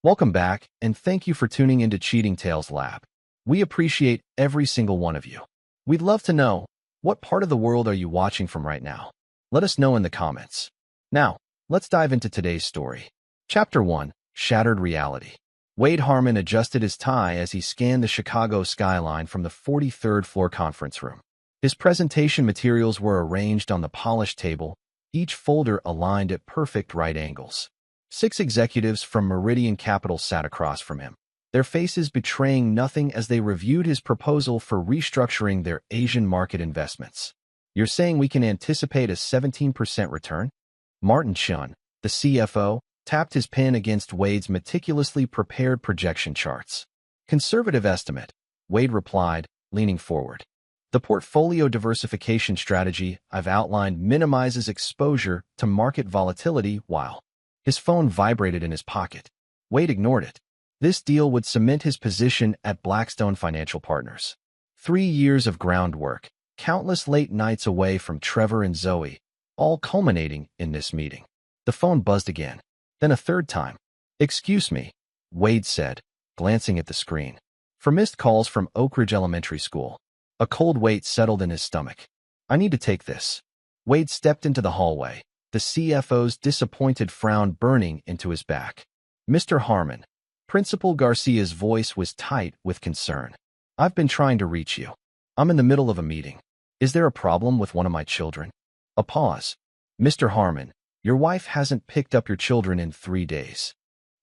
Welcome back, and thank you for tuning into Cheating Tales Lab. We appreciate every single one of you. We'd love to know, what part of the world are you watching from right now? Let us know in the comments. Now, let's dive into today's story. Chapter 1, Shattered Reality. Wade Harmon adjusted his tie as he scanned the Chicago skyline from the 43rd floor conference room. His presentation materials were arranged on the polished table, each folder aligned at perfect right angles. 6 executives from Meridian Capital sat across from him, their faces betraying nothing as they reviewed his proposal for restructuring their Asian market investments. "You're saying we can anticipate a 17% return?" Martin Chun, the CFO, tapped his pen against Wade's meticulously prepared projection charts. "Conservative estimate," Wade replied, leaning forward. "The portfolio diversification strategy I've outlined minimizes exposure to market volatility while..." His phone vibrated in his pocket. Wade ignored it. This deal would cement his position at Blackstone Financial Partners. 3 years of groundwork, countless late nights away from Trevor and Zoe, all culminating in this meeting. The phone buzzed again, then a third time. "Excuse me," Wade said, glancing at the screen. "For missed calls from Oak Ridge Elementary School." A cold weight settled in his stomach. "I need to take this." Wade stepped into the hallway, the CFO's disappointed frown burning into his back. "Mr. Harmon." Principal Garcia's voice was tight with concern. "I've been trying to reach you. I'm in the middle of a meeting. Is there a problem with one of my children?" A pause. "Mr. Harmon, your wife hasn't picked up your children in 3 days."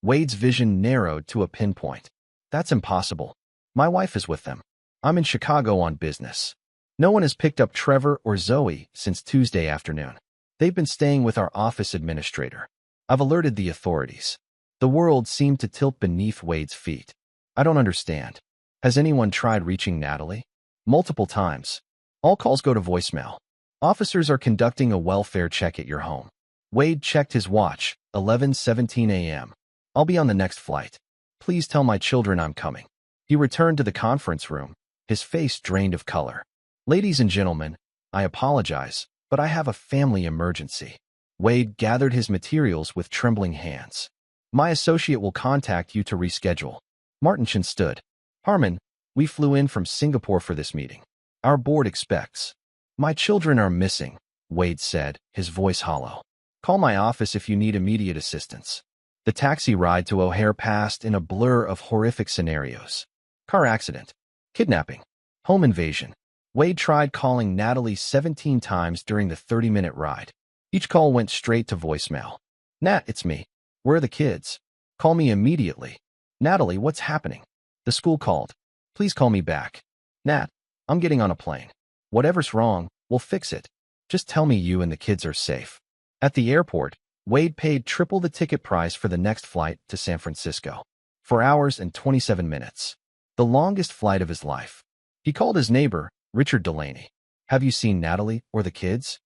Wade's vision narrowed to a pinpoint. "That's impossible. My wife is with them. I'm in Chicago on business. No one has picked up Trevor or Zoe since Tuesday afternoon. They've been staying with our office administrator. I've alerted the authorities." The world seemed to tilt beneath Wade's feet. "I don't understand. Has anyone tried reaching Natalie?" "Multiple times. All calls go to voicemail. Officers are conducting a welfare check at your home." Wade checked his watch, 11:17 a.m. "I'll be on the next flight. Please tell my children I'm coming." He returned to the conference room, his face drained of color. "Ladies and gentlemen, I apologize, but I have a family emergency." Wade gathered his materials with trembling hands. "My associate will contact you to reschedule." Martinchin stood. "Harmon, we flew in from Singapore for this meeting. Our board expects." "My children are missing," Wade said, his voice hollow. "Call my office if you need immediate assistance." The taxi ride to O'Hare passed in a blur of horrific scenarios. Car accident, kidnapping, home invasion. Wade tried calling Natalie 17 times during the 30-minute ride. Each call went straight to voicemail. "Nat, it's me. Where are the kids? Call me immediately." "Natalie, what's happening?" "The school called. Please call me back." "Nat, I'm getting on a plane. Whatever's wrong, we'll fix it. Just tell me you and the kids are safe." At the airport, Wade paid triple the ticket price for the next flight to San Francisco. 4 hours and 27 minutes. The longest flight of his life. He called his neighbor, Richard Delaney. "Have you seen Natalie or the kids?"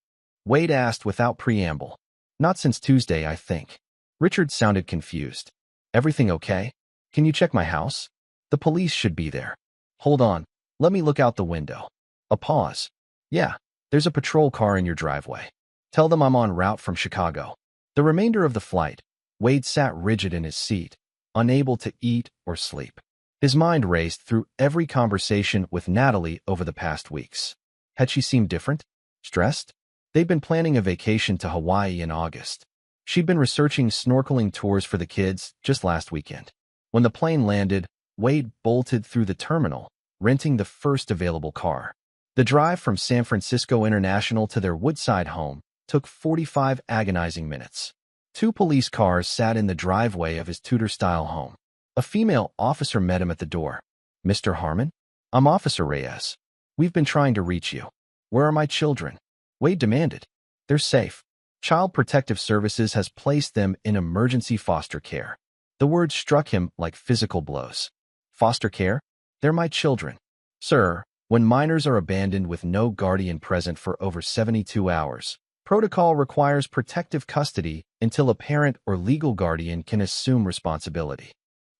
Wade asked without preamble. "Not since Tuesday, I think." Richard sounded confused. "Everything okay? Can you check my house? The police should be there." "Hold on, let me look out the window." A pause. "Yeah, there's a patrol car in your driveway. Tell them I'm en route from Chicago." The remainder of the flight, Wade sat rigid in his seat, unable to eat or sleep. His mind raced through every conversation with Natalie over the past weeks. Had she seemed different? Stressed? They'd been planning a vacation to Hawaii in August. She'd been researching snorkeling tours for the kids just last weekend. When the plane landed, Wade bolted through the terminal, renting the first available car. The drive from San Francisco International to their Woodside home took 45 agonizing minutes. 2 police cars sat in the driveway of his Tudor-style home. A female officer met him at the door. "Mr. Harmon? I'm Officer Reyes. We've been trying to reach you. Where are my children?" Wade demanded. "They're safe. Child Protective Services has placed them in emergency foster care." The words struck him like physical blows. "Foster care? They're my children." "Sir, when minors are abandoned with no guardian present for over 72 hours, protocol requires protective custody until a parent or legal guardian can assume responsibility."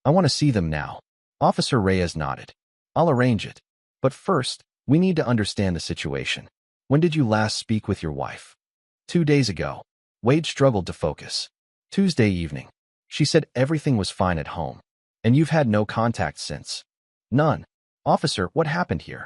"I want to see them now." Officer Reyes nodded. "I'll arrange it. But first, we need to understand the situation. When did you last speak with your wife?" 2 days ago. Wade struggled to focus. "Tuesday evening." She said everything was fine at home. And you've had no contact since? None. Officer, what happened here?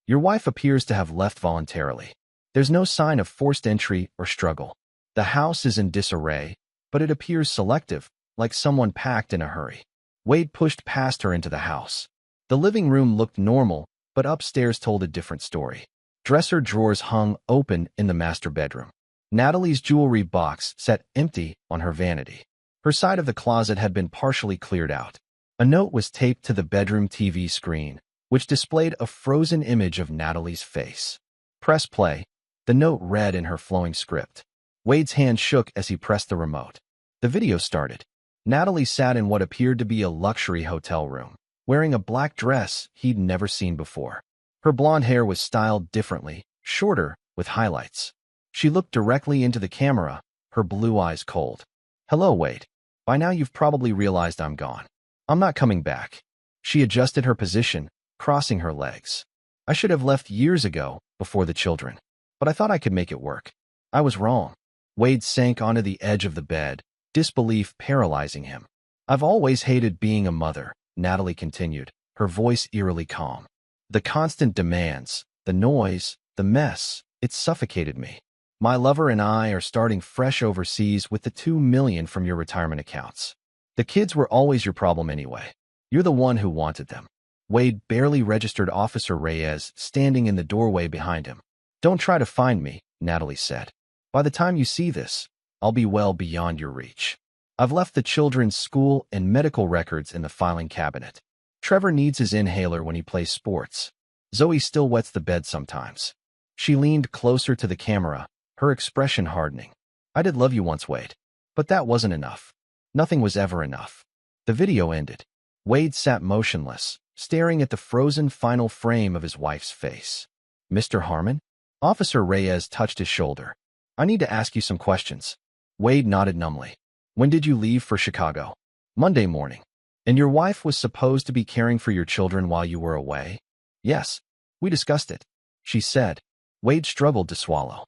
Your wife appears to have left voluntarily. There's no sign of forced entry or struggle. The house is in disarray, but it appears selective, like someone packed in a hurry. Wade pushed past her into the house. The living room looked normal, but upstairs told a different story. Dresser drawers hung open in the master bedroom. Natalie's jewelry box sat empty on her vanity. Her side of the closet had been partially cleared out. A note was taped to the bedroom TV screen, which displayed a frozen image of Natalie's face. Press play. The note read in her flowing script. Wade's hand shook as he pressed the remote. The video started. Natalie sat in what appeared to be a luxury hotel room, wearing a black dress he'd never seen before. Her blonde hair was styled differently, shorter, with highlights. She looked directly into the camera, her blue eyes cold. Hello, Wade. By now you've probably realized I'm gone. I'm not coming back. She adjusted her position, crossing her legs. I should have left years ago, before the children. But I thought I could make it work. I was wrong. Wade sank onto the edge of the bed, disbelief paralyzing him. I've always hated being a mother, Natalie continued, her voice eerily calm. The constant demands, the noise, the mess, it suffocated me. My lover and I are starting fresh overseas with the $2 million from your retirement accounts. The kids were always your problem anyway. You're the one who wanted them. Wade barely registered Officer Reyes standing in the doorway behind him. Don't try to find me, Natalie said. By the time you see this, I'll be well beyond your reach. I've left the children's school and medical records in the filing cabinet. Trevor needs his inhaler when he plays sports. Zoe still wets the bed sometimes. She leaned closer to the camera, her expression hardening. I did love you once, Wade. But that wasn't enough. Nothing was ever enough. The video ended. Wade sat motionless, staring at the frozen final frame of his wife's face. Mr. Harmon? Officer Reyes touched his shoulder. I need to ask you some questions. Wade nodded numbly. When did you leave for Chicago? Monday morning. And your wife was supposed to be caring for your children while you were away? Yes. We discussed it. She said. Wade struggled to swallow.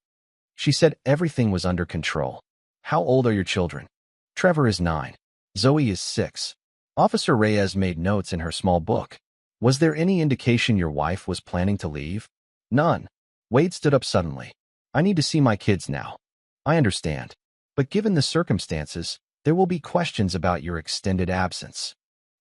She said everything was under control. How old are your children? Trevor is 9. Zoe is 6. Officer Reyes made notes in her small book. Was there any indication your wife was planning to leave? None. Wade stood up suddenly. I need to see my kids now. I understand. But given the circumstances, there will be questions about your extended absence.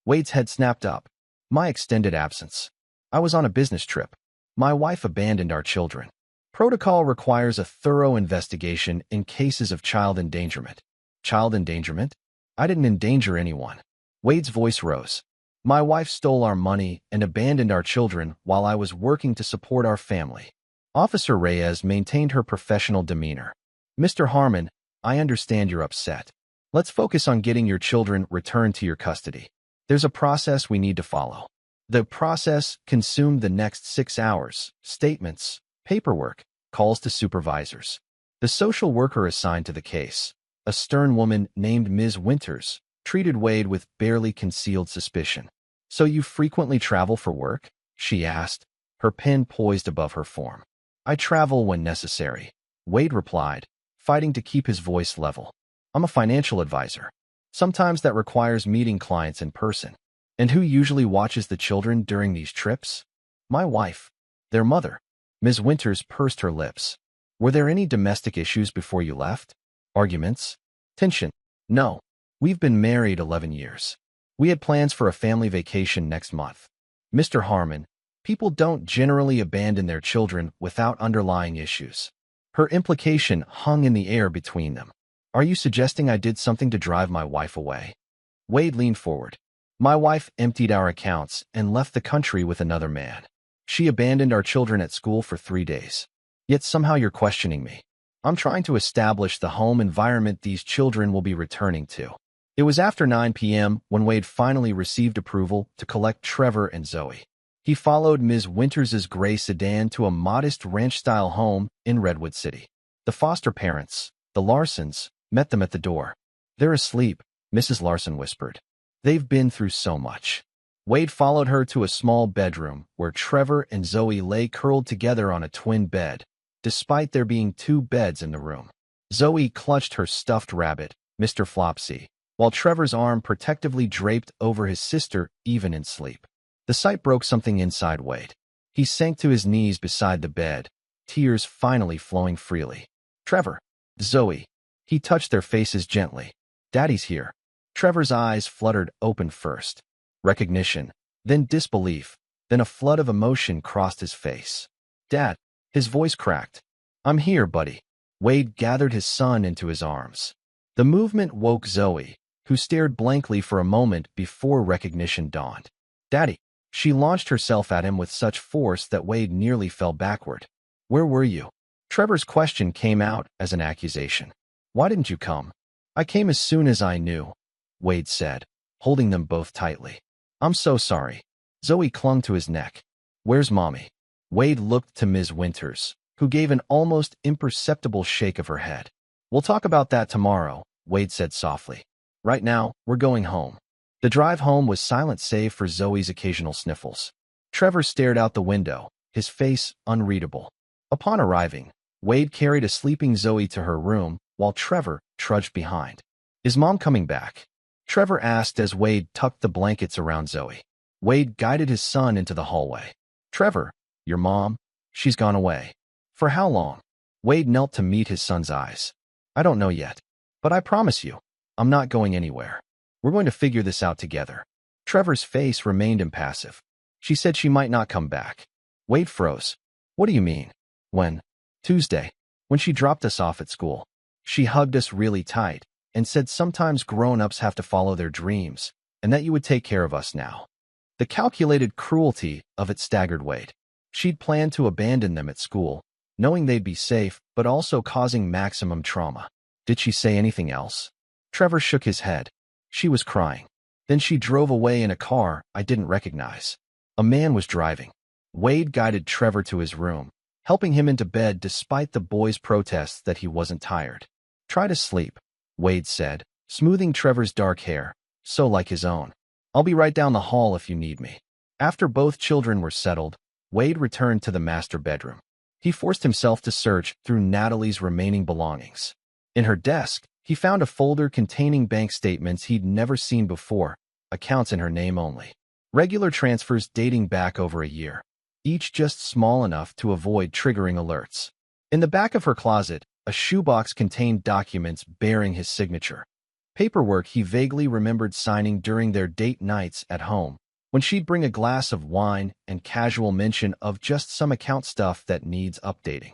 Wade's head snapped up. My extended absence. I was on a business trip. My wife abandoned our children. Protocol requires a thorough investigation in cases of child endangerment. Child endangerment? I didn't endanger anyone. Wade's voice rose. My wife stole our money and abandoned our children while I was working to support our family. Officer Reyes maintained her professional demeanor. Mr. Harmon, I understand you're upset. Let's focus on getting your children returned to your custody. There's a process we need to follow. The process consumed the next 6 hours, statements, paperwork, calls to supervisors. The social worker assigned to the case, a stern woman named Ms. Winters, treated Wade with barely concealed suspicion. So you frequently travel for work? She asked, her pen poised above her form. I travel when necessary, Wade replied, fighting to keep his voice level. I'm a financial advisor. Sometimes that requires meeting clients in person. And who usually watches the children during these trips? My wife. Their mother. Ms. Winters pursed her lips. Were there any domestic issues before you left? Arguments? Tension? No. We've been married 11 years. We had plans for a family vacation next month. Mr. Harmon, people don't generally abandon their children without underlying issues. Her implication hung in the air between them. Are you suggesting I did something to drive my wife away? Wade leaned forward. My wife emptied our accounts and left the country with another man. She abandoned our children at school for 3 days. Yet somehow you're questioning me. I'm trying to establish the home environment these children will be returning to. It was after 9 p.m. when Wade finally received approval to collect Trevor and Zoe. He followed Ms. Winters' gray sedan to a modest ranch-style home in Redwood City. The foster parents, the Larsons, met them at the door. They're asleep, Mrs. Larson whispered. They've been through so much. Wade followed her to a small bedroom where Trevor and Zoe lay curled together on a twin bed, despite there being 2 beds in the room. Zoe clutched her stuffed rabbit, Mr. Flopsy, while Trevor's arm protectively draped over his sister even in sleep. The sight broke something inside Wade. He sank to his knees beside the bed, tears finally flowing freely. Trevor, Zoe. He touched their faces gently. Daddy's here. Trevor's eyes fluttered open first. Recognition, then disbelief, then a flood of emotion crossed his face. Dad, his voice cracked. I'm here, buddy. Wade gathered his son into his arms. The movement woke Zoe, who stared blankly for a moment before recognition dawned. Daddy. She launched herself at him with such force that Wade nearly fell backward. Where were you? Trevor's question came out as an accusation. Why didn't you come? I came as soon as I knew, Wade said, holding them both tightly. I'm so sorry. Zoe clung to his neck. Where's Mommy? Wade looked to Ms. Winters, who gave an almost imperceptible shake of her head. We'll talk about that tomorrow, Wade said softly. Right now, we're going home. The drive home was silent save for Zoe's occasional sniffles. Trevor stared out the window, his face unreadable. Upon arriving, Wade carried a sleeping Zoe to her room, while Trevor trudged behind. Is Mom coming back? Trevor asked as Wade tucked the blankets around Zoe. Wade guided his son into the hallway. Trevor, your mom? She's gone away. For how long? Wade knelt to meet his son's eyes. I don't know yet, but I promise you, I'm not going anywhere. We're going to figure this out together. Trevor's face remained impassive. She said she might not come back. Wade froze. What do you mean? When? Tuesday, when she dropped us off at school. She hugged us really tight and said sometimes grown-ups have to follow their dreams and that you would take care of us now. The calculated cruelty of it staggered Wade. She'd planned to abandon them at school, knowing they'd be safe but also causing maximum trauma. Did she say anything else? Trevor shook his head. She was crying. Then she drove away in a car I didn't recognize. A man was driving. Wade guided Trevor to his room, helping him into bed despite the boy's protests that he wasn't tired. Try to sleep, Wade said, smoothing Trevor's dark hair, so like his own. I'll be right down the hall if you need me. After both children were settled, Wade returned to the master bedroom. He forced himself to search through Natalie's remaining belongings. In her desk, he found a folder containing bank statements he'd never seen before, accounts in her name only. Regular transfers dating back over a year, each just small enough to avoid triggering alerts. In the back of her closet, a shoebox contained documents bearing his signature. Paperwork he vaguely remembered signing during their date nights at home, when she'd bring a glass of wine and casual mention of just some account stuff that needs updating.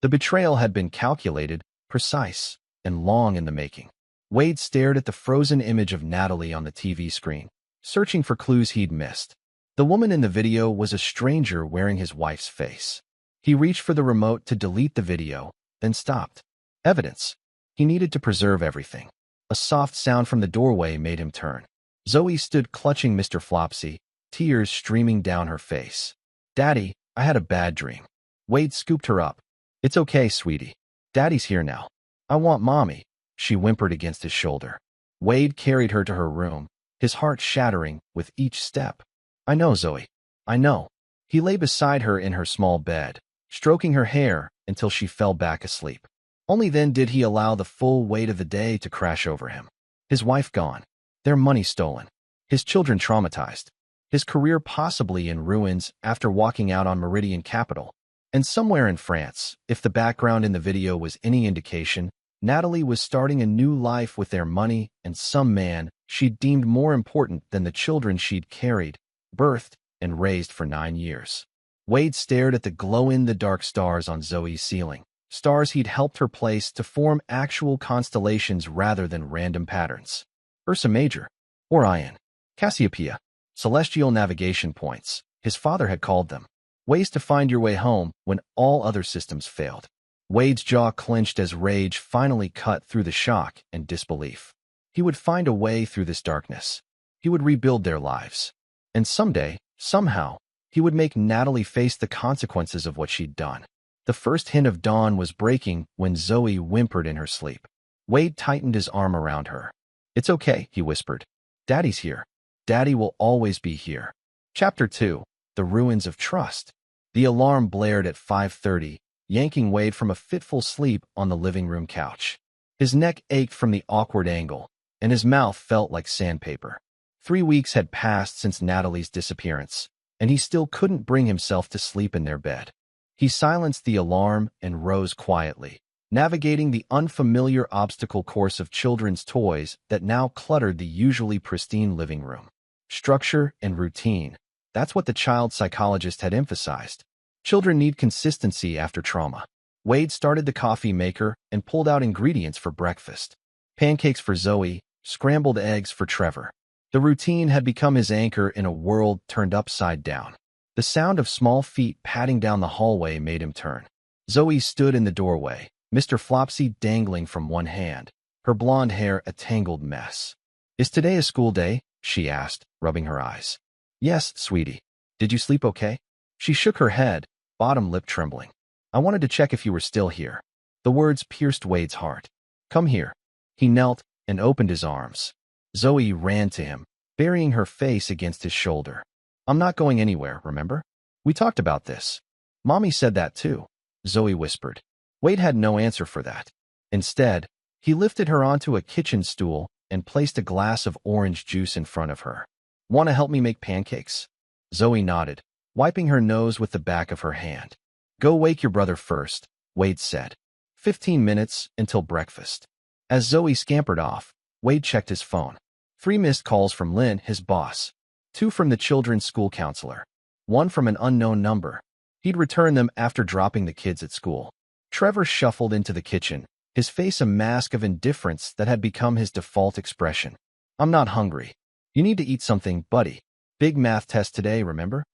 The betrayal had been calculated, precise, and long in the making. Wade stared at the frozen image of Natalie on the TV screen, searching for clues he'd missed. The woman in the video was a stranger wearing his wife's face. He reached for the remote to delete the video, then stopped. Evidence. He needed to preserve everything. A soft sound from the doorway made him turn. Zoe stood clutching Mr. Flopsy, tears streaming down her face. Daddy, I had a bad dream. Wade scooped her up. It's okay, sweetie. Daddy's here now. I want Mommy, she whimpered against his shoulder. Wade carried her to her room, his heart shattering with each step. I know, Zoe. I know. He lay beside her in her small bed, stroking her hair until she fell back asleep. Only then did he allow the full weight of the day to crash over him. His wife gone. Their money stolen. His children traumatized. His career possibly in ruins after walking out on Meridian Capital. And somewhere in France, if the background in the video was any indication, Natalie was starting a new life with their money and some man she'd deemed more important than the children she'd carried, birthed, and raised for 9 years. Wade stared at the glow-in-the-dark stars on Zoe's ceiling, stars he'd helped her place to form actual constellations rather than random patterns. Ursa Major, Orion, Cassiopeia, celestial navigation points, his father had called them. Ways to find your way home when all other systems failed. Wade's jaw clenched as rage finally cut through the shock and disbelief. He would find a way through this darkness. He would rebuild their lives. And someday, somehow, he would make Natalie face the consequences of what she'd done. The first hint of dawn was breaking when Zoe whimpered in her sleep. Wade tightened his arm around her. It's okay, he whispered. Daddy's here. Daddy will always be here. Chapter 2. The Ruins of Trust. The alarm blared at 5:30, yanking Wade from a fitful sleep on the living room couch. His neck ached from the awkward angle, and his mouth felt like sandpaper. 3 weeks had passed since Natalie's disappearance, and he still couldn't bring himself to sleep in their bed. He silenced the alarm and rose quietly, navigating the unfamiliar obstacle course of children's toys that now cluttered the usually pristine living room. Structure and routine. That's what the child psychologist had emphasized. Children need consistency after trauma. Wade started the coffee maker and pulled out ingredients for breakfast. Pancakes for Zoe, scrambled eggs for Trevor. The routine had become his anchor in a world turned upside down. The sound of small feet padding down the hallway made him turn. Zoe stood in the doorway, Mr. Flopsy dangling from one hand, her blonde hair a tangled mess. "Is today a school day?" she asked, rubbing her eyes. "Yes, sweetie. Did you sleep okay?" She shook her head, bottom lip trembling. "I wanted to check if you were still here." The words pierced Wade's heart. "Come here." He knelt and opened his arms. Zoe ran to him, burying her face against his shoulder. "I'm not going anywhere, remember? We talked about this." "Mommy said that too," Zoe whispered. Wade had no answer for that. Instead, he lifted her onto a kitchen stool and placed a glass of orange juice in front of her. "Want to help me make pancakes?" Zoe nodded, wiping her nose with the back of her hand. "Go wake your brother first," Wade said. 15 minutes until breakfast. As Zoe scampered off, Wade checked his phone. 3 missed calls from Lynn, his boss. 2 from the children's school counselor. 1 from an unknown number. He'd return them after dropping the kids at school. Trevor shuffled into the kitchen, his face a mask of indifference that had become his default expression. "I'm not hungry. You need to eat something, buddy. Big math test today, remember?"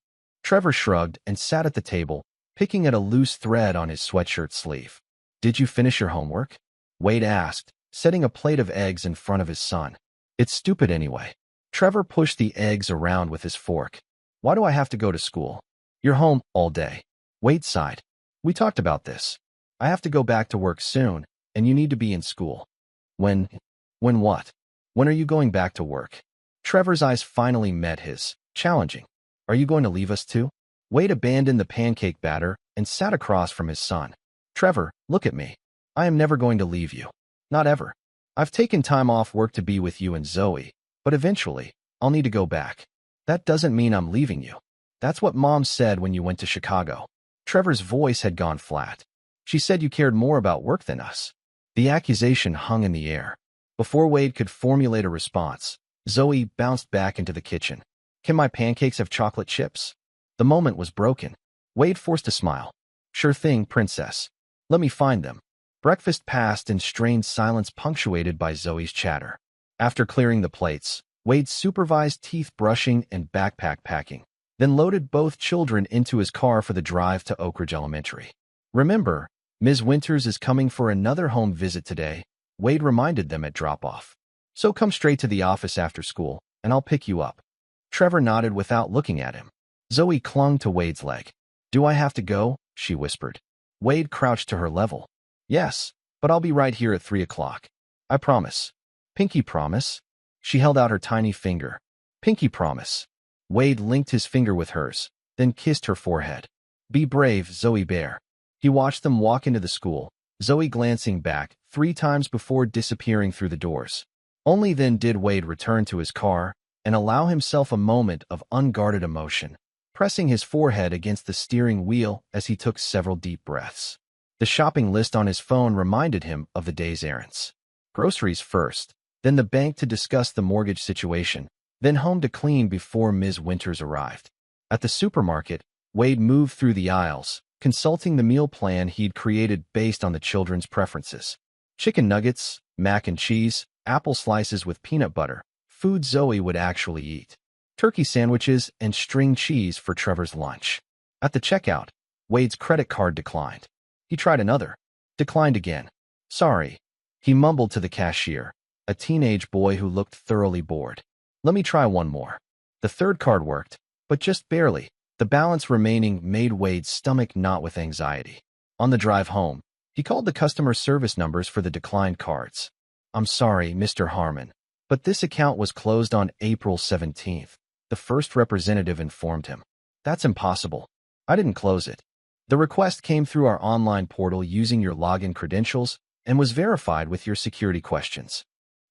Trevor shrugged and sat at the table, picking at a loose thread on his sweatshirt sleeve. "Did you finish your homework?" Wade asked, setting a plate of eggs in front of his son. "It's stupid anyway." Trevor pushed the eggs around with his fork. "Why do I have to go to school? You're home all day." Wade sighed. "We talked about this. I have to go back to work soon, and you need to be in school." When what? When are you going back to work?" Trevor's eyes finally met his, challenging. "Are you going to leave us too?" Wade abandoned the pancake batter and sat across from his son. "Trevor, look at me. I am never going to leave you. Not ever. I've taken time off work to be with you and Zoe, but eventually, I'll need to go back. That doesn't mean I'm leaving you. That's what Mom said when you went to Chicago." Trevor's voice had gone flat. "She said you cared more about work than us." The accusation hung in the air. Before Wade could formulate a response, Zoe bounced back into the kitchen. "Can my pancakes have chocolate chips?" The moment was broken. Wade forced a smile. "Sure thing, princess. Let me find them." Breakfast passed in strained silence punctuated by Zoe's chatter. After clearing the plates, Wade supervised teeth brushing and backpack packing, then loaded both children into his car for the drive to Oak Ridge Elementary. "Remember, Ms. Winters is coming for another home visit today," Wade reminded them at drop-off. "So come straight to the office after school, and I'll pick you up." Trevor nodded without looking at him. Zoe clung to Wade's leg. "Do I have to go?" she whispered. Wade crouched to her level. "Yes, but I'll be right here at 3 o'clock. I promise." "Pinky promise?" She held out her tiny finger. "Pinky promise." Wade linked his finger with hers, then kissed her forehead. "Be brave, Zoe Bear." He watched them walk into the school, Zoe glancing back 3 times before disappearing through the doors. Only then did Wade return to his car and allow himself a moment of unguarded emotion, pressing his forehead against the steering wheel as he took several deep breaths. The shopping list on his phone reminded him of the day's errands. Groceries first, then the bank to discuss the mortgage situation, then home to clean before Ms. Winters arrived. At the supermarket, Wade moved through the aisles, consulting the meal plan he'd created based on the children's preferences. Chicken nuggets, mac and cheese, apple slices with peanut butter, food Zoe would actually eat. Turkey sandwiches and string cheese for Trevor's lunch. At the checkout, Wade's credit card declined. He tried another. Declined again. "Sorry," he mumbled to the cashier, a teenage boy who looked thoroughly bored. "Let me try one more." The third card worked, but just barely. The balance remaining made Wade's stomach knot with anxiety. On the drive home, he called the customer service numbers for the declined cards. "I'm sorry, Mr. Harmon, but this account was closed on April 17th, the first representative informed him. "That's impossible. I didn't close it. The request came through our online portal using your login credentials and was verified with your security questions."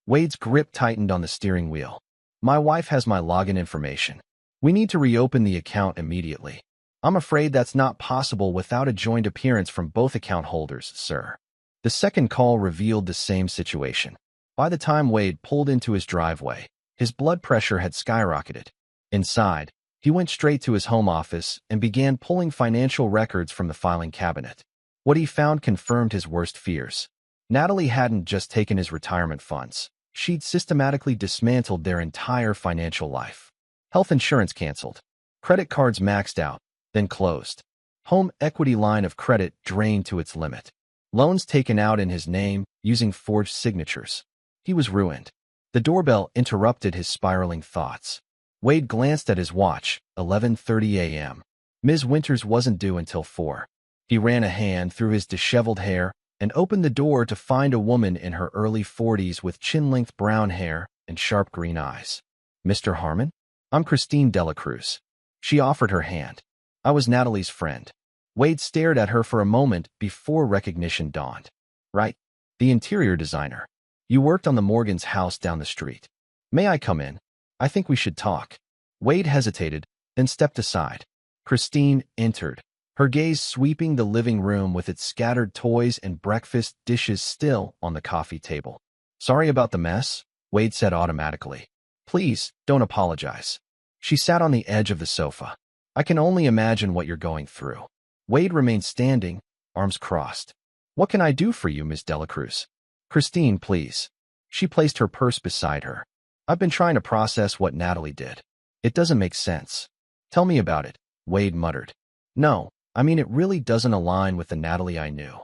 Wade's grip tightened on the steering wheel. My wife has my login information. We need to reopen the account immediately. I'm afraid that's not possible without a joint appearance from both account holders, sir. The second call revealed the same situation. By the time Wade pulled into his driveway, his blood pressure had skyrocketed. Inside, he went straight to his home office and began pulling financial records from the filing cabinet. What he found confirmed his worst fears. Natalie hadn't just taken his retirement funds. She'd systematically dismantled their entire financial life. Health insurance canceled. Credit cards maxed out, then closed. Home equity line of credit drained to its limit. Loans taken out in his name using forged signatures. He was ruined. The doorbell interrupted his spiraling thoughts. Wade glanced at his watch, 11:30 a.m. Ms. Winters wasn't due until 4. He ran a hand through his disheveled hair and opened the door to find a woman in her early 40s with chin-length brown hair and sharp green eyes. Mr. Harmon? I'm Christine Delacruz. She offered her hand. I was Natalie's friend. Wade stared at her for a moment before recognition dawned. Right. The interior designer. You worked on the Morgan's house down the street. May I come in? I think we should talk. Wade hesitated, then stepped aside. Christine entered, her gaze sweeping the living room with its scattered toys and breakfast dishes still on the coffee table. Sorry about the mess, Wade said automatically. Please, don't apologize. She sat on the edge of the sofa. I can only imagine what you're going through. Wade remained standing, arms crossed. What can I do for you, Ms. Delacruz? Christine, please. She placed her purse beside her. I've been trying to process what Natalie did. It doesn't make sense. Tell me about it, Wade muttered. No, I mean it really doesn't align with the Natalie I knew.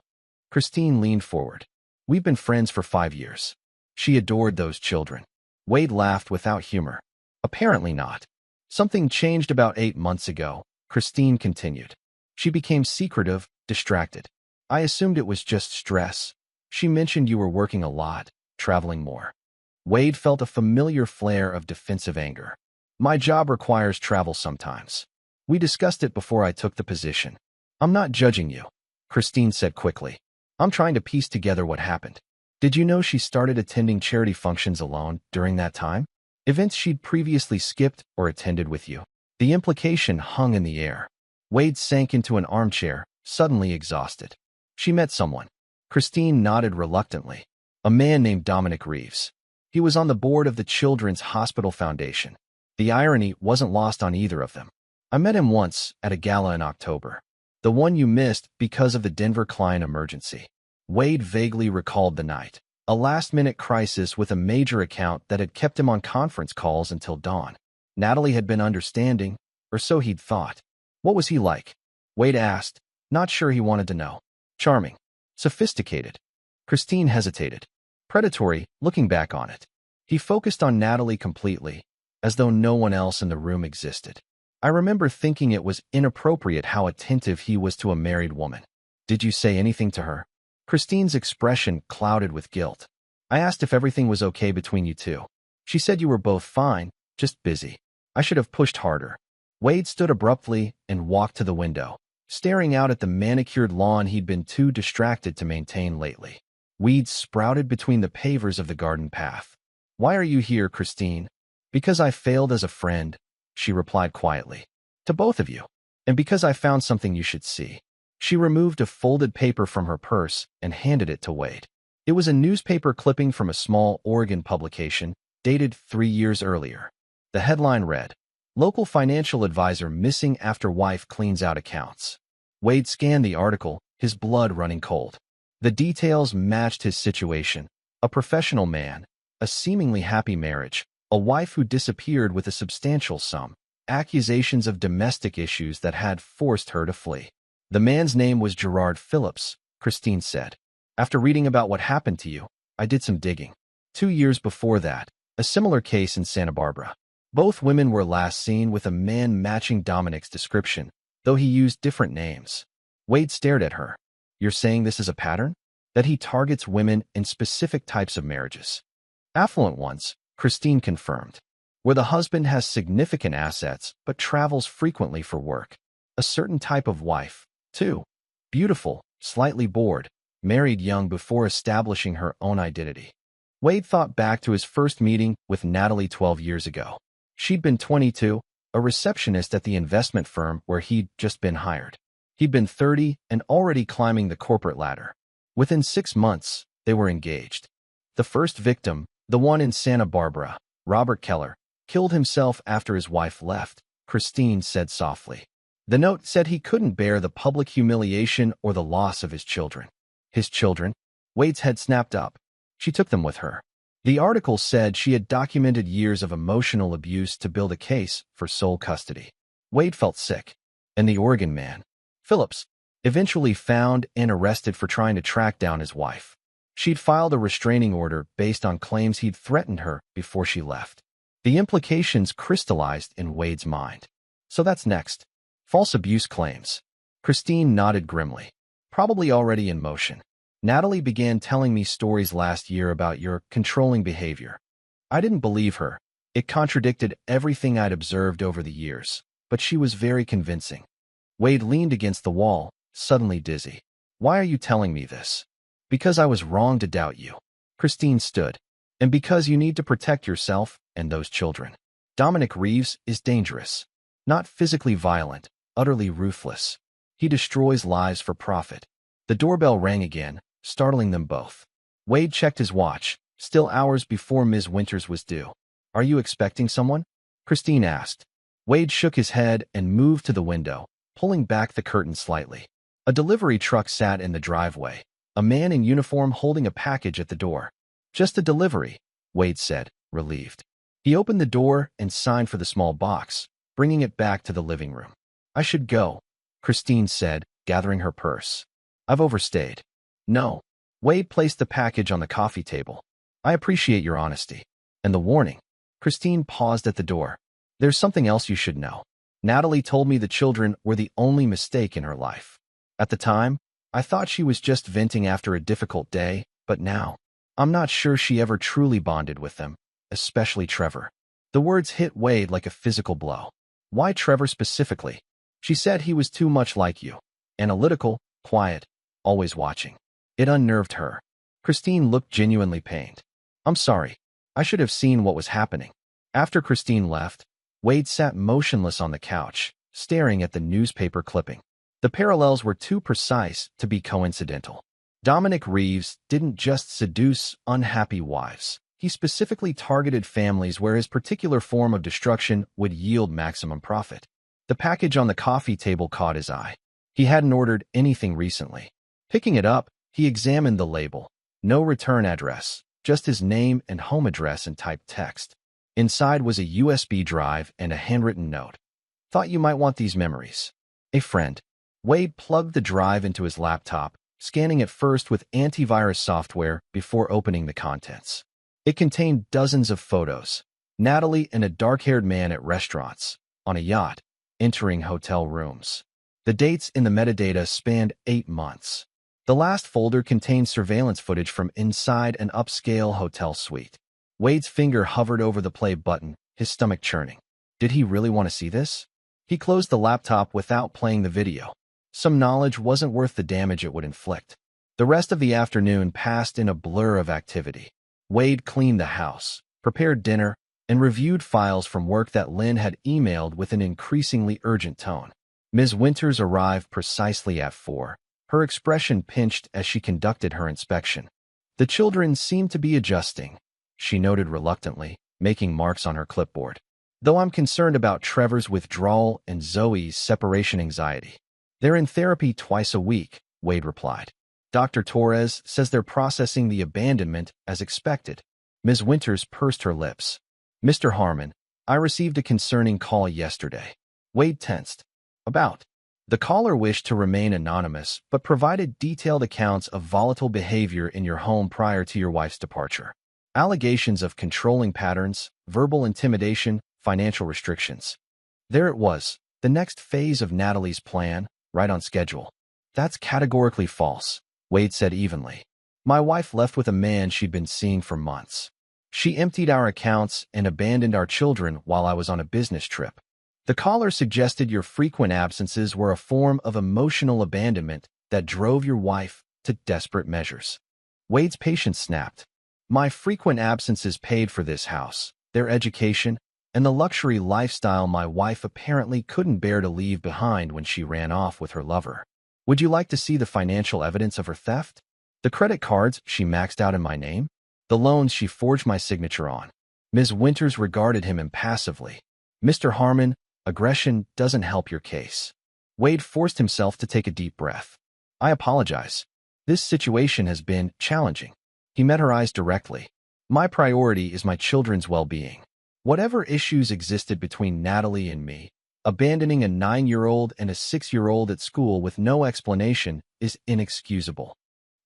Christine leaned forward. We've been friends for 5 years. She adored those children. Wade laughed without humor. Apparently not. Something changed about 8 months ago, Christine continued. She became secretive, distracted. I assumed it was just stress. She mentioned you were working a lot, traveling more. Wade felt a familiar flare of defensive anger. My job requires travel sometimes. We discussed it before I took the position. I'm not judging you, Christine said quickly. I'm trying to piece together what happened. Did you know she started attending charity functions alone during that time? Events she'd previously skipped or attended with you. The implication hung in the air. Wade sank into an armchair, suddenly exhausted. She met someone. Christine nodded reluctantly. A man named Dominic Reeves. He was on the board of the Children's Hospital Foundation. The irony wasn't lost on either of them. I met him once at a gala in October. The one you missed because of the Denver client emergency. Wade vaguely recalled the night. A last-minute crisis with a major account that had kept him on conference calls until dawn. Natalie had been understanding, or so he'd thought. What was he like? Wade asked, not sure he wanted to know. Charming. Sophisticated. Christine hesitated. Predatory, looking back on it. He focused on Natalie completely, as though no one else in the room existed. I remember thinking it was inappropriate how attentive he was to a married woman. Did you say anything to her? Christine's expression clouded with guilt. I asked if everything was okay between you two. She said you were both fine, just busy. I should have pushed harder. Wade stood abruptly and walked to the window, staring out at the manicured lawn he'd been too distracted to maintain lately. Weeds sprouted between the pavers of the garden path. Why are you here, Christine? Because I failed as a friend, she replied quietly. To both of you. And because I found something you should see. She removed a folded paper from her purse and handed it to Wade. It was a newspaper clipping from a small Oregon publication, dated 3 years earlier. The headline read, Local financial advisor missing after wife cleans out accounts. Wade scanned the article, his blood running cold. The details matched his situation. A professional man, a seemingly happy marriage, a wife who disappeared with a substantial sum, accusations of domestic issues that had forced her to flee. The man's name was Gerard Phillips, Christine said. After reading about what happened to you, I did some digging. 2 years before that, a similar case in Santa Barbara. Both women were last seen with a man matching Dominic's description, though he used different names. Wade stared at her. You're saying this is a pattern? That he targets women in specific types of marriages? Affluent ones, Christine confirmed. Where the husband has significant assets but travels frequently for work. A certain type of wife, too. Beautiful, slightly bored, married young before establishing her own identity. Wade thought back to his first meeting with Natalie 12 years ago. She'd been 22, a receptionist at the investment firm where he'd just been hired. He'd been 30 and already climbing the corporate ladder. Within 6 months, they were engaged. The first victim, the one in Santa Barbara, Robert Keller, killed himself after his wife left, Christine said softly. The note said he couldn't bear the public humiliation or the loss of his children. His children? Wade's head snapped up. She took them with her. The article said she had documented years of emotional abuse to build a case for sole custody. Wade felt sick. And the Oregon man, Phillips, eventually found and arrested for trying to track down his wife. She'd filed a restraining order based on claims he'd threatened her before she left. The implications crystallized in Wade's mind. So that's next. False abuse claims. Christine nodded grimly. Probably already in motion. Natalie began telling me stories last year about your controlling behavior. I didn't believe her. It contradicted everything I'd observed over the years, but she was very convincing. Wade leaned against the wall, suddenly dizzy. Why are you telling me this? Because I was wrong to doubt you. Christine stood. And because you need to protect yourself and those children. Dominic Reeves is dangerous. Not physically violent, utterly ruthless. He destroys lives for profit. The doorbell rang again, startling them both. Wade checked his watch, still hours before Ms. Winters was due. Are you expecting someone? Christine asked. Wade shook his head and moved to the window, pulling back the curtain slightly. A delivery truck sat in the driveway, a man in uniform holding a package at the door. Just a delivery, Wade said, relieved. He opened the door and signed for the small box, bringing it back to the living room. I should go, Christine said, gathering her purse. I've overstayed. No. Wade placed the package on the coffee table. I appreciate your honesty. And the warning. Christine paused at the door. There's something else you should know. Natalie told me the children were the only mistake in her life. At the time, I thought she was just venting after a difficult day, but now, I'm not sure she ever truly bonded with them, especially Trevor. The words hit Wade like a physical blow. Why Trevor specifically? She said he was too much like you. Analytical, quiet, always watching. It unnerved her. Christine looked genuinely pained. I'm sorry. I should have seen what was happening. After Christine left, Wade sat motionless on the couch, staring at the newspaper clipping. The parallels were too precise to be coincidental. Dominic Reeves didn't just seduce unhappy wives. He specifically targeted families where his particular form of destruction would yield maximum profit. The package on the coffee table caught his eye. He hadn't ordered anything recently. Picking it up, he examined the label. No return address, just his name and home address in typed text. Inside was a USB drive and a handwritten note. Thought you might want these memories. A friend. Wade plugged the drive into his laptop, scanning it first with antivirus software before opening the contents. It contained dozens of photos. Natalie and a dark-haired man at restaurants, on a yacht, entering hotel rooms. The dates in the metadata spanned 8 months. The last folder contained surveillance footage from inside an upscale hotel suite. Wade's finger hovered over the play button, his stomach churning. Did he really want to see this? He closed the laptop without playing the video. Some knowledge wasn't worth the damage it would inflict. The rest of the afternoon passed in a blur of activity. Wade cleaned the house, prepared dinner, and reviewed files from work that Lynn had emailed with an increasingly urgent tone. Ms. Winters arrived precisely at 4, her expression pinched as she conducted her inspection. The children seemed to be adjusting, she noted reluctantly, making marks on her clipboard. Though I'm concerned about Trevor's withdrawal and Zoe's separation anxiety. They're in therapy twice a week, Wade replied. Dr. Torres says they're processing the abandonment as expected. Ms. Winters pursed her lips. Mr. Harmon, I received a concerning call yesterday. Wade tensed. About. The caller wished to remain anonymous, but provided detailed accounts of volatile behavior in your home prior to your wife's departure. Allegations of controlling patterns, verbal intimidation, financial restrictions. There it was, the next phase of Natalie's plan, right on schedule. That's categorically false, Wade said evenly. My wife left with a man she'd been seeing for months. She emptied our accounts and abandoned our children while I was on a business trip. The caller suggested your frequent absences were a form of emotional abandonment that drove your wife to desperate measures. Wade's patience snapped. My frequent absences paid for this house, their education, and the luxury lifestyle my wife apparently couldn't bear to leave behind when she ran off with her lover. Would you like to see the financial evidence of her theft? The credit cards she maxed out in my name? The loans she forged my signature on? Ms. Winters regarded him impassively. Mr. Harmon, aggression doesn't help your case. Wade forced himself to take a deep breath. I apologize. This situation has been challenging. He met her eyes directly. My priority is my children's well-being. Whatever issues existed between Natalie and me, abandoning a 9-year-old and a 6-year-old at school with no explanation is inexcusable.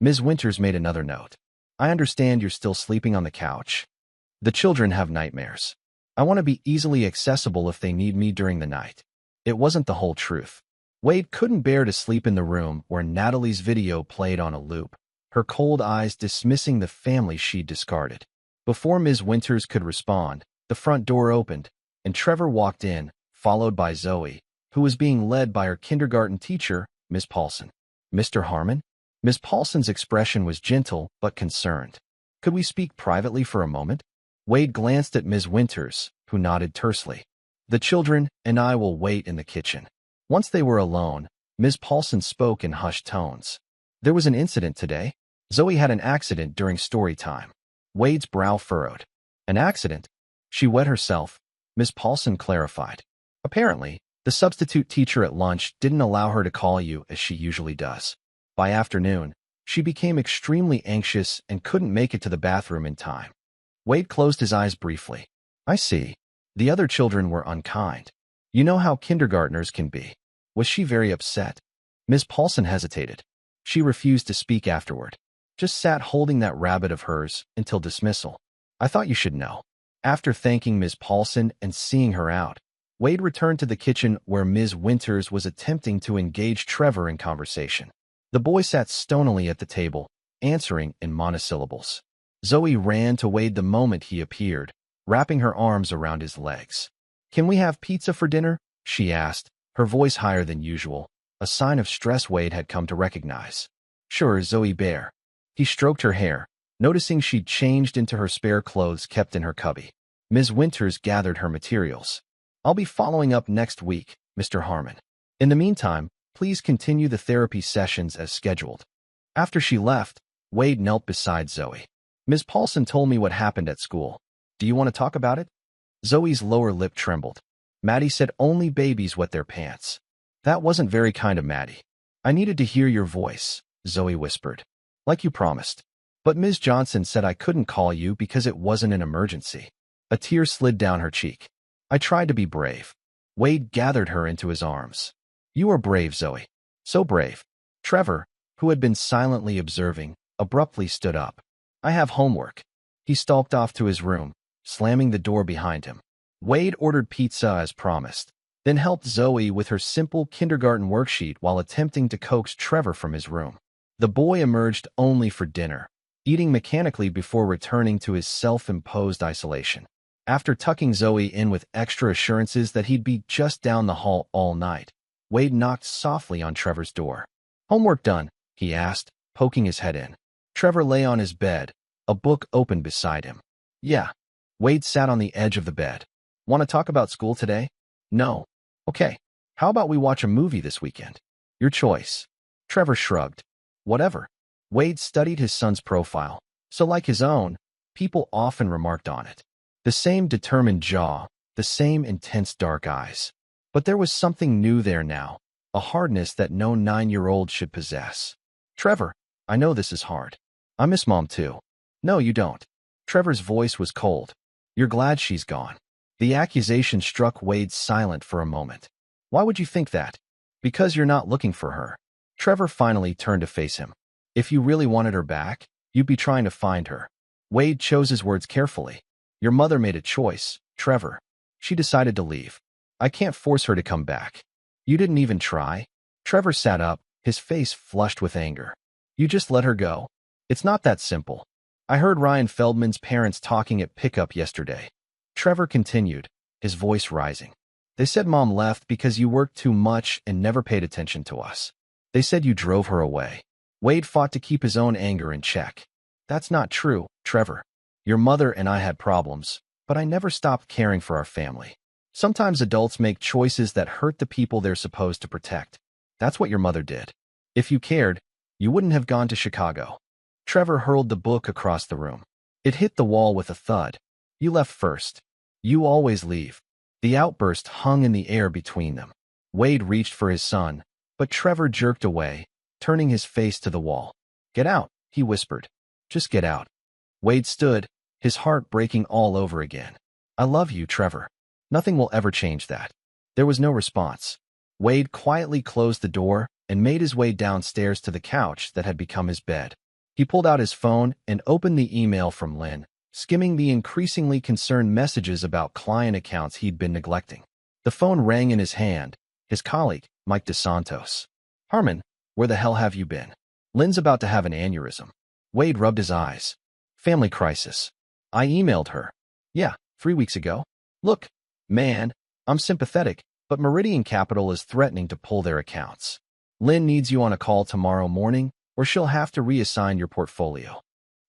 Ms. Winters made another note. I understand you're still sleeping on the couch. The children have nightmares. I want to be easily accessible if they need me during the night. It wasn't the whole truth. Wade couldn't bear to sleep in the room where Natalie's video played on a loop, her cold eyes dismissing the family she'd discarded. Before Ms. Winters could respond, the front door opened, and Trevor walked in, followed by Zoe, who was being led by her kindergarten teacher, Miss Paulson. Mr. Harmon? Miss Paulson's expression was gentle but concerned. Could we speak privately for a moment? Wade glanced at Ms. Winters, who nodded tersely. The children and I will wait in the kitchen. Once they were alone, Ms. Paulson spoke in hushed tones. There was an incident today. Zoe had an accident during story time. Wade's brow furrowed. An accident? She wet herself, Ms. Paulson clarified. Apparently, the substitute teacher at lunch didn't allow her to call you as she usually does. By afternoon, she became extremely anxious and couldn't make it to the bathroom in time. Wade closed his eyes briefly. I see. The other children were unkind. You know how kindergartners can be. Was she very upset? Ms. Paulson hesitated. She refused to speak afterward. Just sat holding that rabbit of hers until dismissal. I thought you should know. After thanking Ms. Paulson and seeing her out, Wade returned to the kitchen where Ms. Winters was attempting to engage Trevor in conversation. The boy sat stonily at the table, answering in monosyllables. Zoe ran to Wade the moment he appeared, wrapping her arms around his legs. Can we have pizza for dinner? She asked, her voice higher than usual, a sign of stress Wade had come to recognize. Sure, Zoe Bear. He stroked her hair, noticing she'd changed into her spare clothes kept in her cubby. Ms. Winters gathered her materials. I'll be following up next week, Mr. Harmon. In the meantime, please continue the therapy sessions as scheduled. After she left, Wade knelt beside Zoe. Ms. Paulson told me what happened at school. Do you want to talk about it? Zoe's lower lip trembled. Maddie said only babies wet their pants. That wasn't very kind of Maddie. I needed to hear your voice, Zoe whispered. Like you promised. But Ms. Johnson said I couldn't call you because it wasn't an emergency. A tear slid down her cheek. I tried to be brave. Wade gathered her into his arms. You are brave, Zoe. So brave. Trevor, who had been silently observing, abruptly stood up. I have homework. He stalked off to his room, slamming the door behind him. Wade ordered pizza as promised, then helped Zoe with her simple kindergarten worksheet while attempting to coax Trevor from his room. The boy emerged only for dinner, eating mechanically before returning to his self-imposed isolation. After tucking Zoe in with extra assurances that he'd be just down the hall all night, Wade knocked softly on Trevor's door. Homework done? He asked, poking his head in. Trevor lay on his bed, a book open beside him. Yeah. Wade sat on the edge of the bed. Want to talk about school today? No. Okay. How about we watch a movie this weekend? Your choice. Trevor shrugged. Whatever. Wade studied his son's profile, so like his own, people often remarked on it. The same determined jaw, the same intense dark eyes. But there was something new there now, a hardness that no 9-year-old should possess. Trevor, I know this is hard. I miss Mom too. No, you don't. Trevor's voice was cold. You're glad she's gone. The accusation struck Wade silent for a moment. Why would you think that? Because you're not looking for her. Trevor finally turned to face him. If you really wanted her back, you'd be trying to find her. Wade chose his words carefully. Your mother made a choice, Trevor. She decided to leave. I can't force her to come back. You didn't even try? Trevor sat up, his face flushed with anger. You just let her go. It's not that simple. I heard Ryan Feldman's parents talking at pickup yesterday. Trevor continued, his voice rising. They said Mom left because you worked too much and never paid attention to us. They said you drove her away. Wade fought to keep his own anger in check. That's not true, Trevor. Your mother and I had problems, but I never stopped caring for our family. Sometimes adults make choices that hurt the people they're supposed to protect. That's what your mother did. If you cared, you wouldn't have gone to Chicago. Trevor hurled the book across the room. It hit the wall with a thud. You left first. You always leave. The outburst hung in the air between them. Wade reached for his son, but Trevor jerked away, turning his face to the wall. Get out, he whispered. Just get out. Wade stood, his heart breaking all over again. I love you, Trevor. Nothing will ever change that. There was no response. Wade quietly closed the door and made his way downstairs to the couch that had become his bed. He pulled out his phone and opened the email from Lynn, skimming the increasingly concerned messages about client accounts he'd been neglecting. The phone rang in his hand, his colleague, Mike DeSantos. Harmon, where the hell have you been? Lynn's about to have an aneurysm. Wade rubbed his eyes. Family crisis. I emailed her. Yeah, 3 weeks ago. Look, man, I'm sympathetic, but Meridian Capital is threatening to pull their accounts. Lynn needs you on a call tomorrow morning, or she'll have to reassign your portfolio.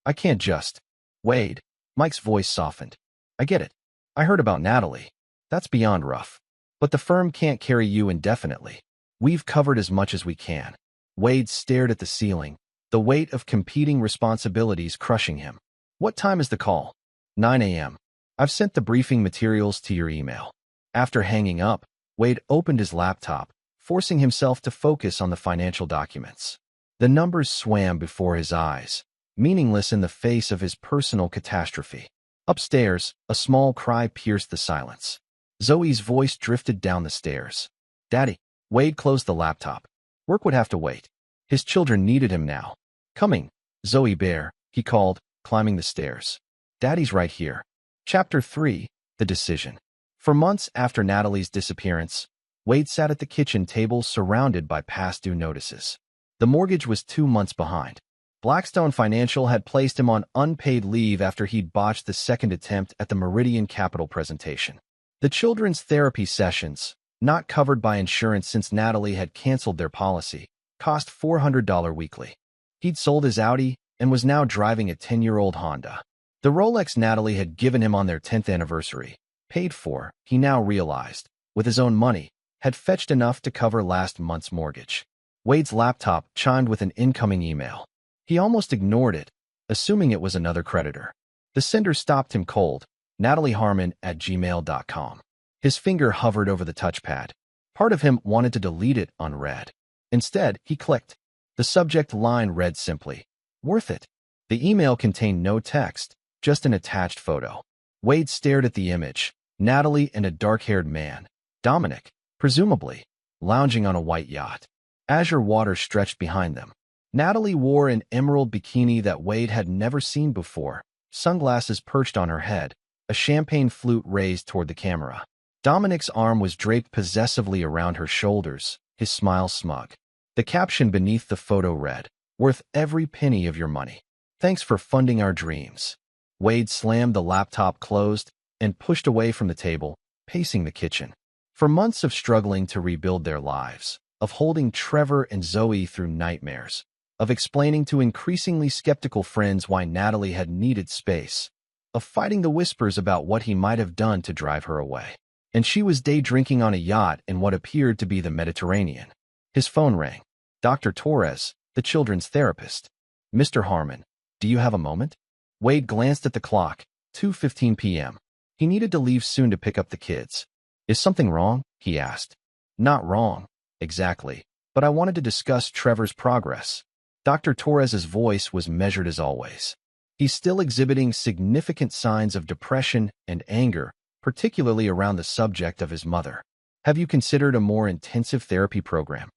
I can't just. Wade. Mike's voice softened. I get it. I heard about Natalie. That's beyond rough. But the firm can't carry you indefinitely. We've covered as much as we can. Wade stared at the ceiling, the weight of competing responsibilities crushing him. What time is the call? 9 a.m. I've sent the briefing materials to your email. After hanging up, Wade opened his laptop, forcing himself to focus on the financial documents. The numbers swam before his eyes, meaningless in the face of his personal catastrophe. Upstairs, a small cry pierced the silence. Zoe's voice drifted down the stairs. Daddy. Wade closed the laptop. Work would have to wait. His children needed him now. Coming, Zoe Bear, he called, climbing the stairs. Daddy's right here. Chapter 3, The Decision. For months after Natalie's disappearance, Wade sat at the kitchen table surrounded by past due notices. The mortgage was 2 months behind. Blackstone Financial had placed him on unpaid leave after he'd botched the second attempt at the Meridian Capital presentation. The children's therapy sessions, not covered by insurance since Natalie had canceled their policy, cost $400 weekly. He'd sold his Audi and was now driving a 10-year-old Honda. The Rolex Natalie had given him on their 10th anniversary, paid for, he now realized, with his own money, had fetched enough to cover last month's mortgage. Wade's laptop chimed with an incoming email. He almost ignored it, assuming it was another creditor. The sender stopped him cold, natalieharmon@gmail.com. His finger hovered over the touchpad. Part of him wanted to delete it unread. Instead, he clicked. The subject line read simply, "Worth it." The email contained no text, just an attached photo. Wade stared at the image, Natalie and a dark-haired man, Dominic, presumably, lounging on a white yacht. Azure water stretched behind them. Natalie wore an emerald bikini that Wade had never seen before, sunglasses perched on her head, a champagne flute raised toward the camera. Dominic's arm was draped possessively around her shoulders, his smile smug. The caption beneath the photo read, "Worth every penny of your money. Thanks for funding our dreams." Wade slammed the laptop closed and pushed away from the table, pacing the kitchen. For months of struggling to rebuild their lives, of holding Trevor and Zoe through nightmares, of explaining to increasingly skeptical friends why Natalie had needed space, of fighting the whispers about what he might have done to drive her away. And she was day drinking on a yacht in what appeared to be the Mediterranean. His phone rang. Dr. Torres, the children's therapist. Mr. Harmon, do you have a moment? Wade glanced at the clock, 2:15 p.m. He needed to leave soon to pick up the kids. Is something wrong? He asked. Not wrong, exactly, but I wanted to discuss Trevor's progress. Dr. Torres's voice was measured as always. He's still exhibiting significant signs of depression and anger, particularly around the subject of his mother. Have you considered a more intensive therapy program?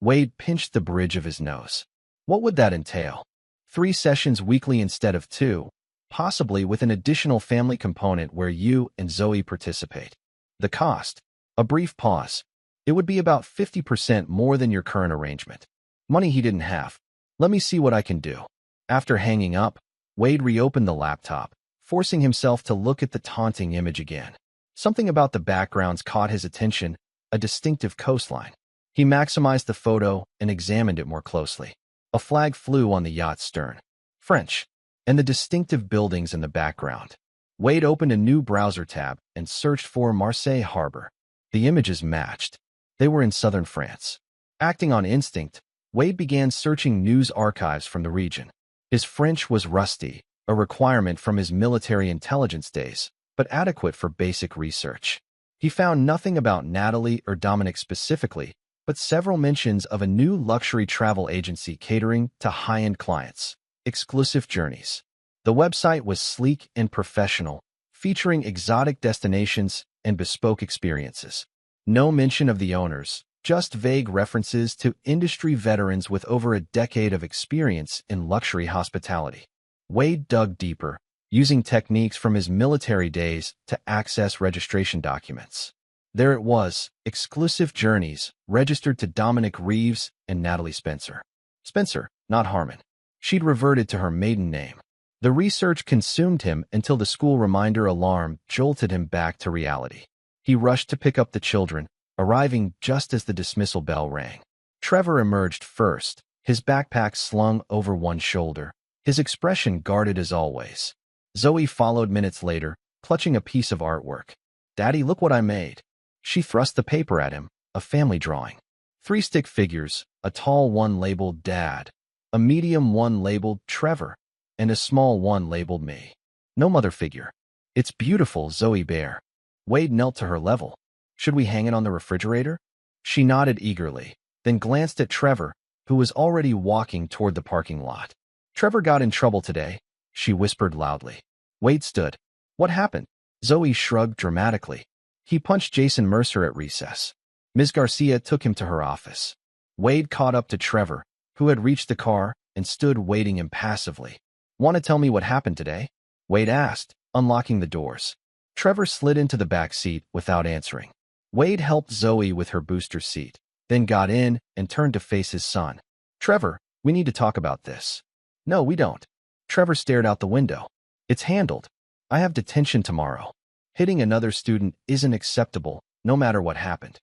Wade pinched the bridge of his nose. What would that entail? 3 sessions weekly instead of 2, possibly with an additional family component where you and Zoe participate. The cost? A brief pause. It would be about 50% more than your current arrangement. Money he didn't have. Let me see what I can do. After hanging up, Wade reopened the laptop, forcing himself to look at the taunting image again. Something about the backgrounds caught his attention, a distinctive coastline. He maximized the photo and examined it more closely. A flag flew on the yacht's stern. French. and the distinctive buildings in the background. Wade opened a new browser tab and searched for Marseille Harbor. The images matched. They were in southern France. Acting on instinct, Wade began searching news archives from the region. His French was rusty, a requirement from his military intelligence days, but adequate for basic research. He found nothing about Natalie or Dominic specifically, but several mentions of a new luxury travel agency catering to high-end clients, Exclusive Journeys. The website was sleek and professional, featuring exotic destinations and bespoke experiences. No mention of the owners, just vague references to industry veterans with over a decade of experience in luxury hospitality. Wade dug deeper, using techniques from his military days to access registration documents. There it was, Exclusive Journeys, registered to Dominic Reeves and Natalie Spencer. Spencer, not Harmon. She'd reverted to her maiden name. The research consumed him until the school reminder alarm jolted him back to reality. He rushed to pick up the children, arriving just as the dismissal bell rang. Trevor emerged first, his backpack slung over one shoulder, his expression guarded as always. Zoe followed minutes later, clutching a piece of artwork. "Daddy, look what I made." She thrust the paper at him, a family drawing. 3 stick figures, a tall one labeled Dad, a medium one labeled Trevor, and a small one labeled me. No mother figure. "It's beautiful, Zoe Bear." Wade knelt to her level. "Should we hang it on the refrigerator?" She nodded eagerly, then glanced at Trevor, who was already walking toward the parking lot. "Trevor got in trouble today," she whispered loudly. Wade stood. "What happened?" Zoe shrugged dramatically. "He punched Jason Mercer at recess. Ms. Garcia took him to her office." Wade caught up to Trevor, who had reached the car and stood waiting impassively. "Want to tell me what happened today?" Wade asked, unlocking the doors. Trevor slid into the back seat without answering. Wade helped Zoe with her booster seat, then got in and turned to face his son. "Trevor, we need to talk about this." "No, we don't." Trevor stared out the window. "It's handled. I have detention tomorrow. Hitting another student isn't acceptable, no matter what happened."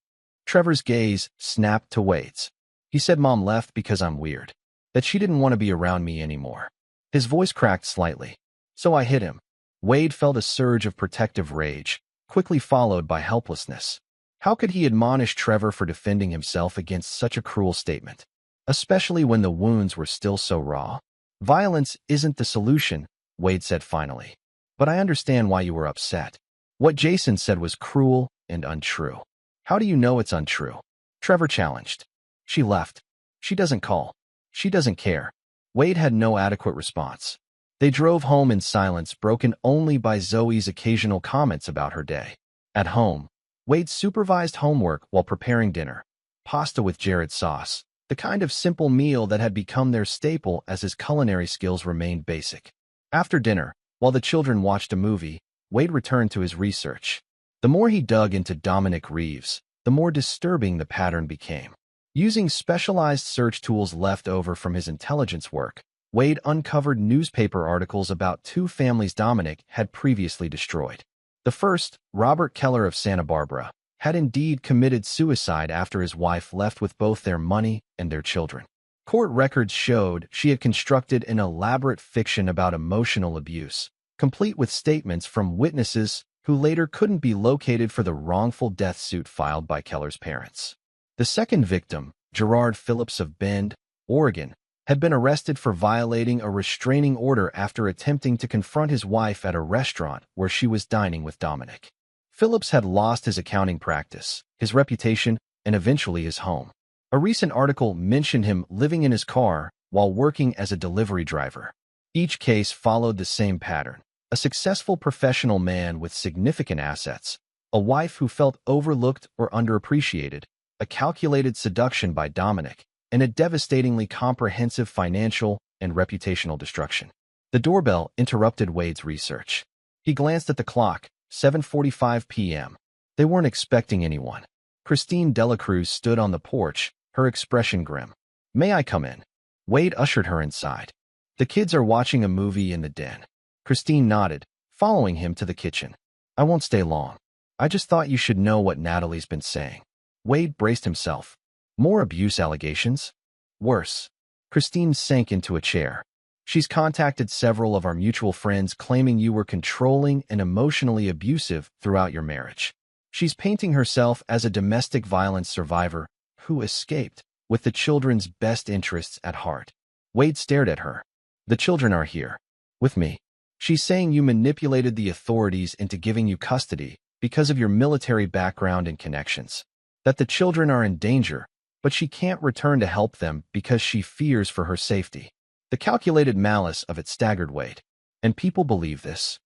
Trevor's gaze snapped to Wade's. "He said Mom left because I'm weird. That she didn't want to be around me anymore." His voice cracked slightly. "So I hit him." Wade felt a surge of protective rage, quickly followed by helplessness. How could he admonish Trevor for defending himself against such a cruel statement, especially when the wounds were still so raw? "Violence isn't the solution," Wade said finally. "But I understand why you were upset. What Jason said was cruel and untrue." "How do you know it's untrue?" Trevor challenged. "She left. She doesn't call. She doesn't care." Wade had no adequate response. They drove home in silence, broken only by Zoe's occasional comments about her day. At home, Wade supervised homework while preparing dinner. Pasta with Jared sauce, the kind of simple meal that had become their staple as his culinary skills remained basic. After dinner, while the children watched a movie, Wade returned to his research. The more he dug into Dominic Reeves, the more disturbing the pattern became. Using specialized search tools left over from his intelligence work, Wade uncovered newspaper articles about 2 families Dominic had previously destroyed. The first, Robert Keller of Santa Barbara, had indeed committed suicide after his wife left with both their money and their children. Court records showed she had constructed an elaborate fiction about emotional abuse, complete with statements from witnesses who later couldn't be located for the wrongful death suit filed by Keller's parents. The second victim, Gerard Phillips of Bend, Oregon, had been arrested for violating a restraining order after attempting to confront his wife at a restaurant where she was dining with Dominic. Phillips had lost his accounting practice, his reputation, and eventually his home. A recent article mentioned him living in his car while working as a delivery driver. Each case followed the same pattern: a successful professional man with significant assets, a wife who felt overlooked or underappreciated, a calculated seduction by Dominic, and a devastatingly comprehensive financial and reputational destruction. The doorbell interrupted Wade's research. He glanced at the clock, 7:45 p.m. They weren't expecting anyone. Christine Delacruz stood on the porch, her expression grim. "May I come in?" Wade ushered her inside. "The kids are watching a movie in the den." Christine nodded, following him to the kitchen. "I won't stay long. I just thought you should know what Natalie's been saying." Wade braced himself. "More abuse allegations?" "Worse." Christine sank into a chair. She's contacted several of our mutual friends claiming you were controlling and emotionally abusive throughout your marriage. She's painting herself as a domestic violence survivor who escaped with the children's best interests at heart. Wade stared at her. The children are here. With me. She's saying you manipulated the authorities into giving you custody because of your military background and connections. That the children are in danger, but she can't return to help them because she fears for her safety. The calculated malice of it staggered Wade. And people believe this.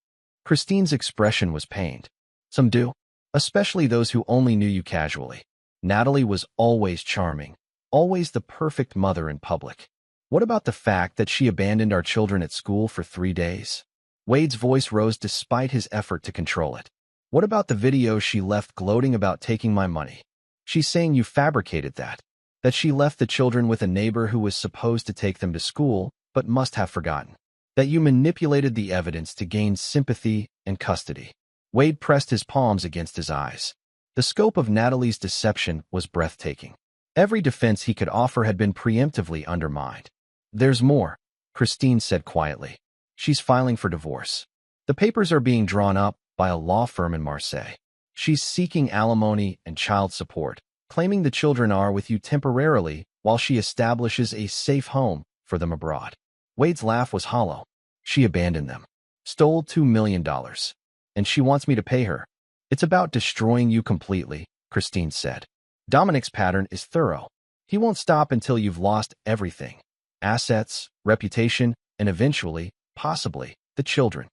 Christine's expression was pained. Some do, especially those who only knew you casually. Natalie was always charming, always the perfect mother in public. What about the fact that she abandoned our children at school for 3 days? Wade's voice rose despite his effort to control it. What about the video she left gloating about taking my money? She's saying you fabricated that she left the children with a neighbor who was supposed to take them to school, but must have forgotten. That you manipulated the evidence to gain sympathy and custody. Wade pressed his palms against his eyes. The scope of Natalie's deception was breathtaking. Every defense he could offer had been preemptively undermined. There's more, Christine said quietly. She's filing for divorce. The papers are being drawn up by a law firm in Marseille. She's seeking alimony and child support, claiming the children are with you temporarily while she establishes a safe home for them abroad. Wade's laugh was hollow. She abandoned them. Stole $2 million. And she wants me to pay her. It's about destroying you completely, Christine said. Dominic's pattern is thorough. He won't stop until you've lost everything. Assets, reputation, and eventually, possibly, the children.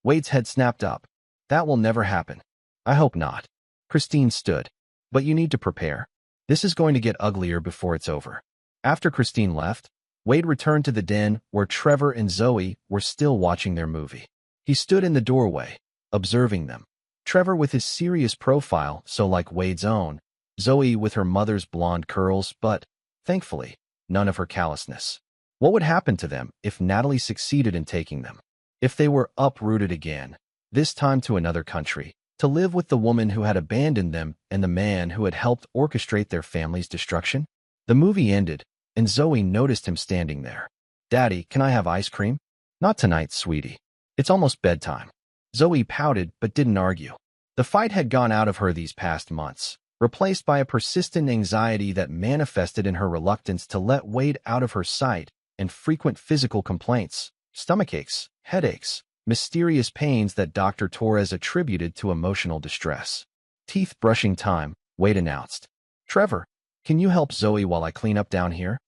Wade's head snapped up. That will never happen. I hope not. Christine stood. But you need to prepare. This is going to get uglier before it's over. After Christine left, Wade returned to the den where Trevor and Zoe were still watching their movie. He stood in the doorway, observing them. Trevor with his serious profile, so like Wade's own, Zoe with her mother's blonde curls, but, thankfully, none of her callousness. What would happen to them if Natalie succeeded in taking them? If they were uprooted again, this time to another country, to live with the woman who had abandoned them and the man who had helped orchestrate their family's destruction? The movie ended, and Zoe noticed him standing there. Daddy, can I have ice cream? Not tonight, sweetie. It's almost bedtime. Zoe pouted but didn't argue. The fight had gone out of her these past months, replaced by a persistent anxiety that manifested in her reluctance to let Wade out of her sight and frequent physical complaints, stomachaches, headaches, mysterious pains that Dr. Torres attributed to emotional distress. Teeth brushing time, Wade announced. Trevor, can you help Zoe while I clean up down here?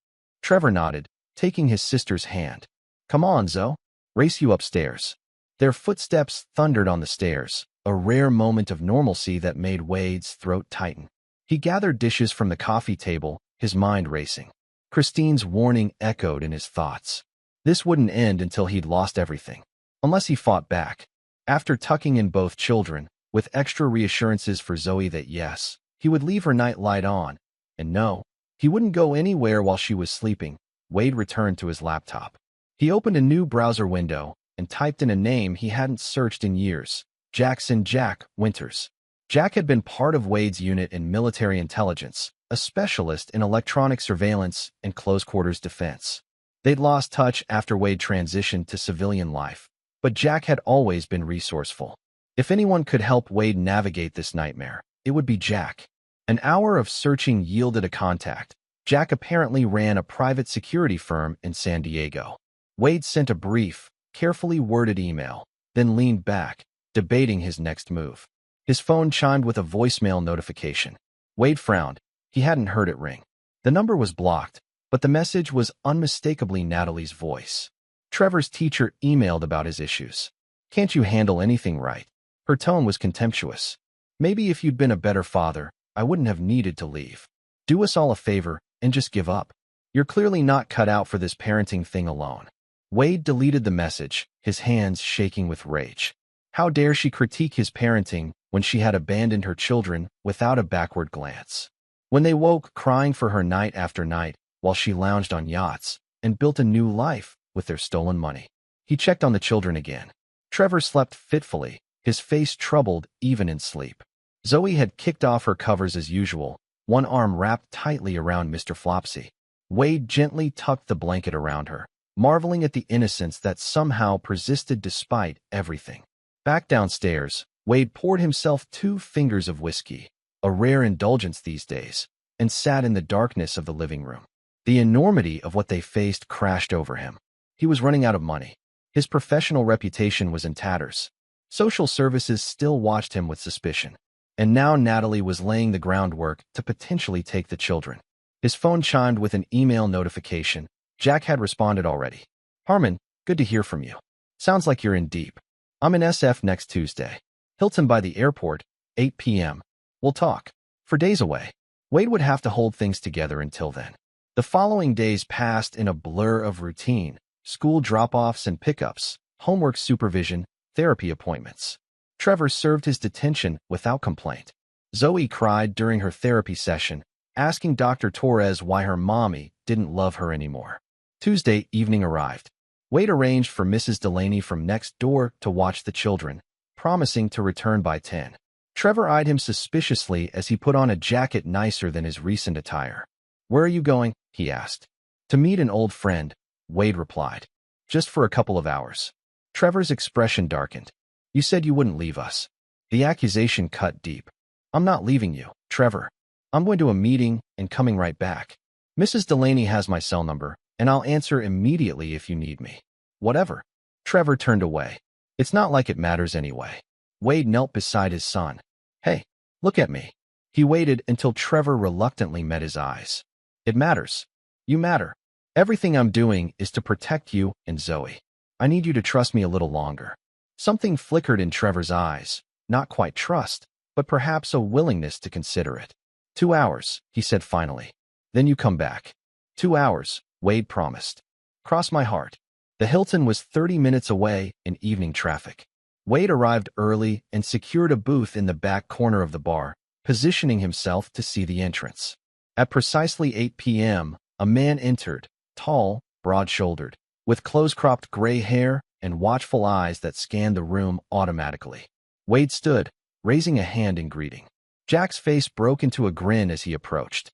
Trevor nodded, taking his sister's hand. Come on, Zoe. Race you upstairs. Their footsteps thundered on the stairs, a rare moment of normalcy that made Wade's throat tighten. He gathered dishes from the coffee table, his mind racing. Christine's warning echoed in his thoughts. This wouldn't end until he'd lost everything. Unless he fought back. After tucking in both children, with extra reassurances for Zoe that yes, he would leave her night light on, and no, he wouldn't go anywhere while she was sleeping, Wade returned to his laptop. He opened a new browser window and typed in a name he hadn't searched in years, Jackson Jack Winters. Jack had been part of Wade's unit in military intelligence, a specialist in electronic surveillance and close-quarters defense. They'd lost touch after Wade transitioned to civilian life, but Jack had always been resourceful. If anyone could help Wade navigate this nightmare, it would be Jack. An hour of searching yielded a contact. Jack apparently ran a private security firm in San Diego. Wade sent a brief, carefully worded email, then leaned back, debating his next move. His phone chimed with a voicemail notification. Wade frowned. He hadn't heard it ring. The number was blocked, but the message was unmistakably Natalie's voice. Trevor's teacher emailed about his issues. Can't you handle anything right? Her tone was contemptuous. Maybe if you'd been a better father, I wouldn't have needed to leave. Do us all a favor and just give up. You're clearly not cut out for this parenting thing alone. Wade deleted the message, his hands shaking with rage. How dare she critique his parenting when she had abandoned her children without a backward glance? When they woke crying for her night after night while she lounged on yachts and built a new life with their stolen money. He checked on the children again. Trevor slept fitfully, his face troubled even in sleep. Zoe had kicked off her covers as usual, one arm wrapped tightly around Mr. Flopsy. Wade gently tucked the blanket around her, marveling at the innocence that somehow persisted despite everything. Back downstairs, Wade poured himself 2 fingers of whiskey, a rare indulgence these days, and sat in the darkness of the living room. The enormity of what they faced crashed over him. He was running out of money. His professional reputation was in tatters. Social services still watched him with suspicion. And now Natalie was laying the groundwork to potentially take the children. His phone chimed with an email notification. Jack had responded already. Harmon, good to hear from you. Sounds like you're in deep. I'm in SF next Tuesday. Hilton by the airport, 8 p.m. We'll talk. For days away. Wade would have to hold things together until then. The following days passed in a blur of routine, school drop-offs and pickups, homework supervision, therapy appointments. Trevor served his detention without complaint. Zoe cried during her therapy session, asking Dr. Torres why her mommy didn't love her anymore. Tuesday evening arrived. Wade arranged for Mrs. Delaney from next door to watch the children, promising to return by 10. Trevor eyed him suspiciously as he put on a jacket nicer than his recent attire. Where are you going? He asked. To meet an old friend, Wade replied. Just for a couple of hours. Trevor's expression darkened. You said you wouldn't leave us. The accusation cut deep. I'm not leaving you, Trevor. I'm going to a meeting and coming right back. Mrs. Delaney has my cell number, and I'll answer immediately if you need me. Whatever. Trevor turned away. It's not like it matters anyway. Wade knelt beside his son. Hey, look at me. He waited until Trevor reluctantly met his eyes. It matters. You matter. Everything I'm doing is to protect you and Zoe. I need you to trust me a little longer. Something flickered in Trevor's eyes, not quite trust, but perhaps a willingness to consider it. 2 hours, he said finally. Then you come back. 2 hours, Wade promised. Cross my heart. The Hilton was 30 minutes away in evening traffic. Wade arrived early and secured a booth in the back corner of the bar, positioning himself to see the entrance. At precisely 8 p.m., a man entered, tall, broad-shouldered, with close-cropped gray hair and watchful eyes that scanned the room automatically. Wade stood, raising a hand in greeting. Jack's face broke into a grin as he approached.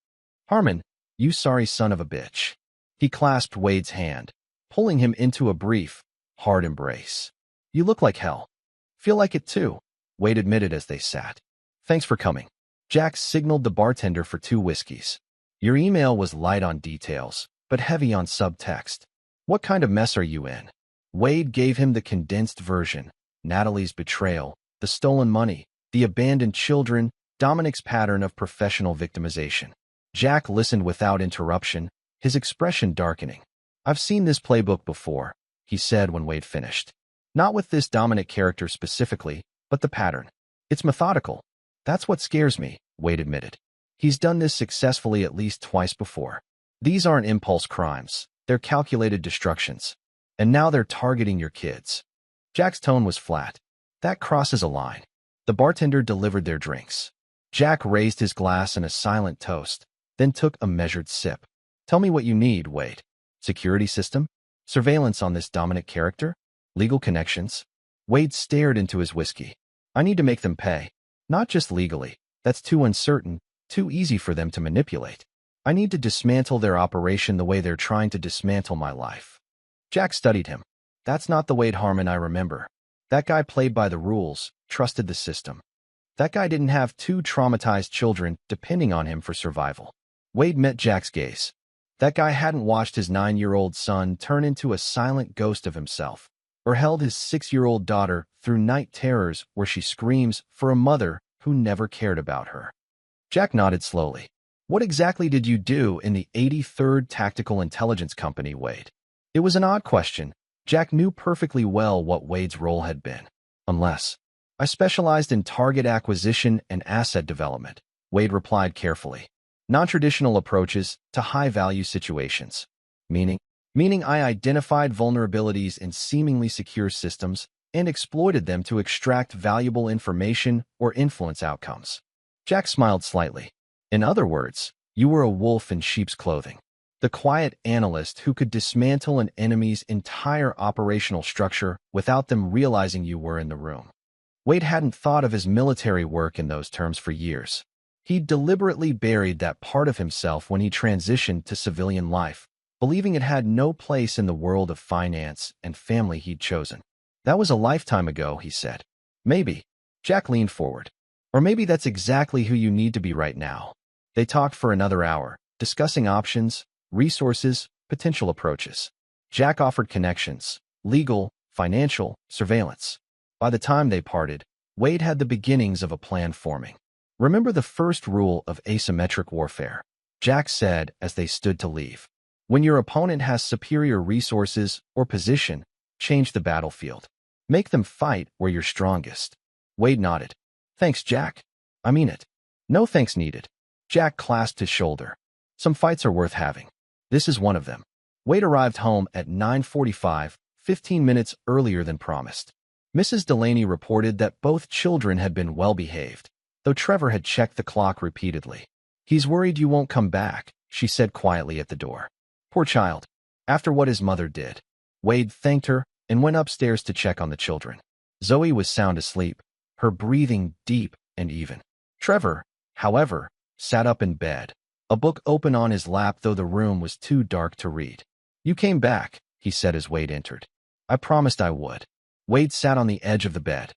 Harmon, you sorry son of a bitch. He clasped Wade's hand, pulling him into a brief, hard embrace. You look like hell. Feel like it too, Wade admitted as they sat. Thanks for coming. Jack signaled the bartender for 2 whiskeys. Your email was light on details, but heavy on subtext. What kind of mess are you in? Wade gave him the condensed version. Natalie's betrayal, the stolen money, the abandoned children, Dominic's pattern of professional victimization. Jack listened without interruption, his expression darkening. I've seen this playbook before, he said when Wade finished. Not with this Dominic character specifically, but the pattern. It's methodical. That's what scares me, Wade admitted. He's done this successfully at least twice before. These aren't impulse crimes. They're calculated destructions. And now they're targeting your kids. Jack's tone was flat. That crosses a line. The bartender delivered their drinks. Jack raised his glass in a silent toast, then took a measured sip. Tell me what you need, Wade. Security system? Surveillance on this Dominic character? Legal connections? Wade stared into his whiskey. I need to make them pay. Not just legally. That's too uncertain, too easy for them to manipulate. I need to dismantle their operation the way they're trying to dismantle my life. Jack studied him. That's not the Wade Harmon I remember. That guy played by the rules, trusted the system. That guy didn't have 2 traumatized children depending on him for survival. Wade met Jack's gaze. That guy hadn't watched his 9-year-old son turn into a silent ghost of himself, or held his 6-year-old daughter through night terrors where she screams for a mother who never cared about her. Jack nodded slowly. What exactly did you do in the 83rd Tactical Intelligence Company, Wade? It was an odd question. Jack knew perfectly well what Wade's role had been. Unless, I specialized in target acquisition and asset development, Wade replied carefully. Non-traditional approaches to high-value situations. Meaning I identified vulnerabilities in seemingly secure systems and exploited them to extract valuable information or influence outcomes. Jack smiled slightly. In other words, you were a wolf in sheep's clothing. The quiet analyst who could dismantle an enemy's entire operational structure without them realizing you were in the room. Wade hadn't thought of his military work in those terms for years. He deliberately buried that part of himself when he transitioned to civilian life, believing it had no place in the world of finance and family he'd chosen. That was a lifetime ago, he said. Maybe. Jack leaned forward. Or maybe that's exactly who you need to be right now. They talked for another hour, discussing options, resources, potential approaches. Jack offered connections, legal, financial, surveillance. By the time they parted, Wade had the beginnings of a plan forming. Remember the first rule of asymmetric warfare, Jack said as they stood to leave. When your opponent has superior resources or position, change the battlefield. Make them fight where you're strongest. Wade nodded. Thanks, Jack. I mean it. No thanks needed. Jack clasped his shoulder. Some fights are worth having. This is one of them. Wade arrived home at 9:45, 15 minutes earlier than promised. Mrs. Delaney reported that both children had been well behaved, though Trevor had checked the clock repeatedly. He's worried you won't come back, she said quietly at the door. Poor child. After what his mother did. Wade thanked her and went upstairs to check on the children. Zoe was sound asleep, her breathing deep and even. Trevor, however, sat up in bed, a book open on his lap though the room was too dark to read. You came back, he said as Wade entered. I promised I would. Wade sat on the edge of the bed.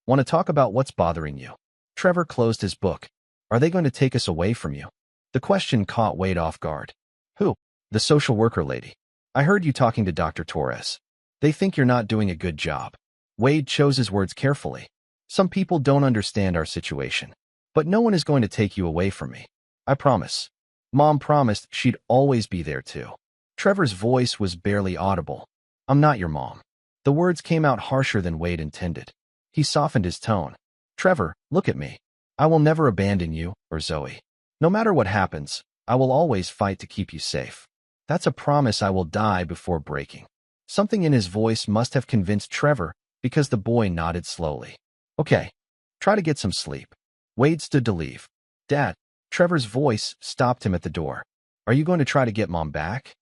Want to talk about what's bothering you? Trevor closed his book. Are they going to take us away from you? The question caught Wade off guard. Who? The social worker lady. I heard you talking to Dr. Torres. They think you're not doing a good job. Wade chose his words carefully. Some people don't understand our situation. But no one is going to take you away from me. I promise. Mom promised she'd always be there too. Trevor's voice was barely audible. I'm not your mom. The words came out harsher than Wade intended. He softened his tone. Trevor, look at me. I will never abandon you or Zoe. No matter what happens, I will always fight to keep you safe. That's a promise I will die before breaking. Something in his voice must have convinced Trevor because the boy nodded slowly. Okay, try to get some sleep. Wade stood to leave. Dad, Trevor's voice stopped him at the door. Are you going to try to get Mom back?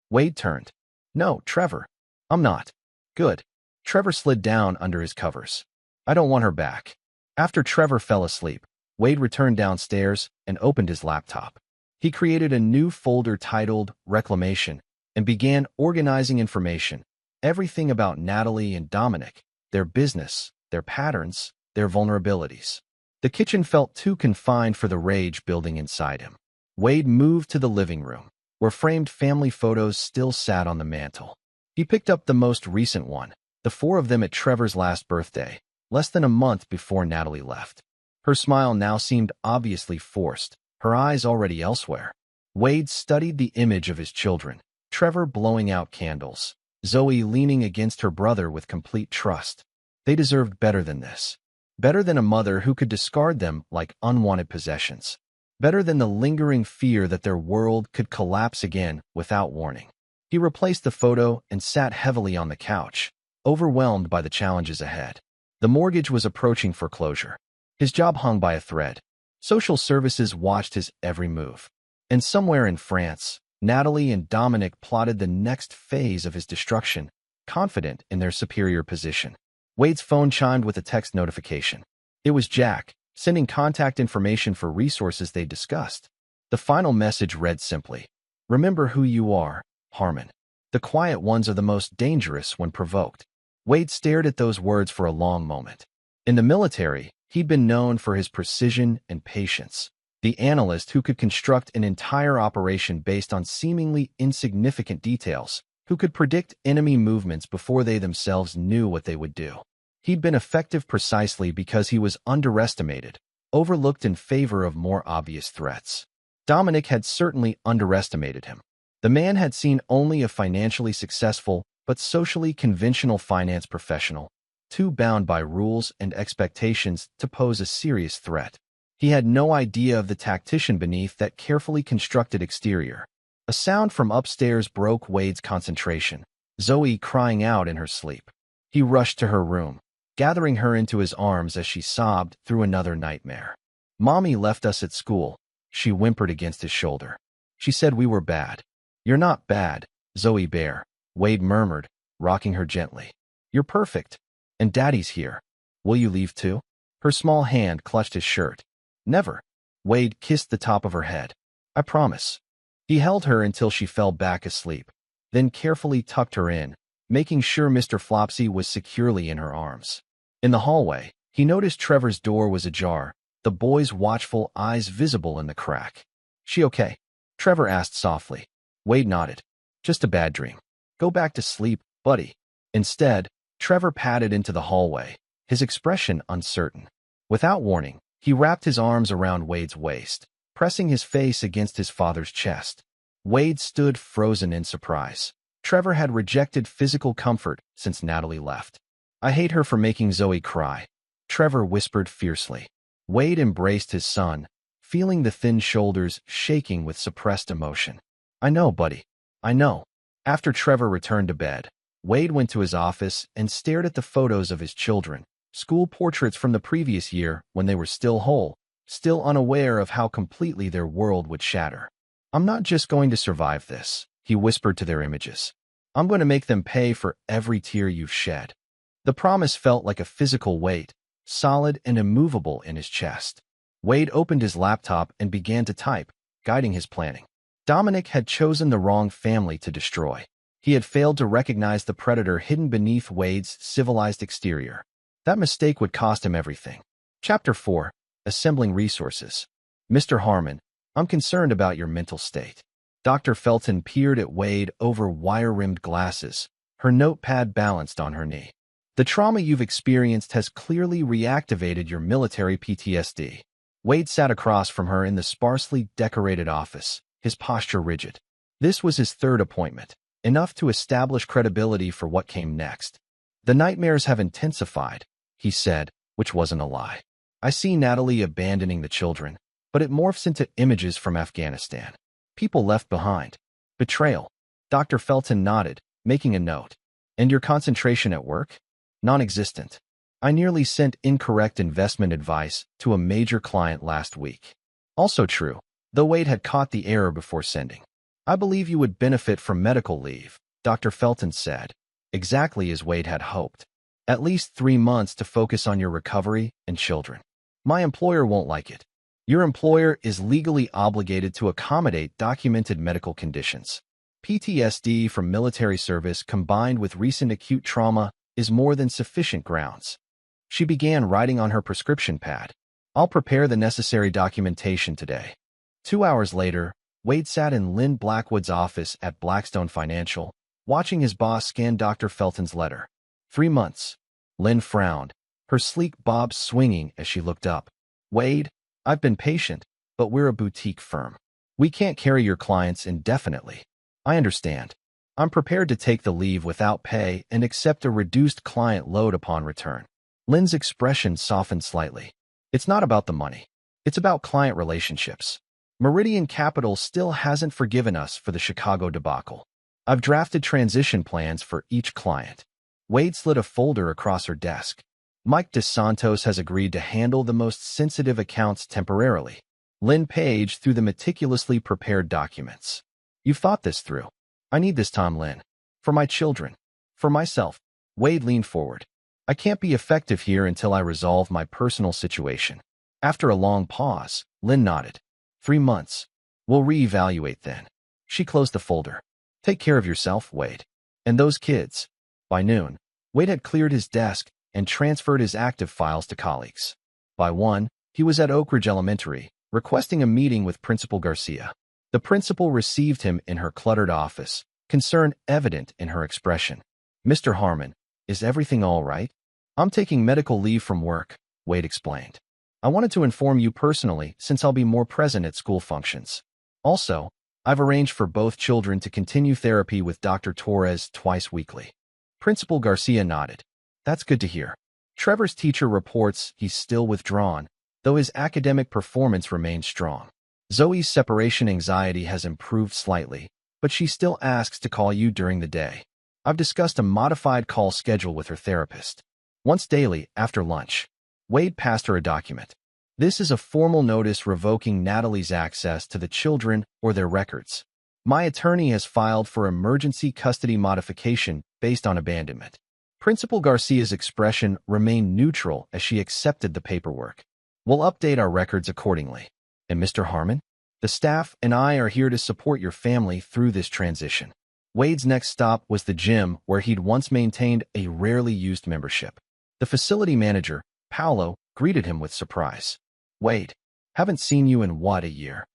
Wade turned. No, Trevor. I'm not. Good. Trevor slid down under his covers. I don't want her back. After Trevor fell asleep, Wade returned downstairs and opened his laptop. He created a new folder titled Reclamation and began organizing information, everything about Natalie and Dominic, their business, their patterns, their vulnerabilities. The kitchen felt too confined for the rage building inside him. Wade moved to the living room, where framed family photos still sat on the mantel. He picked up the most recent one, the four of them at Trevor's last birthday, less than a month before Natalie left. Her smile now seemed obviously forced, her eyes already elsewhere. Wade studied the image of his children, Trevor blowing out candles, Zoe leaning against her brother with complete trust. They deserved better than this. Better than a mother who could discard them like unwanted possessions. Better than the lingering fear that their world could collapse again without warning. He replaced the photo and sat heavily on the couch, overwhelmed by the challenges ahead. The mortgage was approaching foreclosure. His job hung by a thread. Social services watched his every move. And somewhere in France, Natalie and Dominic plotted the next phase of his destruction, confident in their superior position. Wade's phone chimed with a text notification. It was Jack, sending contact information for resources they discussed. The final message read simply, remember who you are, Harmon. The quiet ones are the most dangerous when provoked. Wade stared at those words for a long moment. In the military, he'd been known for his precision and patience. The analyst who could construct an entire operation based on seemingly insignificant details, who could predict enemy movements before they themselves knew what they would do. He'd been effective precisely because he was underestimated, overlooked in favor of more obvious threats. Dominic had certainly underestimated him. The man had seen only a financially successful but socially conventional finance professional, too bound by rules and expectations to pose a serious threat. He had no idea of the tactician beneath that carefully constructed exterior. A sound from upstairs broke Wade's concentration, Zoe crying out in her sleep. He rushed to her room, gathering her into his arms as she sobbed through another nightmare. Mommy left us at school, she whimpered against his shoulder. She said we were bad. You're not bad, Zoe Bear, Wade murmured, rocking her gently. You're perfect. And Daddy's here. Will you leave too? Her small hand clutched his shirt. Never. Wade kissed the top of her head. I promise. He held her until she fell back asleep, then carefully tucked her in, making sure Mr. Flopsy was securely in her arms. In the hallway, he noticed Trevor's door was ajar, the boy's watchful eyes visible in the crack. "She okay?" Trevor asked softly. Wade nodded. "Just a bad dream. Go back to sleep, buddy." Instead, Trevor padded into the hallway, his expression uncertain. Without warning, he wrapped his arms around Wade's waist, pressing his face against his father's chest. Wade stood frozen in surprise. Trevor had rejected physical comfort since Natalie left. "I hate her for making Zoe cry," Trevor whispered fiercely. Wade embraced his son, feeling the thin shoulders shaking with suppressed emotion. "I know, buddy. I know." After Trevor returned to bed, Wade went to his office and stared at the photos of his children, school portraits from the previous year when they were still whole, still unaware of how completely their world would shatter. "I'm not just going to survive this," he whispered to their images. "I'm going to make them pay for every tear you've shed." The promise felt like a physical weight, solid and immovable in his chest. Wade opened his laptop and began to type, guiding his planning. Dominic had chosen the wrong family to destroy. He had failed to recognize the predator hidden beneath Wade's civilized exterior. That mistake would cost him everything. Chapter 4. Assembling Resources. "Mr. Harmon, I'm concerned about your mental state." Dr. Felton peered at Wade over wire-rimmed glasses, her notepad balanced on her knee. "The trauma you've experienced has clearly reactivated your military PTSD." Wade sat across from her in the sparsely decorated office, his posture rigid. This was his third appointment, enough to establish credibility for what came next. "The nightmares have intensified," he said, which wasn't a lie. "I see Natalie abandoning the children, but it morphs into images from Afghanistan. People left behind. Betrayal." Dr. Felton nodded, making a note. "And your concentration at work?" "Non-existent. I nearly sent incorrect investment advice to a major client last week." Also true, though Wade had caught the error before sending. "I believe you would benefit from medical leave," Dr. Felton said, exactly as Wade had hoped. "At least 3 months to focus on your recovery and children." "My employer won't like it." "Your employer is legally obligated to accommodate documented medical conditions. PTSD from military service combined with recent acute trauma is more than sufficient grounds." She began writing on her prescription pad. "I'll prepare the necessary documentation today." 2 hours later, Wade sat in Lynn Blackwood's office at Blackstone Financial, watching his boss scan Dr. Felton's letter. 3 months. Lynn frowned, her sleek bob swinging as she looked up. "Wade, I've been patient, but we're a boutique firm. We can't carry your clients indefinitely." "I understand. I'm prepared to take the leave without pay and accept a reduced client load upon return." Lynn's expression softened slightly. "It's not about the money. It's about client relationships. Meridian Capital still hasn't forgiven us for the Chicago debacle. I've drafted transition plans for each client." Wade slid a folder across her desk. "Mike DeSantos has agreed to handle the most sensitive accounts temporarily." Lynn paged through the meticulously prepared documents. "You've thought this through." "I need this time, Lynn. For my children. For myself." Wade leaned forward. "I can't be effective here until I resolve my personal situation." After a long pause, Lynn nodded. 3 months. We'll reevaluate then." She closed the folder. "Take care of yourself, Wade. And those kids." By noon, Wade had cleared his desk and transferred his active files to colleagues. By 1, he was at Oak Ridge Elementary, requesting a meeting with Principal Garcia. The principal received him in her cluttered office, concern evident in her expression. "Mr. Harmon, is everything all right?" "I'm taking medical leave from work," Wade explained. "I wanted to inform you personally since I'll be more present at school functions. Also, I've arranged for both children to continue therapy with Dr. Torres twice weekly." Principal Garcia nodded. "That's good to hear." Trevor's teacher reports he's still withdrawn, though his academic performance remains strong. Zoe's separation anxiety has improved slightly, but she still asks to call you during the day. I've discussed a modified call schedule with her therapist. Once daily, after lunch. Wade passed her a document. "This is a formal notice revoking Natalie's access to the children or their records. My attorney has filed for emergency custody modification based on abandonment." Principal Garcia's expression remained neutral as she accepted the paperwork. "We'll update our records accordingly." "And Mr. Harmon?" The staff and I are here to support your family through this transition. Wade's next stop was the gym where he'd once maintained a rarely used membership. The facility manager, Paolo, greeted him with surprise. Wade, haven't seen you in what, a year?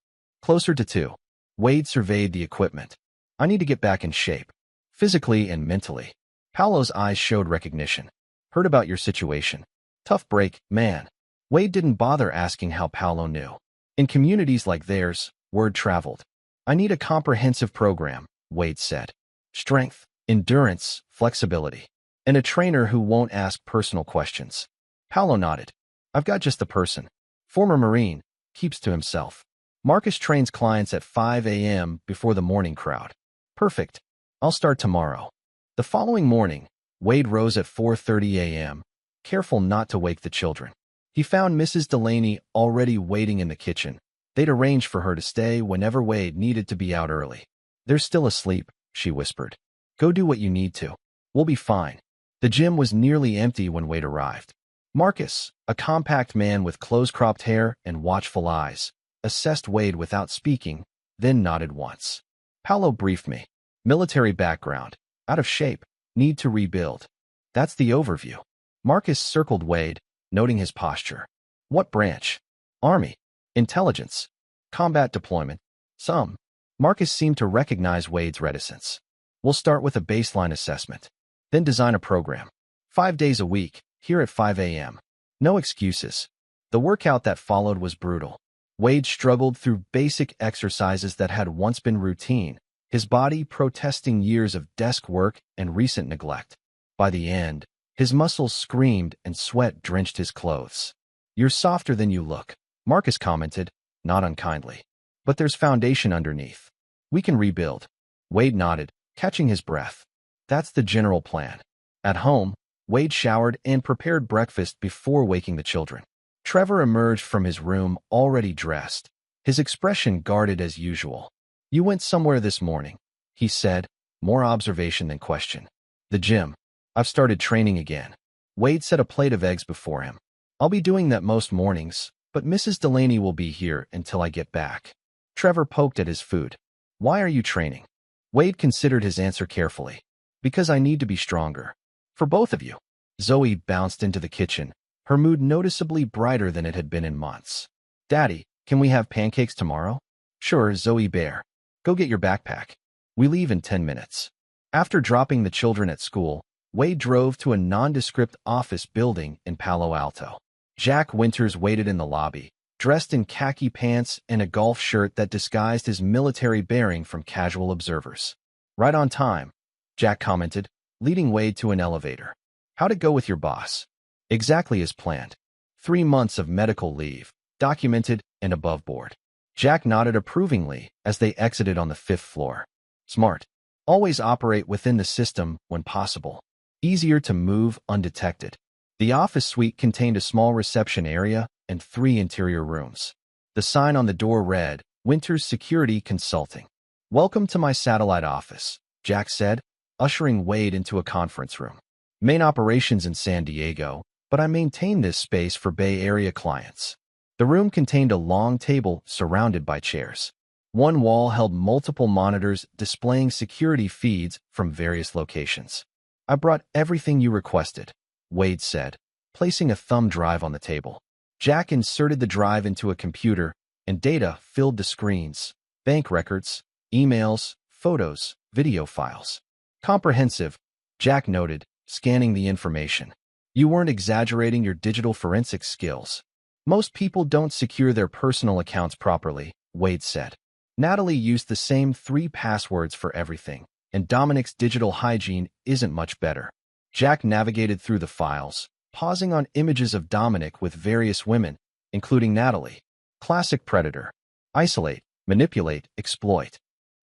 Closer to 2. Wade surveyed the equipment. I need to get back in shape, physically and mentally. Paolo's eyes showed recognition. Heard about your situation. Tough break, man. Wade didn't bother asking how Paolo knew. In communities like theirs, word traveled. I need a comprehensive program, Wade said. Strength, endurance, flexibility, and a trainer who won't ask personal questions. Paolo nodded. I've got just the person. Former Marine, keeps to himself. Marcus trains clients at 5 a.m. before the morning crowd. Perfect. I'll start tomorrow. The following morning, Wade rose at 4:30 a.m., careful not to wake the children. He found Mrs. Delaney already waiting in the kitchen. They'd arranged for her to stay whenever Wade needed to be out early. They're still asleep, she whispered. Go do what you need to. We'll be fine. The gym was nearly empty when Wade arrived. Marcus, a compact man with close-cropped hair and watchful eyes, assessed Wade without speaking, then nodded once. Paolo briefed me. Military background. Out of shape. Need to rebuild. That's the overview. Marcus circled Wade, noting his posture. What branch? Army. Intelligence. Combat deployment. Some. Marcus seemed to recognize Wade's reticence. We'll start with a baseline assessment. Then design a program. 5 days a week, here at 5 a.m. No excuses. The workout that followed was brutal. Wade struggled through basic exercises that had once been routine, his body protesting years of desk work and recent neglect. By the end, his muscles screamed and sweat drenched his clothes. You're softer than you look, Marcus commented, not unkindly. But there's foundation underneath. We can rebuild. Wade nodded, catching his breath. That's the general plan. At home, Wade showered and prepared breakfast before waking the children. Trevor emerged from his room already dressed, his expression guarded as usual. You went somewhere this morning, he said, more observation than question. The gym. I've started training again. Wade set a plate of eggs before him. I'll be doing that most mornings, but Mrs. Delaney will be here until I get back. Trevor poked at his food. Why are you training? Wade considered his answer carefully. Because I need to be stronger. For both of you. Zoe bounced into the kitchen, her mood noticeably brighter than it had been in months. Daddy, can we have pancakes tomorrow? Sure, Zoe Bear. Go get your backpack. We leave in 10 minutes. After dropping the children at school, Wade drove to a nondescript office building in Palo Alto. Jack Winters waited in the lobby, dressed in khaki pants and a golf shirt that disguised his military bearing from casual observers. Right on time, Jack commented, leading Wade to an elevator. How'd it go with your boss? Exactly as planned. 3 months of medical leave, documented and above board. Jack nodded approvingly as they exited on the 5th floor. Smart. Always operate within the system when possible. Easier to move undetected. The office suite contained a small reception area and 3 interior rooms. The sign on the door read, Winters Security Consulting. Welcome to my satellite office, Jack said, ushering Wade into a conference room. Main operations in San Diego, but I maintain this space for Bay Area clients. The room contained a long table surrounded by chairs. One wall held multiple monitors displaying security feeds from various locations. I brought everything you requested, Wade said, placing a thumb drive on the table. Jack inserted the drive into a computer, and data filled the screens. Bank records, emails, photos, video files. Comprehensive, Jack noted, scanning the information. You weren't exaggerating your digital forensics skills. Most people don't secure their personal accounts properly, Wade said. Natalie used the same 3 passwords for everything, and Dominic's digital hygiene isn't much better. Jack navigated through the files, pausing on images of Dominic with various women, including Natalie. Classic predator. Isolate, manipulate, exploit.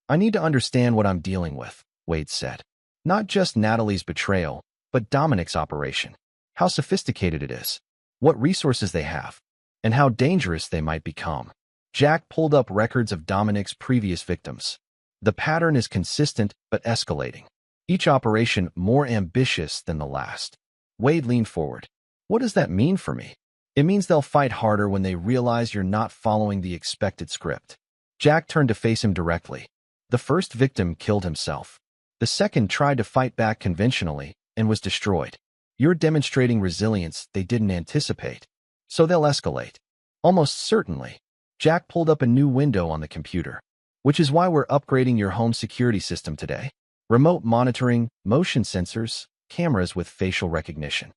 I need to understand what I'm dealing with, Wade said. Not just Natalie's betrayal, but Dominic's operation. How sophisticated it is. What resources they have. And how dangerous they might become. Jack pulled up records of Dominic's previous victims. The pattern is consistent but escalating. Each operation more ambitious than the last. Wade leaned forward. What does that mean for me? It means they'll fight harder when they realize you're not following the expected script. Jack turned to face him directly. The first victim killed himself. The second tried to fight back conventionally and was destroyed. You're demonstrating resilience they didn't anticipate. So they'll escalate. Almost certainly. Jack pulled up a new window on the computer. Which is why we're upgrading your home security system today. Remote monitoring, motion sensors, cameras with facial recognition.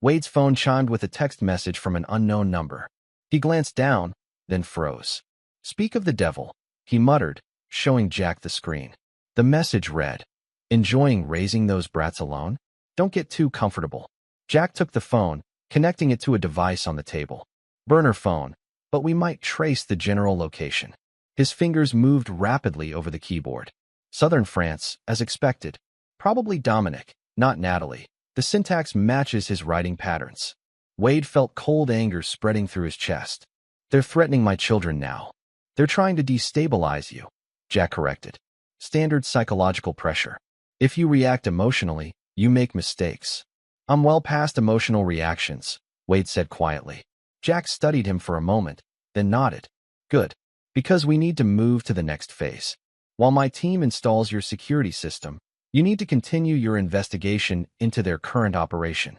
Wade's phone chimed with a text message from an unknown number. He glanced down, then froze. Speak of the devil, he muttered, showing Jack the screen. The message read, enjoying raising those brats alone? Don't get too comfortable. Jack took the phone, connecting it to a device on the table. Burner phone, but we might trace the general location. His fingers moved rapidly over the keyboard. Southern France, as expected. Probably Dominic, not Natalie. The syntax matches his writing patterns. Wade felt cold anger spreading through his chest. They're threatening my children now. They're trying to destabilize you, Jack corrected. Standard psychological pressure. If you react emotionally, you make mistakes. I'm well past emotional reactions, Wade said quietly. Jack studied him for a moment, then nodded. Good. Because we need to move to the next phase. While my team installs your security system, you need to continue your investigation into their current operation.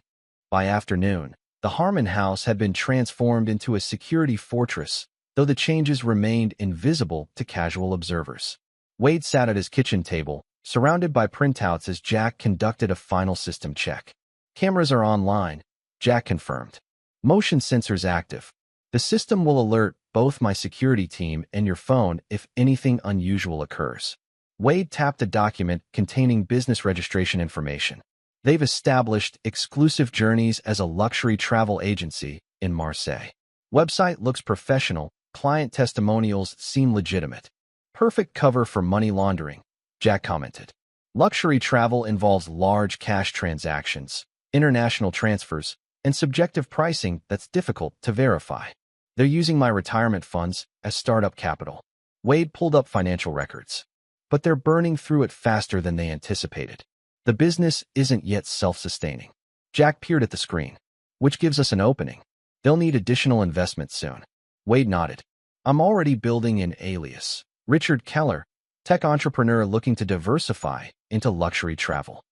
By afternoon, the Harmon house had been transformed into a security fortress, though the changes remained invisible to casual observers. Wade sat at his kitchen table, surrounded by printouts as Jack conducted a final system check. Cameras are online, Jack confirmed. Motion sensors active. The system will alert both my security team and your phone if anything unusual occurs. Wade tapped a document containing business registration information. They've established exclusive journeys as a luxury travel agency in Marseille. Website looks professional, client testimonials seem legitimate. Perfect cover for money laundering, Jack commented. Luxury travel involves large cash transactions, international transfers, and subjective pricing that's difficult to verify. They're using my retirement funds as startup capital. Wade pulled up financial records. But they're burning through it faster than they anticipated. The business isn't yet self-sustaining. Jack peered at the screen. Which gives us an opening. They'll need additional investment soon. Wade nodded. I'm already building an alias. Richard Keller, tech entrepreneur looking to diversify into luxury travel.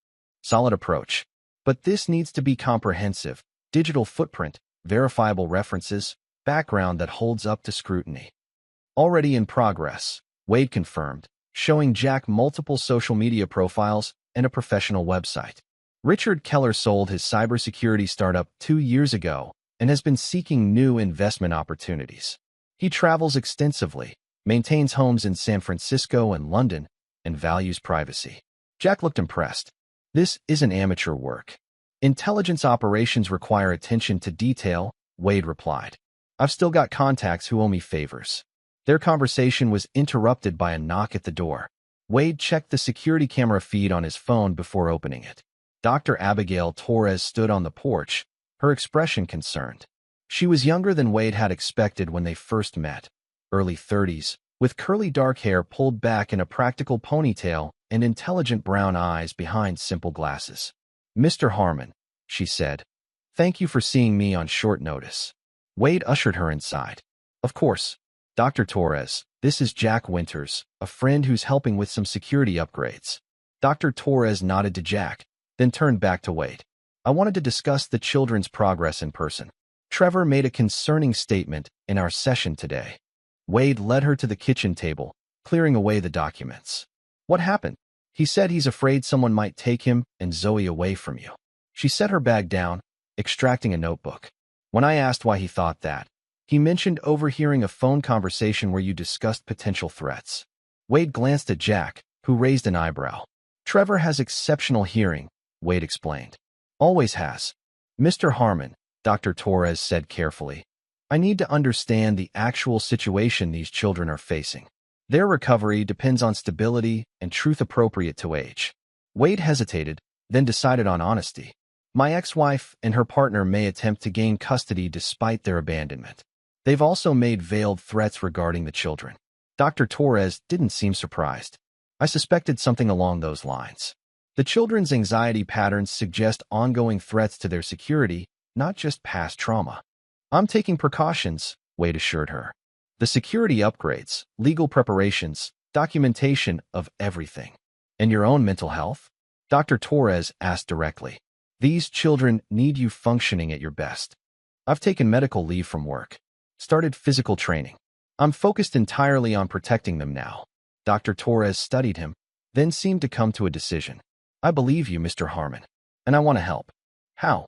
Solid approach. But this needs to be comprehensive. Digital footprint, verifiable references, background that holds up to scrutiny. Already in progress, Wade confirmed, showing Jack multiple social media profiles and a professional website. Richard Keller sold his cybersecurity startup 2 years ago and has been seeking new investment opportunities. He travels extensively, maintains homes in San Francisco and London, and values privacy. Jack looked impressed. This isn't amateur work. Intelligence operations require attention to detail, Wade replied. I've still got contacts who owe me favors. Their conversation was interrupted by a knock at the door. Wade checked the security camera feed on his phone before opening it. Dr. Abigail Torres stood on the porch, her expression concerned. She was younger than Wade had expected when they first met, early 30s, with curly dark hair pulled back in a practical ponytail and intelligent brown eyes behind simple glasses. Mr. Harmon, she said, thank you for seeing me on short notice. Wade ushered her inside. Of course, Dr. Torres, this is Jack Winters, a friend who's helping with some security upgrades. Dr. Torres nodded to Jack, then turned back to Wade. I wanted to discuss the children's progress in person. Trevor made a concerning statement in our session today. Wade led her to the kitchen table, clearing away the documents. What happened? He said he's afraid someone might take him and Zoe away from you. She set her bag down, extracting a notebook. When I asked why he thought that, he mentioned overhearing a phone conversation where you discussed potential threats. Wade glanced at Jack, who raised an eyebrow. Trevor has exceptional hearing, Wade explained. Always has. Mr. Harmon, Dr. Torres said carefully. I need to understand the actual situation these children are facing. Their recovery depends on stability and truth appropriate to age. Wade hesitated, then decided on honesty. My ex-wife and her partner may attempt to gain custody despite their abandonment. They've also made veiled threats regarding the children. Dr. Torres didn't seem surprised. I suspected something along those lines. The children's anxiety patterns suggest ongoing threats to their security, not just past trauma. I'm taking precautions, Wade assured her. The security upgrades, legal preparations, documentation of everything. And your own mental health? Dr. Torres asked directly. These children need you functioning at your best. I've taken medical leave from work. Started physical training. I'm focused entirely on protecting them now. Dr. Torres studied him, then seemed to come to a decision. I believe you, Mr. Harmon, and I want to help. How?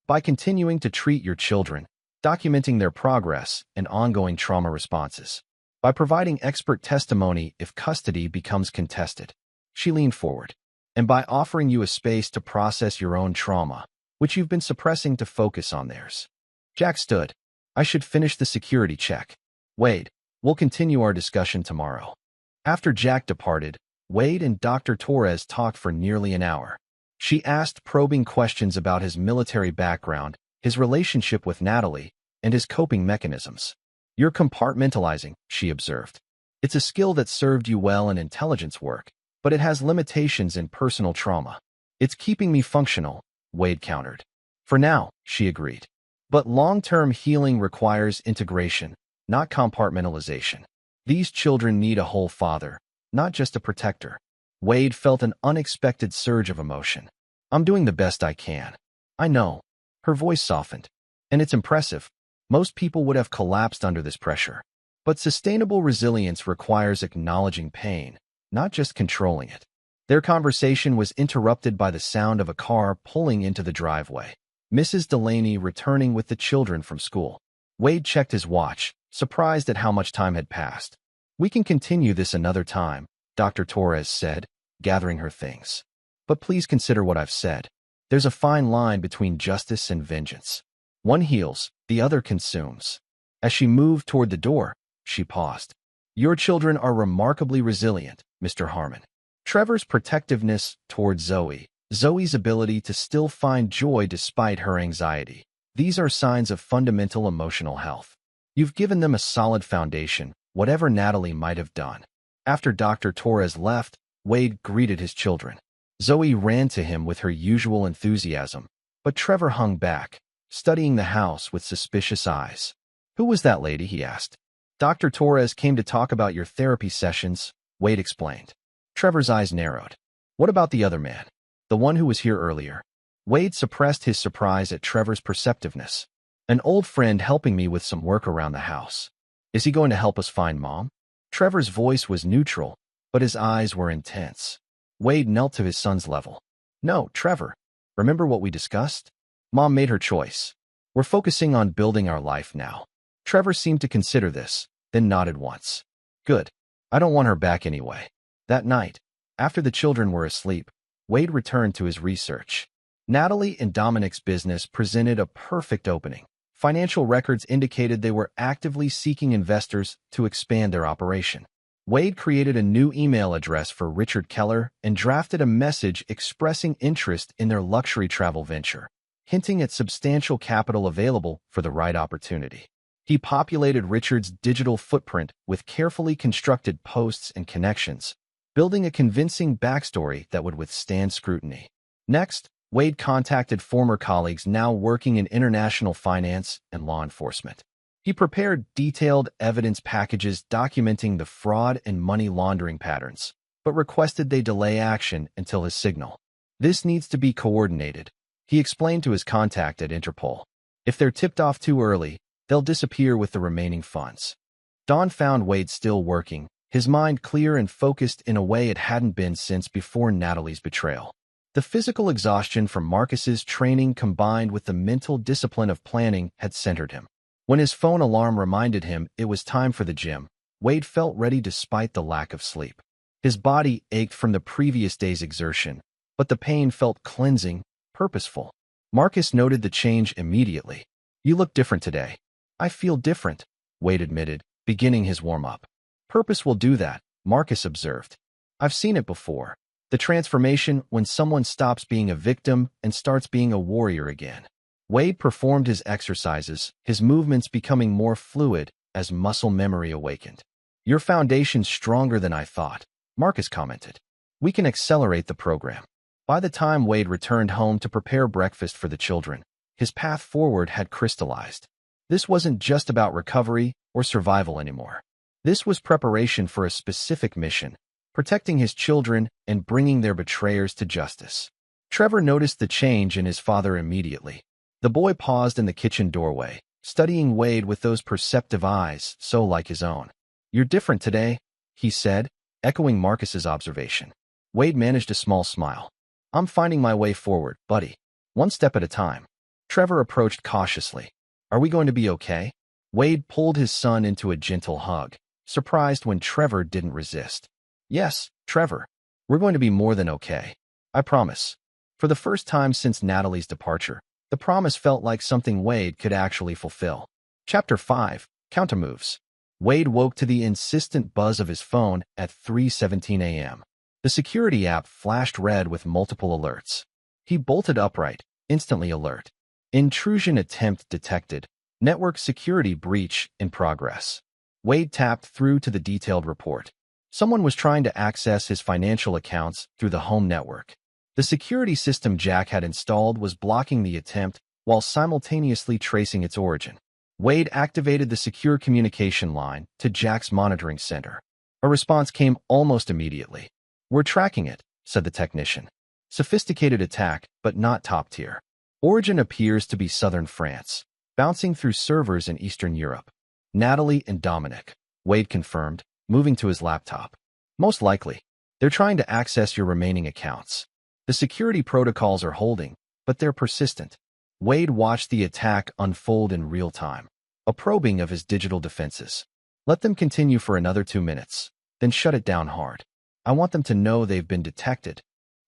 By continuing to treat your children, documenting their progress and ongoing trauma responses. By providing expert testimony if custody becomes contested. She leaned forward. And by offering you a space to process your own trauma, which you've been suppressing to focus on theirs. Jack stood. I should finish the security check. Wade, we'll continue our discussion tomorrow. After Jack departed, Wade and Dr. Torres talked for nearly an hour. She asked probing questions about his military background, his relationship with Natalie, and his coping mechanisms. You're compartmentalizing, she observed. It's a skill that served you well in intelligence work, but it has limitations in personal trauma. It's keeping me functional, Wade countered. For now, she agreed. But long-term healing requires integration, not compartmentalization. These children need a whole father, not just a protector. Wade felt an unexpected surge of emotion. I'm doing the best I can. I know. Her voice softened. And it's impressive. Most people would have collapsed under this pressure. But sustainable resilience requires acknowledging pain, not just controlling it. Their conversation was interrupted by the sound of a car pulling into the driveway. Mrs. Delaney returning with the children from school. Wade checked his watch, surprised at how much time had passed. We can continue this another time, Dr. Torres said, gathering her things. But please consider what I've said. There's a fine line between justice and vengeance. One heals, the other consumes. As she moved toward the door, she paused. Your children are remarkably resilient, Mr. Harmon. Trevor's protectiveness toward Zoe, Zoe's ability to still find joy despite her anxiety. These are signs of fundamental emotional health. You've given them a solid foundation, whatever Natalie might have done. After Dr. Torres left, Wade greeted his children. Zoe ran to him with her usual enthusiasm, but Trevor hung back, studying the house with suspicious eyes. Who was that lady? He asked. Dr. Torres came to talk about your therapy sessions, Wade explained. Trevor's eyes narrowed. What about the other man? The one who was here earlier? Wade suppressed his surprise at Trevor's perceptiveness. An old friend helping me with some work around the house. Is he going to help us find Mom? Trevor's voice was neutral, but his eyes were intense. Wade knelt to his son's level. No, Trevor. Remember what we discussed? Mom made her choice. We're focusing on building our life now. Trevor seemed to consider this, then nodded once. Good. I don't want her back anyway. That night, after the children were asleep, Wade returned to his research. Natalie and Dominic's business presented a perfect opening. Financial records indicated they were actively seeking investors to expand their operation. Wade created a new email address for Richard Keller and drafted a message expressing interest in their luxury travel venture, hinting at substantial capital available for the right opportunity. He populated Richard's digital footprint with carefully constructed posts and connections, building a convincing backstory that would withstand scrutiny. Next, Wade contacted former colleagues now working in international finance and law enforcement. He prepared detailed evidence packages documenting the fraud and money laundering patterns, but requested they delay action until his signal. This needs to be coordinated, he explained to his contact at Interpol. If they're tipped off too early, they'll disappear with the remaining funds. Dawn found Wade still working, his mind clear and focused in a way it hadn't been since before Natalie's betrayal. The physical exhaustion from Marcus's training combined with the mental discipline of planning had centered him. When his phone alarm reminded him it was time for the gym, Wade felt ready despite the lack of sleep. His body ached from the previous day's exertion, but the pain felt cleansing, purposeful. Marcus noted the change immediately. You look different today. I feel different, Wade admitted, beginning his warm-up. Purpose will do that, Marcus observed. I've seen it before. The transformation when someone stops being a victim and starts being a warrior again. Wade performed his exercises, his movements becoming more fluid as muscle memory awakened. Your foundation's stronger than I thought, Marcus commented. We can accelerate the program. By the time Wade returned home to prepare breakfast for the children, his path forward had crystallized. This wasn't just about recovery or survival anymore. This was preparation for a specific mission, protecting his children and bringing their betrayers to justice. Trevor noticed the change in his father immediately. The boy paused in the kitchen doorway, studying Wade with those perceptive eyes so like his own. "You're different today," he said, echoing Marcus's observation. Wade managed a small smile. "I'm finding my way forward, buddy. One step at a time." Trevor approached cautiously. "Are we going to be okay?" Wade pulled his son into a gentle hug, surprised when Trevor didn't resist. "Yes, Trevor. We're going to be more than okay. I promise." For the first time since Natalie's departure, the promise felt like something Wade could actually fulfill. Chapter 5. Countermoves. Wade woke to the insistent buzz of his phone at 3:17 a.m. The security app flashed red with multiple alerts. He bolted upright, instantly alert. Intrusion attempt detected. Network security breach in progress. Wade tapped through to the detailed report. Someone was trying to access his financial accounts through the home network. The security system Jack had installed was blocking the attempt while simultaneously tracing its origin. Wade activated the secure communication line to Jack's monitoring center. A response came almost immediately. "We're tracking it," said the technician. "Sophisticated attack, but not top tier. Origin appears to be southern France, bouncing through servers in Eastern Europe." "Natalie and Dominic," Wade confirmed, moving to his laptop. "Most likely. They're trying to access your remaining accounts. The security protocols are holding, but they're persistent." Wade watched the attack unfold in real time, a probing of his digital defenses. "Let them continue for another 2 minutes, then shut it down hard. I want them to know they've been detected."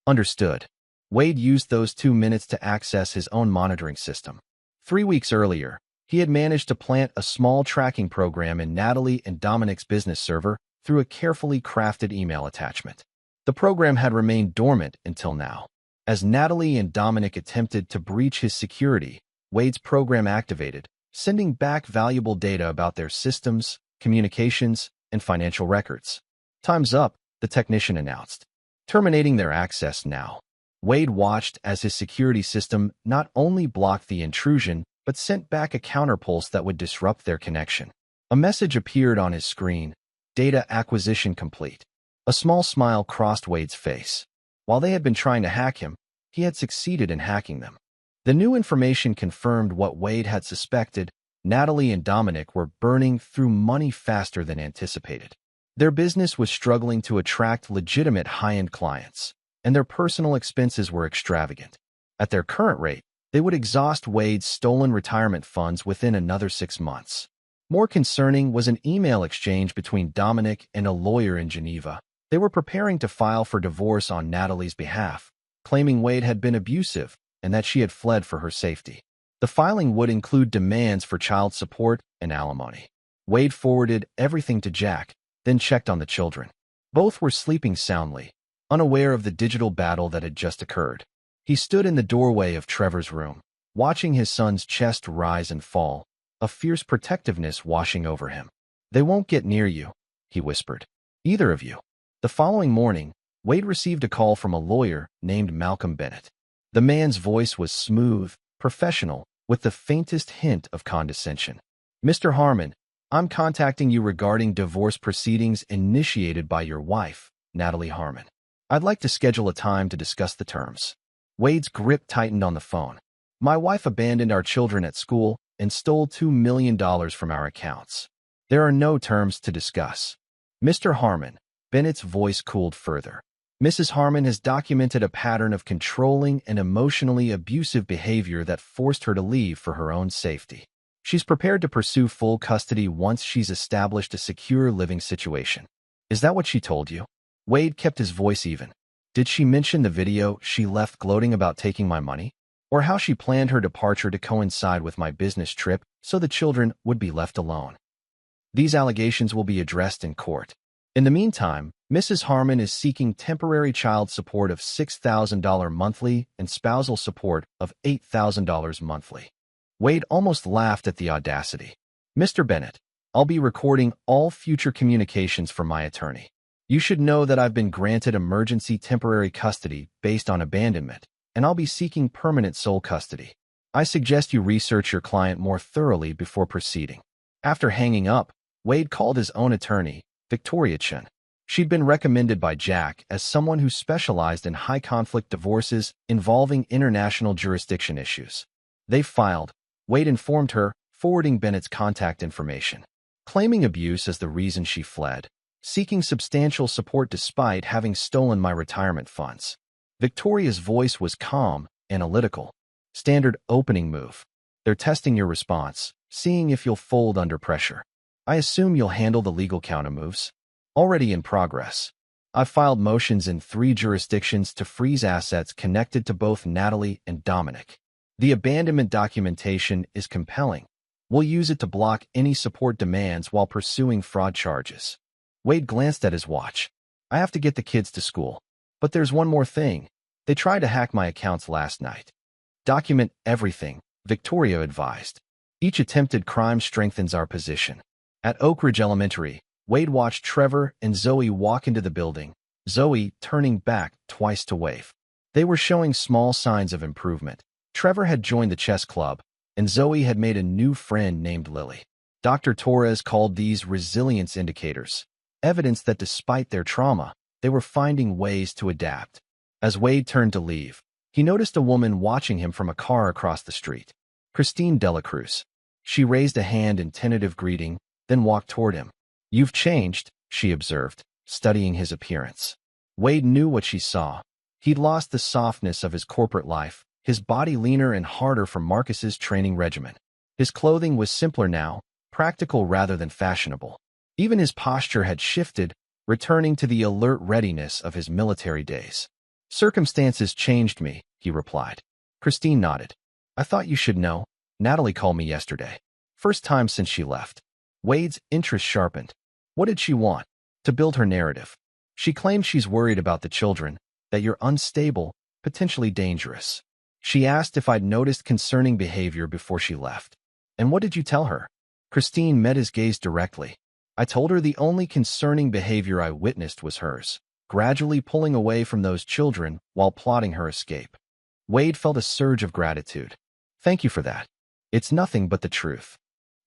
"Understood." Wade used those 2 minutes to access his own monitoring system. 3 weeks earlier, he had managed to plant a small tracking program in Natalie and Dominic's business server through a carefully crafted email attachment. The program had remained dormant until now. As Natalie and Dominic attempted to breach his security, Wade's program activated, sending back valuable data about their systems, communications, and financial records. "Time's up," the technician announced. "Terminating their access now." Wade watched as his security system not only blocked the intrusion, but sent back a counterpulse that would disrupt their connection. A message appeared on his screen: "Data acquisition complete." A small smile crossed Wade's face. While they had been trying to hack him, he had succeeded in hacking them. The new information confirmed what Wade had suspected: Natalie and Dominic were burning through money faster than anticipated. Their business was struggling to attract legitimate high-end clients, and their personal expenses were extravagant. At their current rate, they would exhaust Wade's stolen retirement funds within another 6 months. More concerning was an email exchange between Dominic and a lawyer in Geneva. They were preparing to file for divorce on Natalie's behalf, claiming Wade had been abusive and that she had fled for her safety. The filing would include demands for child support and alimony. Wade forwarded everything to Jack, then checked on the children. Both were sleeping soundly, unaware of the digital battle that had just occurred. He stood in the doorway of Trevor's room, watching his son's chest rise and fall, a fierce protectiveness washing over him. "They won't get near you," he whispered. "Either of you." The following morning, Wade received a call from a lawyer named Malcolm Bennett. The man's voice was smooth, professional, with the faintest hint of condescension. "Mr. Harmon, I'm contacting you regarding divorce proceedings initiated by your wife, Natalie Harmon. I'd like to schedule a time to discuss the terms." Wade's grip tightened on the phone. "My wife abandoned our children at school and stole $2 million from our accounts. There are no terms to discuss." "Mr. Harmon," Bennett's voice cooled further. "Mrs. Harmon has documented a pattern of controlling and emotionally abusive behavior that forced her to leave for her own safety. She's prepared to pursue full custody once she's established a secure living situation." "Is that what she told you?" Wade kept his voice even. "Did she mention the video she left gloating about taking my money? Or how she planned her departure to coincide with my business trip so the children would be left alone?" "These allegations will be addressed in court. In the meantime, Mrs. Harmon is seeking temporary child support of $6,000 monthly and spousal support of $8,000 monthly." Wade almost laughed at the audacity. "Mr. Bennett, I'll be recording all future communications for my attorney. You should know that I've been granted emergency temporary custody based on abandonment, and I'll be seeking permanent sole custody. I suggest you research your client more thoroughly before proceeding. After hanging up, Wade called his own attorney, Victoria Chen. She'd been recommended by Jack as someone who specialized in high-conflict divorces involving international jurisdiction issues. They filed. Wade informed her, forwarding Bennett's contact information, claiming abuse as the reason she fled, seeking substantial support despite having stolen my retirement funds. Victoria's voice was calm, analytical. Standard opening move. They're testing your response, seeing if you'll fold under pressure. I assume you'll handle the legal countermoves. Already in progress. I've filed motions in 3 jurisdictions to freeze assets connected to both Natalie and Dominic. The abandonment documentation is compelling. We'll use it to block any support demands while pursuing fraud charges. Wade glanced at his watch. I have to get the kids to school. But there's one more thing. They tried to hack my accounts last night. Document everything, Victoria advised. Each attempted crime strengthens our position. At Oak Ridge Elementary, Wade watched Trevor and Zoe walk into the building, Zoe turning back twice to wave. They were showing small signs of improvement. Trevor had joined the chess club, and Zoe had made a new friend named Lily. Dr. Torres called these resilience indicators, evidence that despite their trauma, they were finding ways to adapt. As Wade turned to leave, he noticed a woman watching him from a car across the street. Christine Delacruz. She raised a hand in tentative greeting, then walked toward him. You've changed, she observed, studying his appearance. Wade knew what she saw. He'd lost the softness of his corporate life, his body leaner and harder from Marcus's training regimen. His clothing was simpler now, practical rather than fashionable. Even his posture had shifted, returning to the alert readiness of his military days. Circumstances changed me, he replied. Christine nodded. I thought you should know. Natalie called me yesterday. First time since she left. Wade's interest sharpened. What did she want? To build her narrative. She claimed she's worried about the children, that you're unstable, potentially dangerous. She asked if I'd noticed concerning behavior before she left. And what did you tell her? Christine met his gaze directly. I told her the only concerning behavior I witnessed was hers, gradually pulling away from those children while plotting her escape. Wade felt a surge of gratitude. Thank you for that. It's nothing but the truth.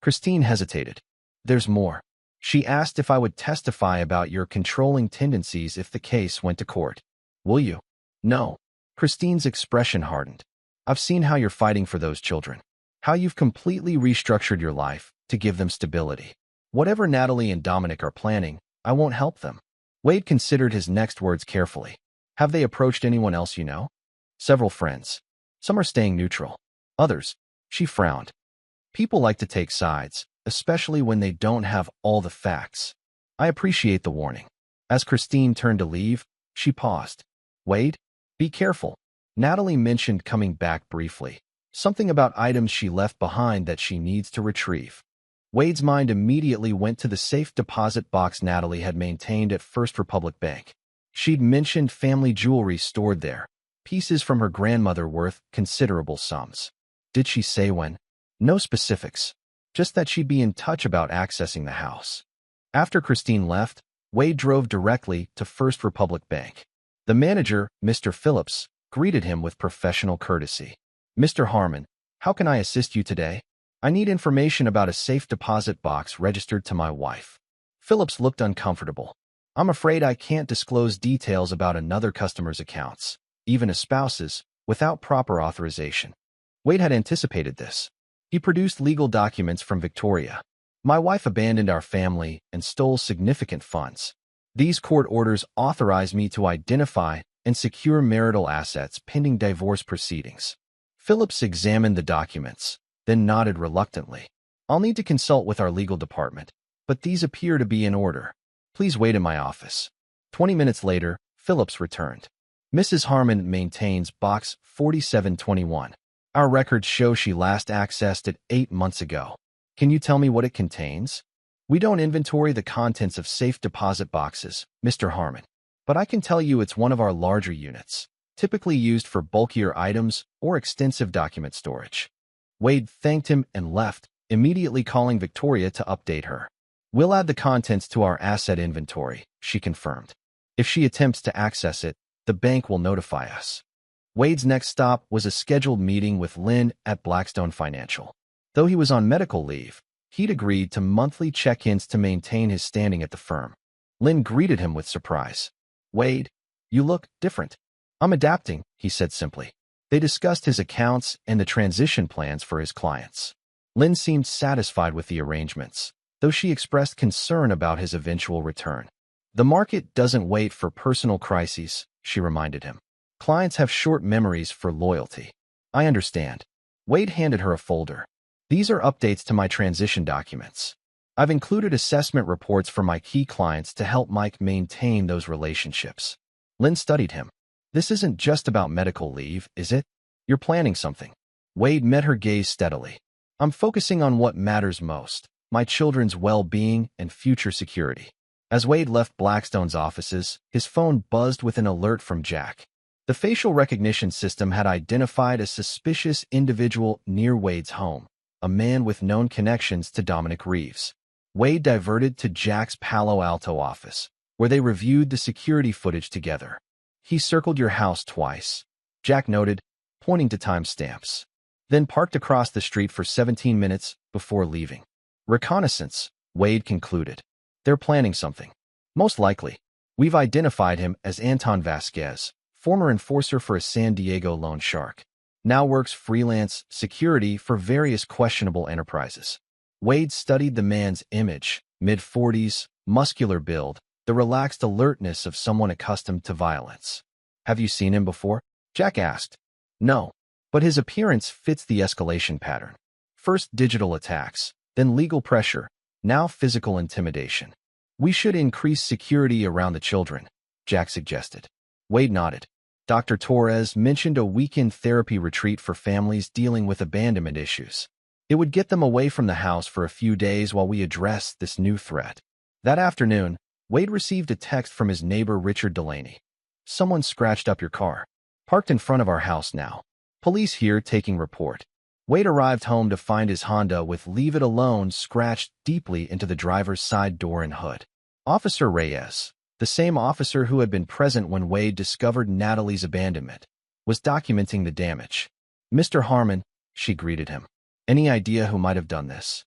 Christine hesitated. There's more. She asked if I would testify about your controlling tendencies if the case went to court. Will you? No. Christine's expression hardened. I've seen how you're fighting for those children. How you've completely restructured your life to give them stability. Whatever Natalie and Dominic are planning, I won't help them. Wade considered his next words carefully. Have they approached anyone else you know? Several friends. Some are staying neutral. Others. She frowned. People like to take sides, especially when they don't have all the facts. I appreciate the warning. As Christine turned to leave, she paused. Wade, be careful. Natalie mentioned coming back briefly. Something about items she left behind that she needs to retrieve. Wade's mind immediately went to the safe deposit box Natalie had maintained at First Republic Bank. She'd mentioned family jewelry stored there, pieces from her grandmother worth considerable sums. Did she say when? No specifics. Just that she'd be in touch about accessing the house. After Christine left, Wade drove directly to First Republic Bank. The manager, Mr. Phillips, greeted him with professional courtesy. Mr. Harmon, how can I assist you today? I need information about a safe deposit box registered to my wife. Phillips looked uncomfortable. I'm afraid I can't disclose details about another customer's accounts, even a spouse's, without proper authorization. Wade had anticipated this. He produced legal documents from Victoria. My wife abandoned our family and stole significant funds. These court orders authorize me to identify and secure marital assets pending divorce proceedings. Phillips examined the documents, then nodded reluctantly. I'll need to consult with our legal department, but these appear to be in order. Please wait in my office. 20 minutes later, Phillips returned. Mrs. Harmon maintains Box 4721. Our records show she last accessed it 8 months ago. Can you tell me what it contains? We don't inventory the contents of safe deposit boxes, Mr. Harmon, but I can tell you it's one of our larger units, typically used for bulkier items or extensive document storage. Wade thanked him and left, immediately calling Victoria to update her. We'll add the contents to our asset inventory, she confirmed. If she attempts to access it, the bank will notify us. Wade's next stop was a scheduled meeting with Lynn at Blackstone Financial. Though he was on medical leave, he'd agreed to monthly check-ins to maintain his standing at the firm. Lynn greeted him with surprise. "Wade, you look different." "I'm adapting," he said simply. They discussed his accounts and the transition plans for his clients. Lynn seemed satisfied with the arrangements, though she expressed concern about his eventual return. "The market doesn't wait for personal crises," she reminded him. "Clients have short memories for loyalty." "I understand." Wade handed her a folder. "These are updates to my transition documents. I've included assessment reports for my key clients to help Mike maintain those relationships." Lynn studied him. "This isn't just about medical leave, is it? You're planning something." Wade met her gaze steadily. "I'm focusing on what matters most, my children's well-being and future security." As Wade left Blackstone's offices, his phone buzzed with an alert from Jack. The facial recognition system had identified a suspicious individual near Wade's home, a man with known connections to Dominic Reeves. Wade diverted to Jack's Palo Alto office, where they reviewed the security footage together. "He circled your house twice," Jack noted, pointing to timestamps. "Then parked across the street for 17 minutes before leaving." "Reconnaissance," Wade concluded. "They're planning something. Most likely. We've identified him as Anton Vasquez, former enforcer for a San Diego loan shark. Now works freelance security for various questionable enterprises." Wade studied the man's image, mid-40s, muscular build, the relaxed alertness of someone accustomed to violence. "Have you seen him before?" Jack asked. "No, but his appearance fits the escalation pattern. First digital attacks, then legal pressure, now physical intimidation." "We should increase security around the children," Jack suggested. Wade nodded. Dr. Torres mentioned a weekend therapy retreat for families dealing with abandonment issues. It would get them away from the house for a few days while we address this new threat. That afternoon, Wade received a text from his neighbor Richard Delaney. "Someone scratched up your car. Parked in front of our house now. Police here taking report." Wade arrived home to find his Honda with "Leave It Alone" scratched deeply into the driver's side door and hood. Officer Reyes, the same officer who had been present when Wade discovered Natalie's abandonment, was documenting the damage. "Mr. Harmon," she greeted him. "Any idea who might have done this?"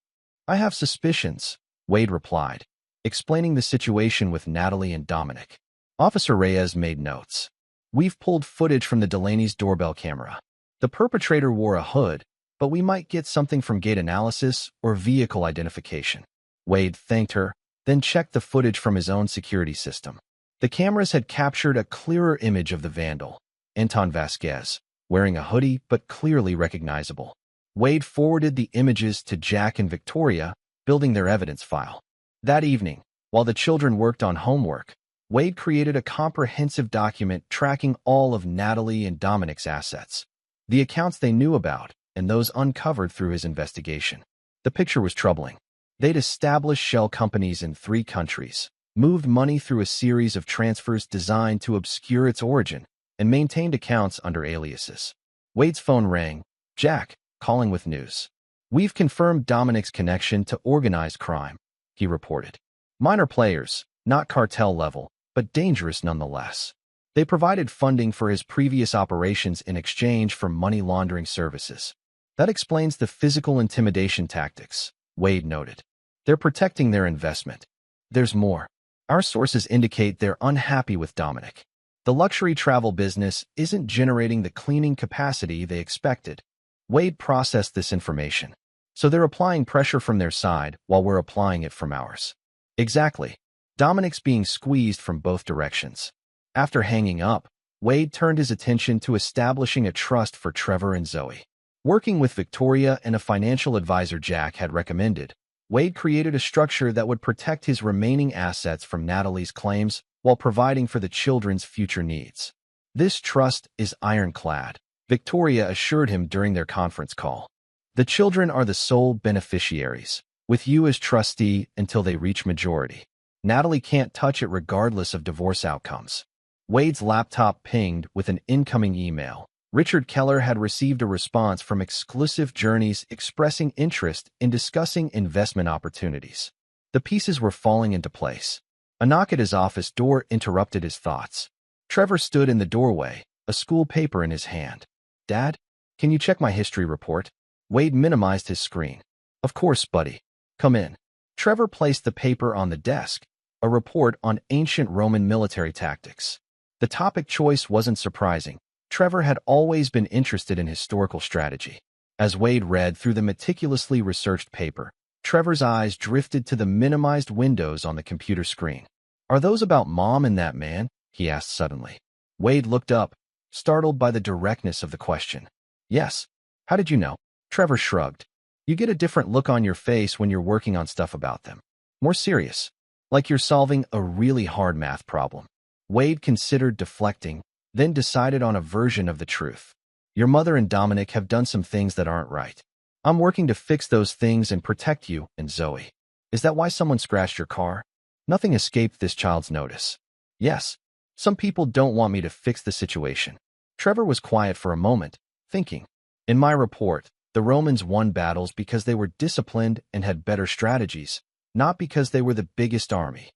"I have suspicions," Wade replied, explaining the situation with Natalie and Dominic. Officer Reyes made notes. "We've pulled footage from the Delaney's doorbell camera. The perpetrator wore a hood, but we might get something from gait analysis or vehicle identification." Wade thanked her, then checked the footage from his own security system. The cameras had captured a clearer image of the vandal, Anton Vasquez, wearing a hoodie but clearly recognizable. Wade forwarded the images to Jack and Victoria, building their evidence file. That evening, while the children worked on homework, Wade created a comprehensive document tracking all of Natalie and Dominic's assets, the accounts they knew about, and those uncovered through his investigation. The picture was troubling. They'd established shell companies in 3 countries, moved money through a series of transfers designed to obscure its origin, and maintained accounts under aliases. Wade's phone rang. Jack, calling with news. "We've confirmed Dominic's connection to organized crime," he reported. "Minor players, not cartel level, but dangerous nonetheless. They provided funding for his previous operations in exchange for money laundering services. That explains the physical intimidation tactics," Wade noted. "They're protecting their investment. There's more. Our sources indicate they're unhappy with Dominic. The luxury travel business isn't generating the cleaning capacity they expected." Wade processed this information. "So they're applying pressure from their side while we're applying it from ours." "Exactly. Dominic's being squeezed from both directions." After hanging up, Wade turned his attention to establishing a trust for Trevor and Zoe. Working with Victoria and a financial advisor Jack had recommended, Wade created a structure that would protect his remaining assets from Natalie's claims while providing for the children's future needs. "This trust is ironclad," Victoria assured him during their conference call. "The children are the sole beneficiaries, with you as trustee until they reach majority. Natalie can't touch it regardless of divorce outcomes." Wade's laptop pinged with an incoming email. Richard Keller had received a response from Exclusive Journeys expressing interest in discussing investment opportunities. The pieces were falling into place. A knock at his office door interrupted his thoughts. Trevor stood in the doorway, a school paper in his hand. Dad, can you check my history report? Wade minimized his screen. Of course, buddy. Come in. Trevor placed the paper on the desk, a report on ancient Roman military tactics. The topic choice wasn't surprising. Trevor had always been interested in historical strategy. As Wade read through the meticulously researched paper, Trevor's eyes drifted to the minimized windows on the computer screen. Are those about Mom and that man? He asked suddenly. Wade looked up, startled by the directness of the question. Yes. How did you know? Trevor shrugged. You get a different look on your face when you're working on stuff about them. More serious. Like you're solving a really hard math problem. Wade considered deflecting, then decided on a version of the truth. Your mother and Dominic have done some things that aren't right. I'm working to fix those things and protect you and Zoe. Is that why someone scratched your car? Nothing escaped this child's notice. Yes. Some people don't want me to fix the situation. Trevor was quiet for a moment, thinking. In my report, the Romans won battles because they were disciplined and had better strategies, not because they were the biggest army.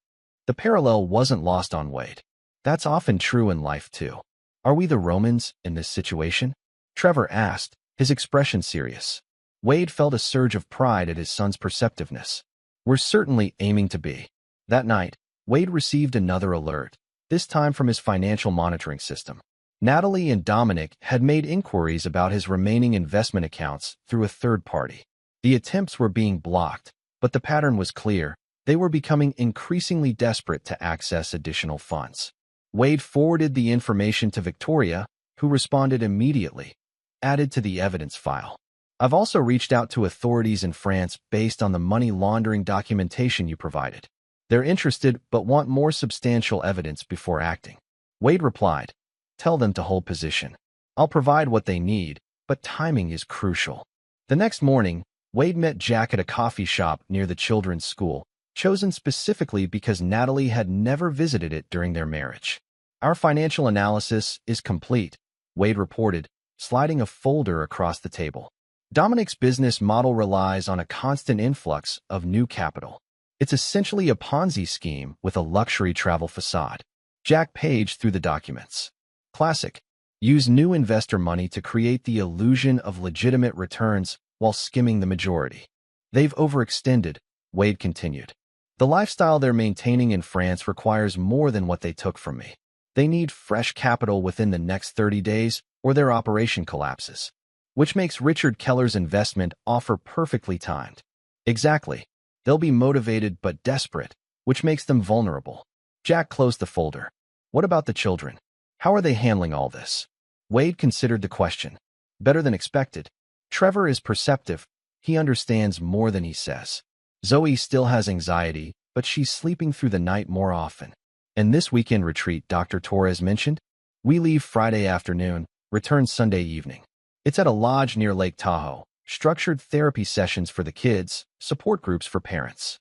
The parallel wasn't lost on Wade. That's often true in life too. Are we the Romans in this situation? Trevor asked, his expression serious. Wade felt a surge of pride at his son's perceptiveness. We're certainly aiming to be. That night, Wade received another alert, this time from his financial monitoring system. Natalie and Dominic had made inquiries about his remaining investment accounts through a third party. The attempts were being blocked, but the pattern was clear. They were becoming increasingly desperate to access additional funds. Wade forwarded the information to Victoria, who responded immediately, added to the evidence file. I've also reached out to authorities in France based on the money laundering documentation you provided. They're interested but want more substantial evidence before acting. Wade replied, tell them to hold position. I'll provide what they need, but timing is crucial. The next morning, Wade met Jack at a coffee shop near the children's school, chosen specifically because Natalie had never visited it during their marriage. Our financial analysis is complete, Wade reported, sliding a folder across the table. Dominic's business model relies on a constant influx of new capital. It's essentially a Ponzi scheme with a luxury travel facade. Jack paged through the documents. Classic. Use new investor money to create the illusion of legitimate returns while skimming the majority. They've overextended, Wade continued. The lifestyle they're maintaining in France requires more than what they took from me. They need fresh capital within the next 30 days or their operation collapses. Which makes Richard Keller's investment offer perfectly timed. Exactly. They'll be motivated but desperate, which makes them vulnerable. Jack closed the folder. What about the children? How are they handling all this? Wade considered the question. Better than expected. Trevor is perceptive. He understands more than he says. Zoe still has anxiety, but she's sleeping through the night more often. And this weekend retreat Dr. Torres mentioned? We leave Friday afternoon, return Sunday evening. It's at a lodge near Lake Tahoe, structured therapy sessions for the kids, support groups for parents.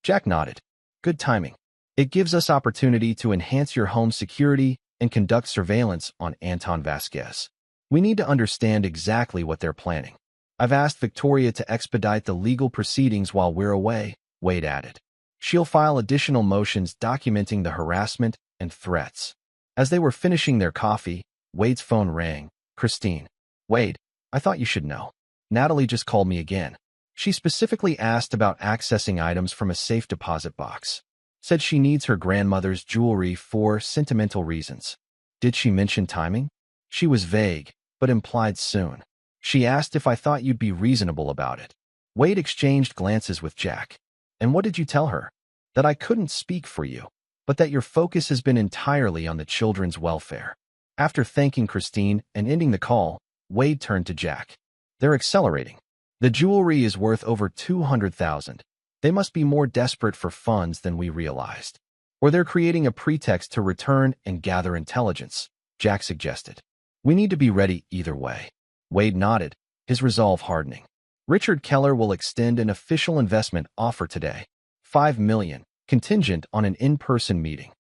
Jack nodded. Good timing. It gives us opportunity to enhance your home security and conduct surveillance on Anton Vasquez. We need to understand exactly what they're planning. I've asked Victoria to expedite the legal proceedings while we're away, Wade added. She'll file additional motions documenting the harassment and threats. As they were finishing their coffee, Wade's phone rang. Christine. Wade, I thought you should know. Natalie just called me again. She specifically asked about accessing items from a safe deposit box. Said she needs her grandmother's jewelry for sentimental reasons. Did she mention timing? She was vague, but implied soon. She asked if I thought you'd be reasonable about it. Wade exchanged glances with Jack. And what did you tell her? That I couldn't speak for you, but that your focus has been entirely on the children's welfare. After thanking Christine and ending the call, Wade turned to Jack. They're accelerating. The jewelry is worth over $200,000. They must be more desperate for funds than we realized. Or they're creating a pretext to return and gather intelligence, Jack suggested. We need to be ready either way. Wade nodded, his resolve hardening. Richard Keller will extend an official investment offer today. $5 million, contingent on an in-person meeting.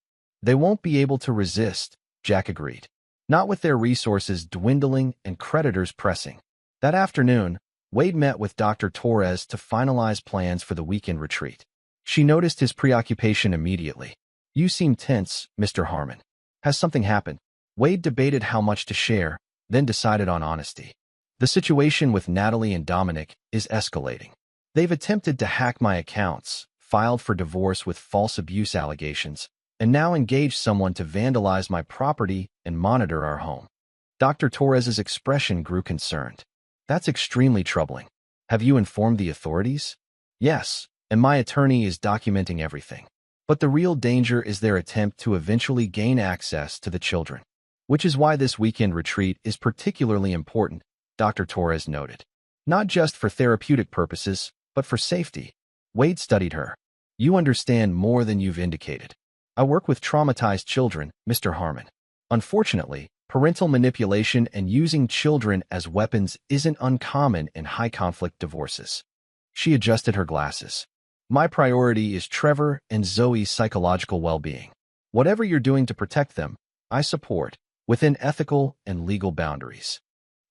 They won't be able to resist, Jack agreed. Not with their resources dwindling and creditors pressing. That afternoon, Wade met with Dr. Torres to finalize plans for the weekend retreat. She noticed his preoccupation immediately. You seem tense, Mr. Harmon. Has something happened? Wade debated how much to share, then decided on honesty. The situation with Natalie and Dominic is escalating. They've attempted to hack my accounts, filed for divorce with false abuse allegations, and now engaged someone to vandalize my property and monitor our home. Dr. Torres's expression grew concerned. That's extremely troubling. Have you informed the authorities? Yes, and my attorney is documenting everything. But the real danger is their attempt to eventually gain access to the children. Which is why this weekend retreat is particularly important, Dr. Torres noted. Not just for therapeutic purposes, but for safety. Wade studied her. You understand more than you've indicated. I work with traumatized children, Mr. Harmon. Unfortunately, parental manipulation and using children as weapons isn't uncommon in high-conflict divorces. She adjusted her glasses. My priority is Trevor and Zoe's psychological well-being. Whatever you're doing to protect them, I support, within ethical and legal boundaries.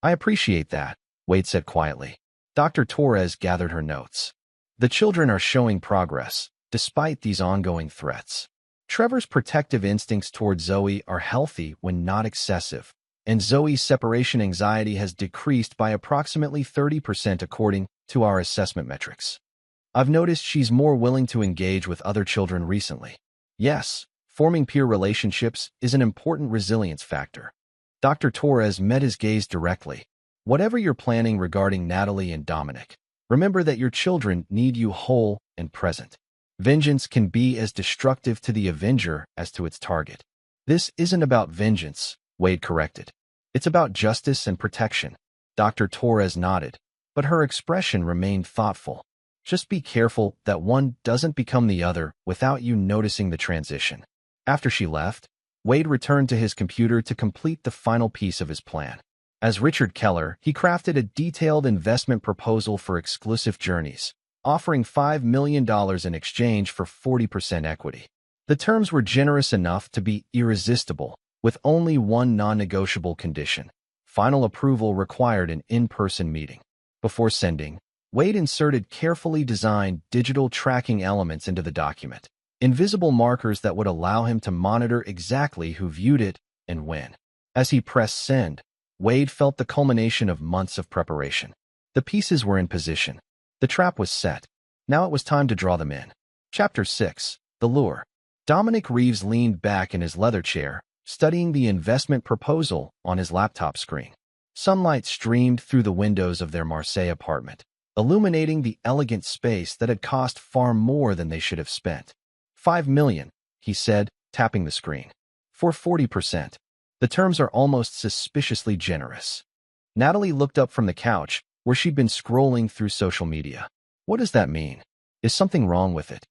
I appreciate that, Wade said quietly. Dr. Torres gathered her notes. The children are showing progress, despite these ongoing threats. Trevor's protective instincts toward Zoe are healthy when not excessive, and Zoe's separation anxiety has decreased by approximately 30% according to our assessment metrics. I've noticed she's more willing to engage with other children recently. Yes, forming peer relationships is an important resilience factor. Dr. Torres met his gaze directly. Whatever you're planning regarding Natalie and Dominic, remember that your children need you whole and present. Vengeance can be as destructive to the avenger as to its target. This isn't about vengeance, Wade corrected. It's about justice and protection. Dr. Torres nodded, but her expression remained thoughtful. Just be careful that one doesn't become the other without you noticing the transition. After she left, Wade returned to his computer to complete the final piece of his plan. As Richard Keller, he crafted a detailed investment proposal for exclusive journeys, offering $5 million in exchange for 40% equity. The terms were generous enough to be irresistible, with only one non-negotiable condition. Final approval required an in-person meeting. Before sending, Wade inserted carefully designed digital tracking elements into the document, invisible markers that would allow him to monitor exactly who viewed it and when. As he pressed send, Wade felt the culmination of months of preparation. The pieces were in position. The trap was set. Now it was time to draw them in. Chapter 6. The Lure. Dominic Reeves leaned back in his leather chair, studying the investment proposal on his laptop screen. Sunlight streamed through the windows of their Marseille apartment, illuminating the elegant space that had cost far more than they should have spent. $5 million, he said, tapping the screen. For 40%. The terms are almost suspiciously generous. Natalie looked up from the couch, where she'd been scrolling through social media. What does that mean? Is something wrong with it?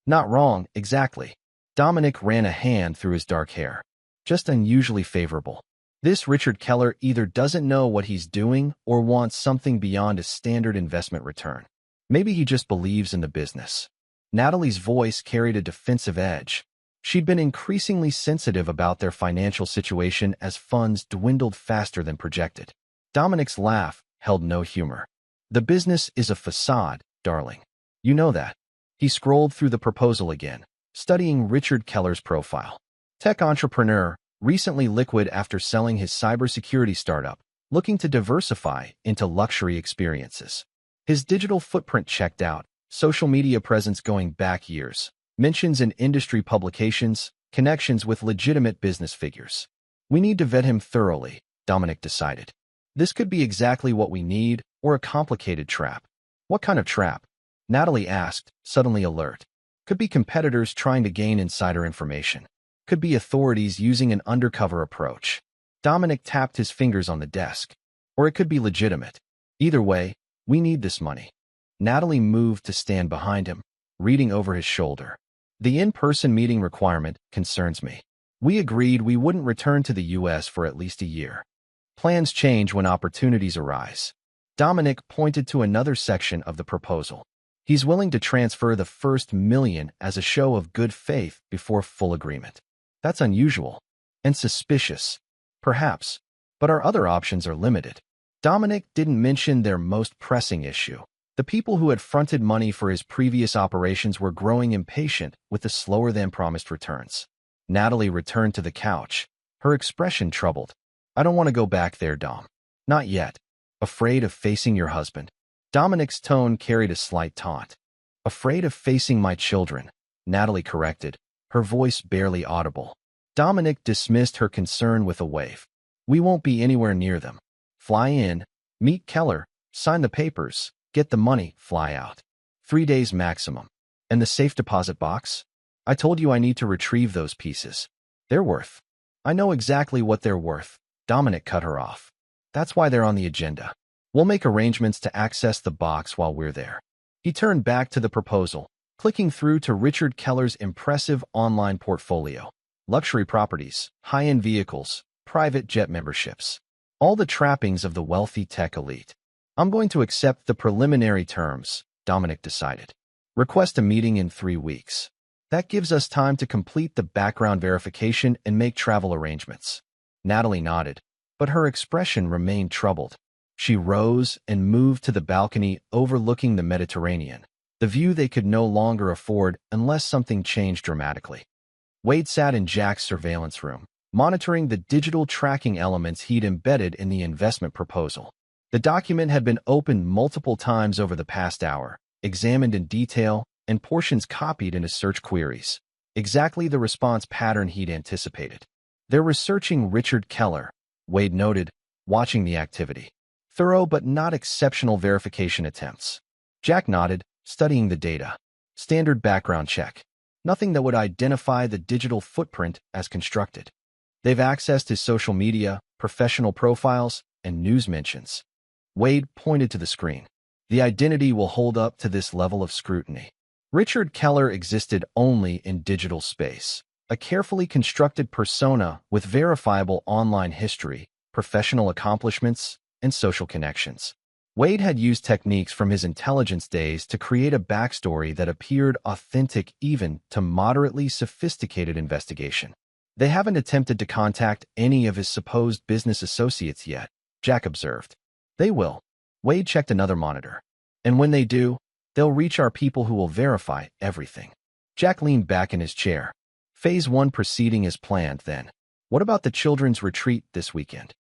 Not wrong, exactly. Dominic ran a hand through his dark hair. Just unusually favorable. This Richard Keller either doesn't know what he's doing or wants something beyond a standard investment return. Maybe he just believes in the business. Natalie's voice carried a defensive edge. She'd been increasingly sensitive about their financial situation as funds dwindled faster than projected. Dominic's laugh held no humor. The business is a facade, darling. You know that. He scrolled through the proposal again, studying Richard Keller's profile. Tech entrepreneur, recently liquid after selling his cybersecurity startup, looking to diversify into luxury experiences. His digital footprint checked out, social media presence going back years, mentions in industry publications, connections with legitimate business figures. We need to vet him thoroughly, Dominic decided. This could be exactly what we need, or a complicated trap. What kind of trap? Natalie asked, suddenly alert. Could be competitors trying to gain insider information. Could be authorities using an undercover approach. Dominic tapped his fingers on the desk. Or it could be legitimate. Either way, we need this money. Natalie moved to stand behind him, reading over his shoulder. The in-person meeting requirement concerns me. We agreed we wouldn't return to the U.S. for at least a year. Plans change when opportunities arise. Dominic pointed to another section of the proposal. He's willing to transfer the first $1 million as a show of good faith before full agreement. That's unusual. And suspicious. Perhaps. But our other options are limited. Dominic didn't mention their most pressing issue. The people who had fronted money for his previous operations were growing impatient with the slower-than-promised returns. Natalie returned to the couch, her expression troubled. I don't want to go back there, Dom. Not yet. Afraid of facing your husband? Dominic's tone carried a slight taunt. Afraid of facing my children, Natalie corrected, her voice barely audible. Dominic dismissed her concern with a wave. We won't be anywhere near them. Fly in, meet Keller, sign the papers, get the money, fly out. 3 days maximum. And the safe deposit box? I told you I need to retrieve those pieces. They're worth. I know exactly what they're worth. Dominic cut her off. That's why they're on the agenda. We'll make arrangements to access the box while we're there. He turned back to the proposal, clicking through to Richard Keller's impressive online portfolio. Luxury properties, high-end vehicles, private jet memberships. All the trappings of the wealthy tech elite. I'm going to accept the preliminary terms, Dominic decided. Request a meeting in 3 weeks. That gives us time to complete the background verification and make travel arrangements. Natalie nodded, but her expression remained troubled. She rose and moved to the balcony overlooking the Mediterranean, the view they could no longer afford unless something changed dramatically. Wade sat in Jack's surveillance room, monitoring the digital tracking elements he'd embedded in the investment proposal. The document had been opened multiple times over the past hour, examined in detail, and portions copied into search queries. Exactly the response pattern he'd anticipated. They're researching Richard Keller, Wade noted, watching the activity. Thorough but not exceptional verification attempts. Jack nodded, studying the data. Standard background check. Nothing that would identify the digital footprint as constructed. They've accessed his social media, professional profiles, and news mentions. Wade pointed to the screen. The identity will hold up to this level of scrutiny. Richard Keller existed only in digital space, a carefully constructed persona with verifiable online history, professional accomplishments, and social connections. Wade had used techniques from his intelligence days to create a backstory that appeared authentic even to moderately sophisticated investigation. They haven't attempted to contact any of his supposed business associates yet, Jack observed. They will. Wade checked another monitor. And when they do, they'll reach our people who will verify everything. Jack leaned back in his chair. Phase 1 proceeding as planned then. What about the children's retreat this weekend?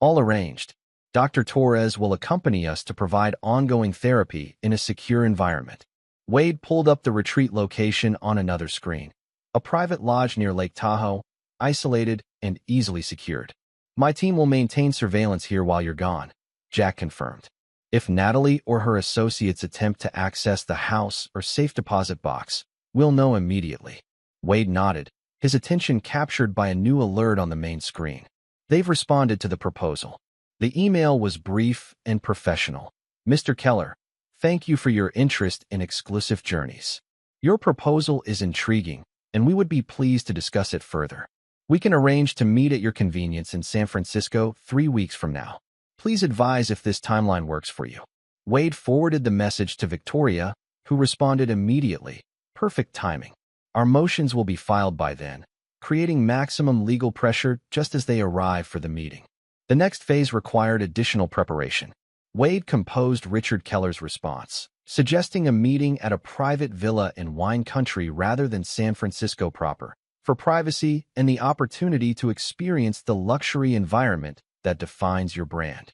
All arranged. Dr. Torres will accompany us to provide ongoing therapy in a secure environment. Wade pulled up the retreat location on another screen. A private lodge near Lake Tahoe, isolated and easily secured. My team will maintain surveillance here while you're gone, Jack confirmed. If Natalie or her associates attempt to access the house or safe deposit box, we'll know immediately. Wade nodded, his attention captured by a new alert on the main screen. They've responded to the proposal. The email was brief and professional. Mr. Keller, thank you for your interest in exclusive journeys. Your proposal is intriguing, and we would be pleased to discuss it further. We can arrange to meet at your convenience in San Francisco 3 weeks from now. Please advise if this timeline works for you. Wade forwarded the message to Victoria, who responded immediately. Perfect timing. Our motions will be filed by then, creating maximum legal pressure just as they arrive for the meeting. The next phase required additional preparation. Wade composed Richard Keller's response, suggesting a meeting at a private villa in wine country rather than San Francisco proper, for privacy and the opportunity to experience the luxury environment that defines your brand.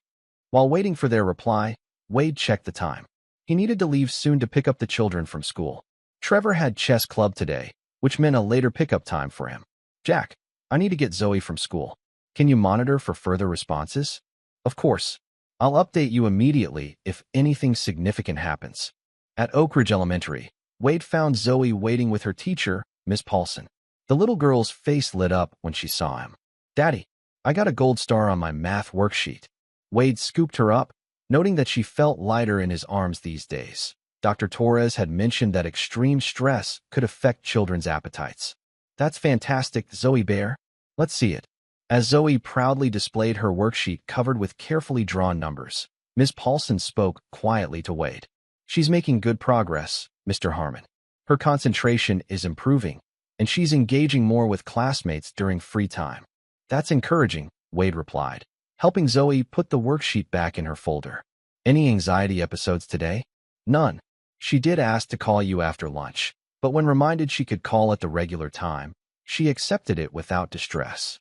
While waiting for their reply, Wade checked the time. He needed to leave soon to pick up the children from school. Trevor had chess club today, which meant a later pickup time for him. Jack, I need to get Zoe from school. Can you monitor for further responses? Of course. I'll update you immediately if anything significant happens. At Oak Ridge Elementary, Wade found Zoe waiting with her teacher, Miss Paulson. The little girl's face lit up when she saw him. Daddy, I got a gold star on my math worksheet. Wade scooped her up, noting that she felt lighter in his arms these days. Dr. Torres had mentioned that extreme stress could affect children's appetites. That's fantastic, Zoe Bear. Let's see it. As Zoe proudly displayed her worksheet covered with carefully drawn numbers, Ms. Paulson spoke quietly to Wade. She's making good progress, Mr. Harmon. Her concentration is improving, and she's engaging more with classmates during free time. That's encouraging, Wade replied, helping Zoe put the worksheet back in her folder. Any anxiety episodes today? None. She did ask to call you after lunch, but when reminded she could call at the regular time, she accepted it without distress.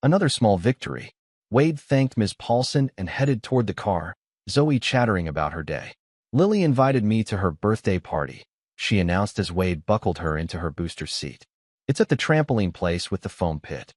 Another small victory. Wade thanked Ms. Paulson and headed toward the car, Zoe chattering about her day. Lily invited me to her birthday party, she announced as Wade buckled her into her booster seat. It's at the trampoline place with the foam pit.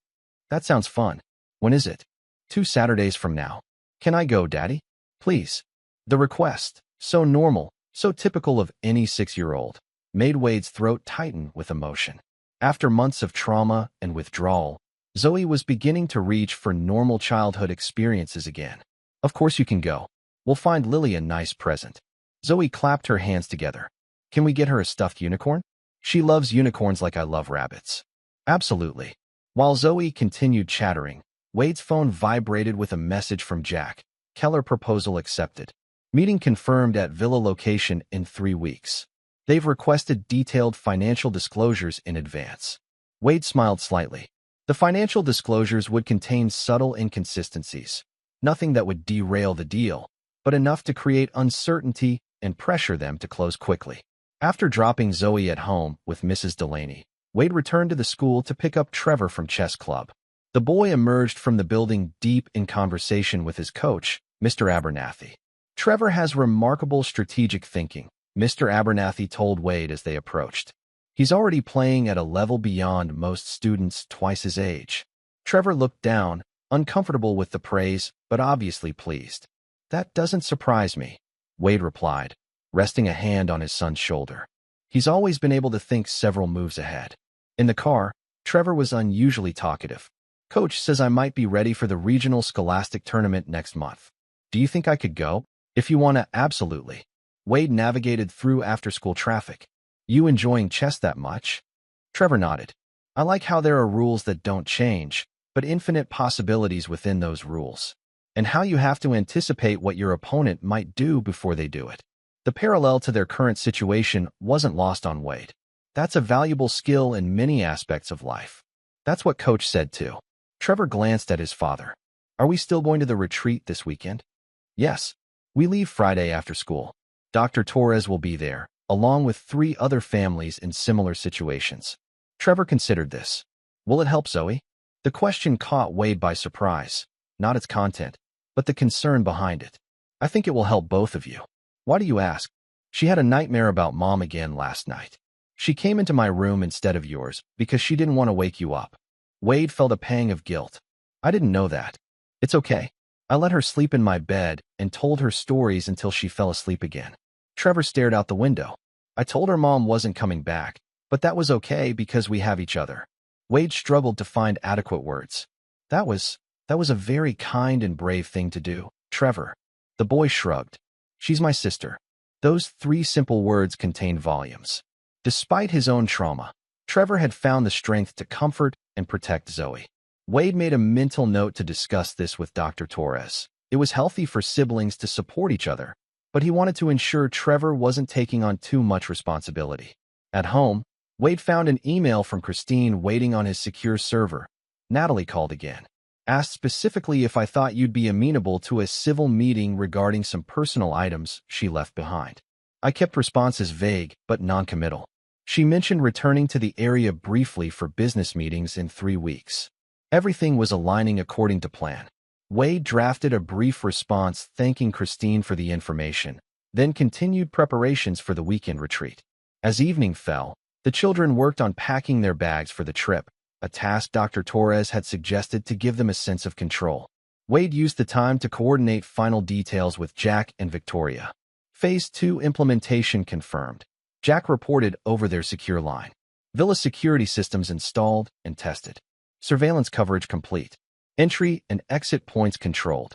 That sounds fun. When is it? 2 Saturdays from now. Can I go, Daddy? Please. The request, so normal, so typical of any 6-year-old, made Wade's throat tighten with emotion. After months of trauma and withdrawal, Zoe was beginning to reach for normal childhood experiences again. Of course you can go. We'll find Lily a nice present. Zoe clapped her hands together. Can we get her a stuffed unicorn? She loves unicorns like I love rabbits. Absolutely. While Zoe continued chattering, Wade's phone vibrated with a message from Jack. Keller proposal accepted. Meeting confirmed at villa location in 3 weeks. They've requested detailed financial disclosures in advance. Wade smiled slightly. The financial disclosures would contain subtle inconsistencies. Nothing that would derail the deal, but enough to create uncertainty and pressure them to close quickly. After dropping Zoe at home with Mrs. Delaney, Wade returned to the school to pick up Trevor from chess club. The boy emerged from the building deep in conversation with his coach, Mr. Abernathy. Trevor has remarkable strategic thinking, Mr. Abernathy told Wade as they approached. He's already playing at a level beyond most students twice his age. Trevor looked down, uncomfortable with the praise, but obviously pleased. That doesn't surprise me, Wade replied, resting a hand on his son's shoulder. He's always been able to think several moves ahead. In the car, Trevor was unusually talkative. Coach says I might be ready for the regional scholastic tournament next month. Do you think I could go? If you want to, absolutely. Wade navigated through after-school traffic. You enjoying chess that much? Trevor nodded. I like how there are rules that don't change, but infinite possibilities within those rules. And how you have to anticipate what your opponent might do before they do it. The parallel to their current situation wasn't lost on Wade. That's a valuable skill in many aspects of life. That's what Coach said too. Trevor glanced at his father. Are we still going to the retreat this weekend? Yes. We leave Friday after school. Dr. Torres will be there, along with 3 other families in similar situations. Trevor considered this. Will it help Zoe? The question caught Wade by surprise. Not its content, but the concern behind it. I think it will help both of you. Why do you ask? She had a nightmare about Mom again last night. She came into my room instead of yours because she didn't want to wake you up. Wade felt a pang of guilt. I didn't know that. It's okay. I let her sleep in my bed and told her stories until she fell asleep again. Trevor stared out the window. I told her Mom wasn't coming back, but that was okay because we have each other. Wade struggled to find adequate words. That was a very kind and brave thing to do, Trevor. The boy shrugged. She's my sister. Those 3 simple words contained volumes. Despite his own trauma, Trevor had found the strength to comfort and protect Zoe. Wade made a mental note to discuss this with Dr. Torres. It was healthy for siblings to support each other, but he wanted to ensure Trevor wasn't taking on too much responsibility. At home, Wade found an email from Christine waiting on his secure server. Natalie called again. Asked specifically if I thought you'd be amenable to a civil meeting regarding some personal items she left behind. I kept responses vague but non-committal. She mentioned returning to the area briefly for business meetings in 3 weeks. Everything was aligning according to plan. Wade drafted a brief response thanking Christine for the information, then continued preparations for the weekend retreat. As evening fell, the children worked on packing their bags for the trip, a task Dr. Torres had suggested to give them a sense of control. Wade used the time to coordinate final details with Jack and Victoria. Phase 2 implementation confirmed. Jack reported over their secure line. Villa security systems installed and tested. Surveillance coverage complete. Entry and exit points controlled.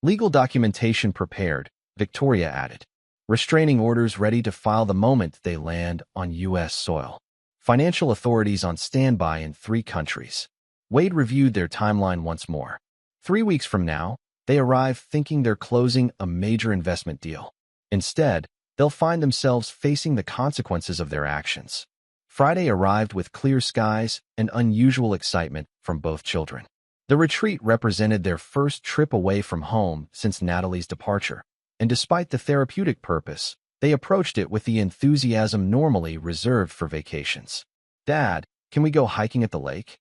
Legal documentation prepared, Victoria added. Restraining orders ready to file the moment they land on U.S. soil. Financial authorities on standby in 3 countries. Wade reviewed their timeline once more. 3 weeks from now, they arrive thinking they're closing a major investment deal. Instead, they'll find themselves facing the consequences of their actions. Friday arrived with clear skies and unusual excitement from both children. The retreat represented their first trip away from home since Natalie's departure, and despite the therapeutic purpose, they approached it with the enthusiasm normally reserved for vacations. Dad, can we go hiking at the lake?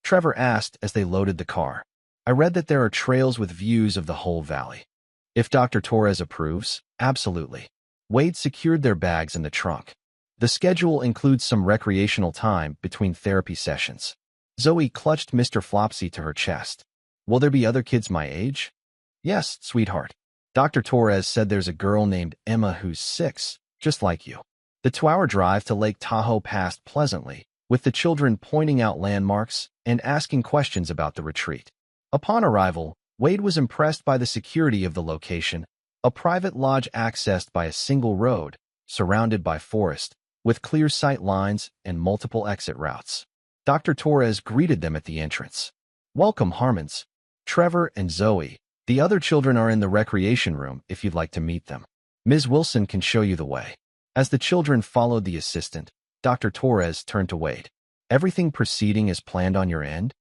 Trevor asked as they loaded the car. I read that there are trails with views of the whole valley. If Dr. Torres approves, absolutely. Wade secured their bags in the trunk. The schedule includes some recreational time between therapy sessions. Zoe clutched Mr. Flopsy to her chest. Will there be other kids my age? Yes, sweetheart. Dr. Torres said there's a girl named Emma who's 6, just like you. The 2-hour drive to Lake Tahoe passed pleasantly, with the children pointing out landmarks and asking questions about the retreat. Upon arrival, Wade was impressed by the security of the location, a private lodge accessed by a single road, surrounded by forest, with clear sight lines and multiple exit routes. Dr. Torres greeted them at the entrance. Welcome, Harmons. Trevor and Zoe. The other children are in the recreation room if you'd like to meet them. Ms. Wilson can show you the way. As the children followed the assistant, Dr. Torres turned to Wade. Everything proceeding as planned on your end?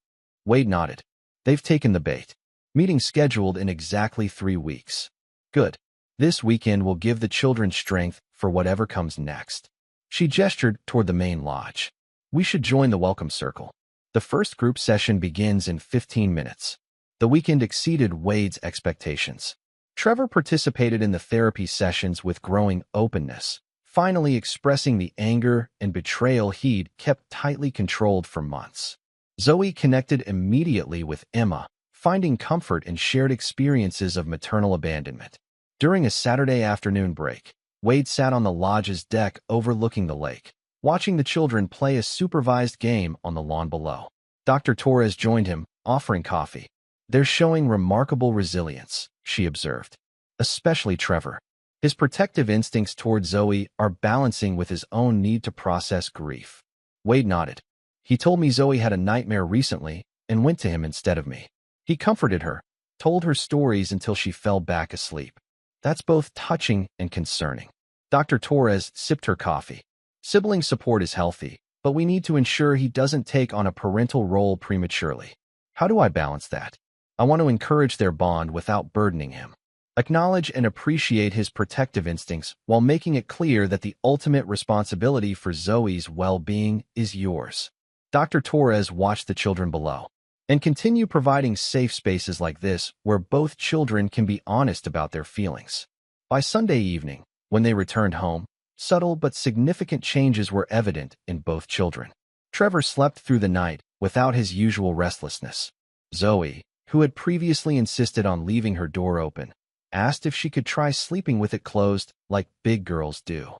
Wade nodded. They've taken the bait. Meeting scheduled in exactly 3 weeks. Good. This weekend will give the children strength for whatever comes next. She gestured toward the main lodge. We should join the welcome circle. The first group session begins in 15 minutes. The weekend exceeded Wade's expectations. Trevor participated in the therapy sessions with growing openness, finally expressing the anger and betrayal he'd kept tightly controlled for months. Zoe connected immediately with Emma, finding comfort in shared experiences of maternal abandonment. During a Saturday afternoon break, Wade sat on the lodge's deck overlooking the lake, watching the children play a supervised game on the lawn below. Dr. Torres joined him, offering coffee. They're showing remarkable resilience, she observed. Especially Trevor. His protective instincts toward Zoe are balancing with his own need to process grief. Wade nodded. He told me Zoe had a nightmare recently and went to him instead of me. He comforted her, told her stories until she fell back asleep. That's both touching and concerning. Dr. Torres sipped her coffee. Sibling support is healthy, but we need to ensure he doesn't take on a parental role prematurely. How do I balance that? I want to encourage their bond without burdening him. Acknowledge and appreciate his protective instincts while making it clear that the ultimate responsibility for Zoe's well-being is yours. Dr. Torres watched the children below. And continue providing safe spaces like this where both children can be honest about their feelings. By Sunday evening, when they returned home, subtle but significant changes were evident in both children. Trevor slept through the night without his usual restlessness. Zoe, who had previously insisted on leaving her door open, asked if she could try sleeping with it closed like big girls do.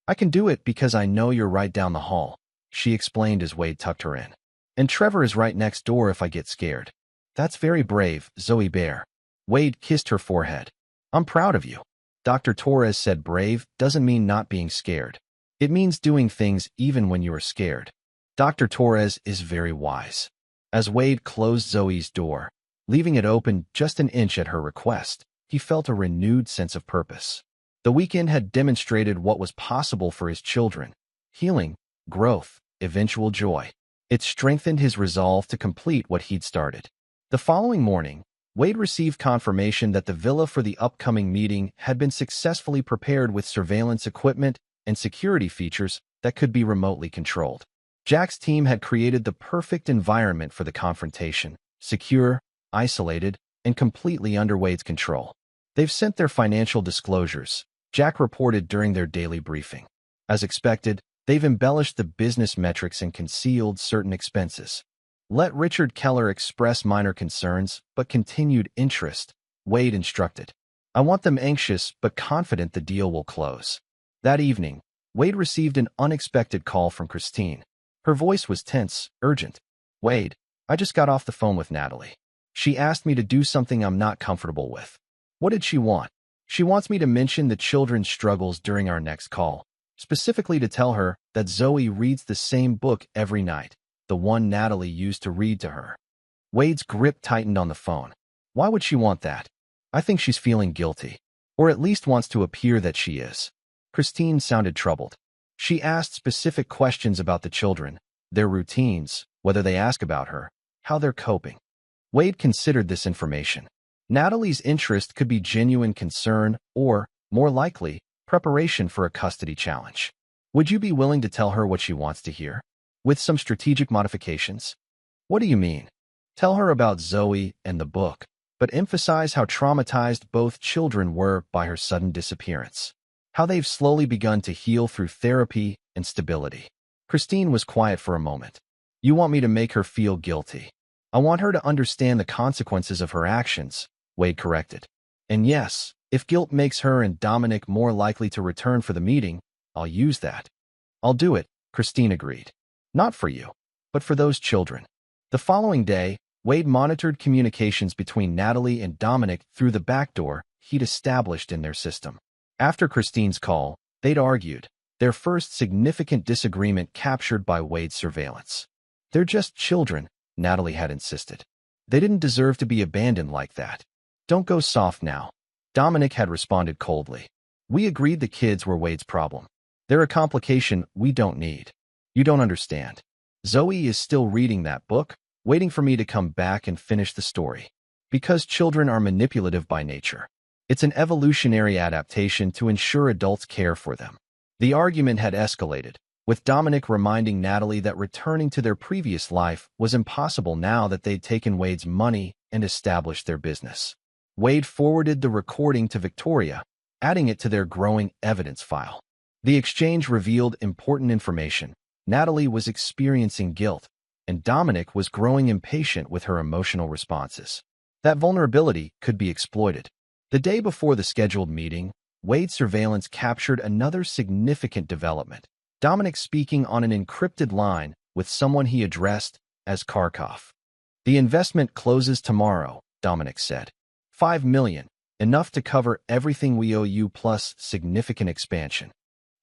I can do it because I know you're right down the hall, she explained as Wade tucked her in. And Trevor is right next door if I get scared. That's very brave, Zoe Bear. Wade kissed her forehead. I'm proud of you. Dr. Torres said brave doesn't mean not being scared. It means doing things even when you are scared. Dr. Torres is very wise. As Wade closed Zoe's door, leaving it open just an inch at her request, he felt a renewed sense of purpose. The weekend had demonstrated what was possible for his children: healing, growth, eventual joy. It strengthened his resolve to complete what he'd started. The following morning, Wade received confirmation that the villa for the upcoming meeting had been successfully prepared with surveillance equipment and security features that could be remotely controlled. Jack's team had created the perfect environment for the confrontation: secure, isolated, and completely under Wade's control. They've sent their financial disclosures, Jack reported during their daily briefing. As expected, they've embellished the business metrics and concealed certain expenses. Let Richard Keller express minor concerns, but continued interest, Wade instructed. I want them anxious but confident the deal will close. That evening, Wade received an unexpected call from Christine. Her voice was tense, urgent. Wade, I just got off the phone with Natalie. She asked me to do something I'm not comfortable with. What did she want? She wants me to mention the children's struggles during our next call, specifically to tell her that Zoe reads the same book every night, the one Natalie used to read to her. Wade's grip tightened on the phone. Why would she want that? I think she's feeling guilty, or at least wants to appear that she is. Christine sounded troubled. She asked specific questions about the children, their routines, whether they ask about her, how they're coping. Wade considered this information. Natalie's interest could be genuine concern or, more likely, preparation for a custody challenge. Would you be willing to tell her what she wants to hear? With some strategic modifications? What do you mean? Tell her about Zoe and the book, but emphasize how traumatized both children were by her sudden disappearance. How they've slowly begun to heal through therapy and stability. Christine was quiet for a moment. You want me to make her feel guilty. I want her to understand the consequences of her actions, Wade corrected. And yes, if guilt makes her and Dominic more likely to return for the meeting, I'll use that. I'll do it, Christine agreed. Not for you, but for those children. The following day, Wade monitored communications between Natalie and Dominic through the back door he'd established in their system. After Christine's call, they'd argued, their first significant disagreement captured by Wade's surveillance. They're just children, Natalie had insisted. They didn't deserve to be abandoned like that. Don't go soft now. Dominic had responded coldly. We agreed the kids were Wade's problem. They're a complication we don't need. You don't understand. Zoe is still reading that book, waiting for me to come back and finish the story. Because children are manipulative by nature. It's an evolutionary adaptation to ensure adults care for them. The argument had escalated, with Dominic reminding Natalie that returning to their previous life was impossible now that they'd taken Wade's money and established their business. Wade forwarded the recording to Victoria, adding it to their growing evidence file. The exchange revealed important information. Natalie was experiencing guilt, and Dominic was growing impatient with her emotional responses. That vulnerability could be exploited. The day before the scheduled meeting, Wade's surveillance captured another significant development. Dominic speaking on an encrypted line with someone he addressed as Kharkov. The investment closes tomorrow, Dominic said. $5 million, enough to cover everything we owe you plus significant expansion.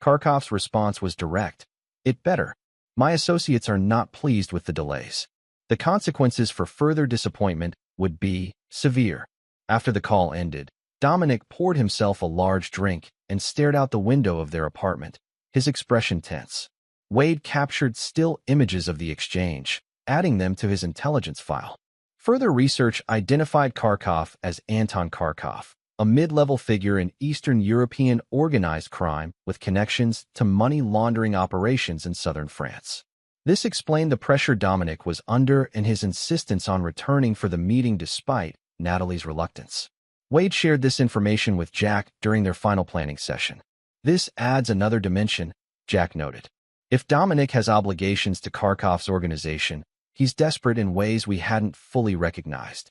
Kharkov's response was direct. It better. My associates are not pleased with the delays. The consequences for further disappointment would be severe. After the call ended, Dominic poured himself a large drink and stared out the window of their apartment, his expression tense. Wade captured still images of the exchange, adding them to his intelligence file. Further research identified Kharkov as Anton Kharkov, a mid-level figure in Eastern European organized crime with connections to money laundering operations in southern France. This explained the pressure Dominic was under and his insistence on returning for the meeting despite Natalie's reluctance. Wade shared this information with Jack during their final planning session. This adds another dimension, Jack noted. If Dominic has obligations to Kharkov's organization, he's desperate in ways we hadn't fully recognized.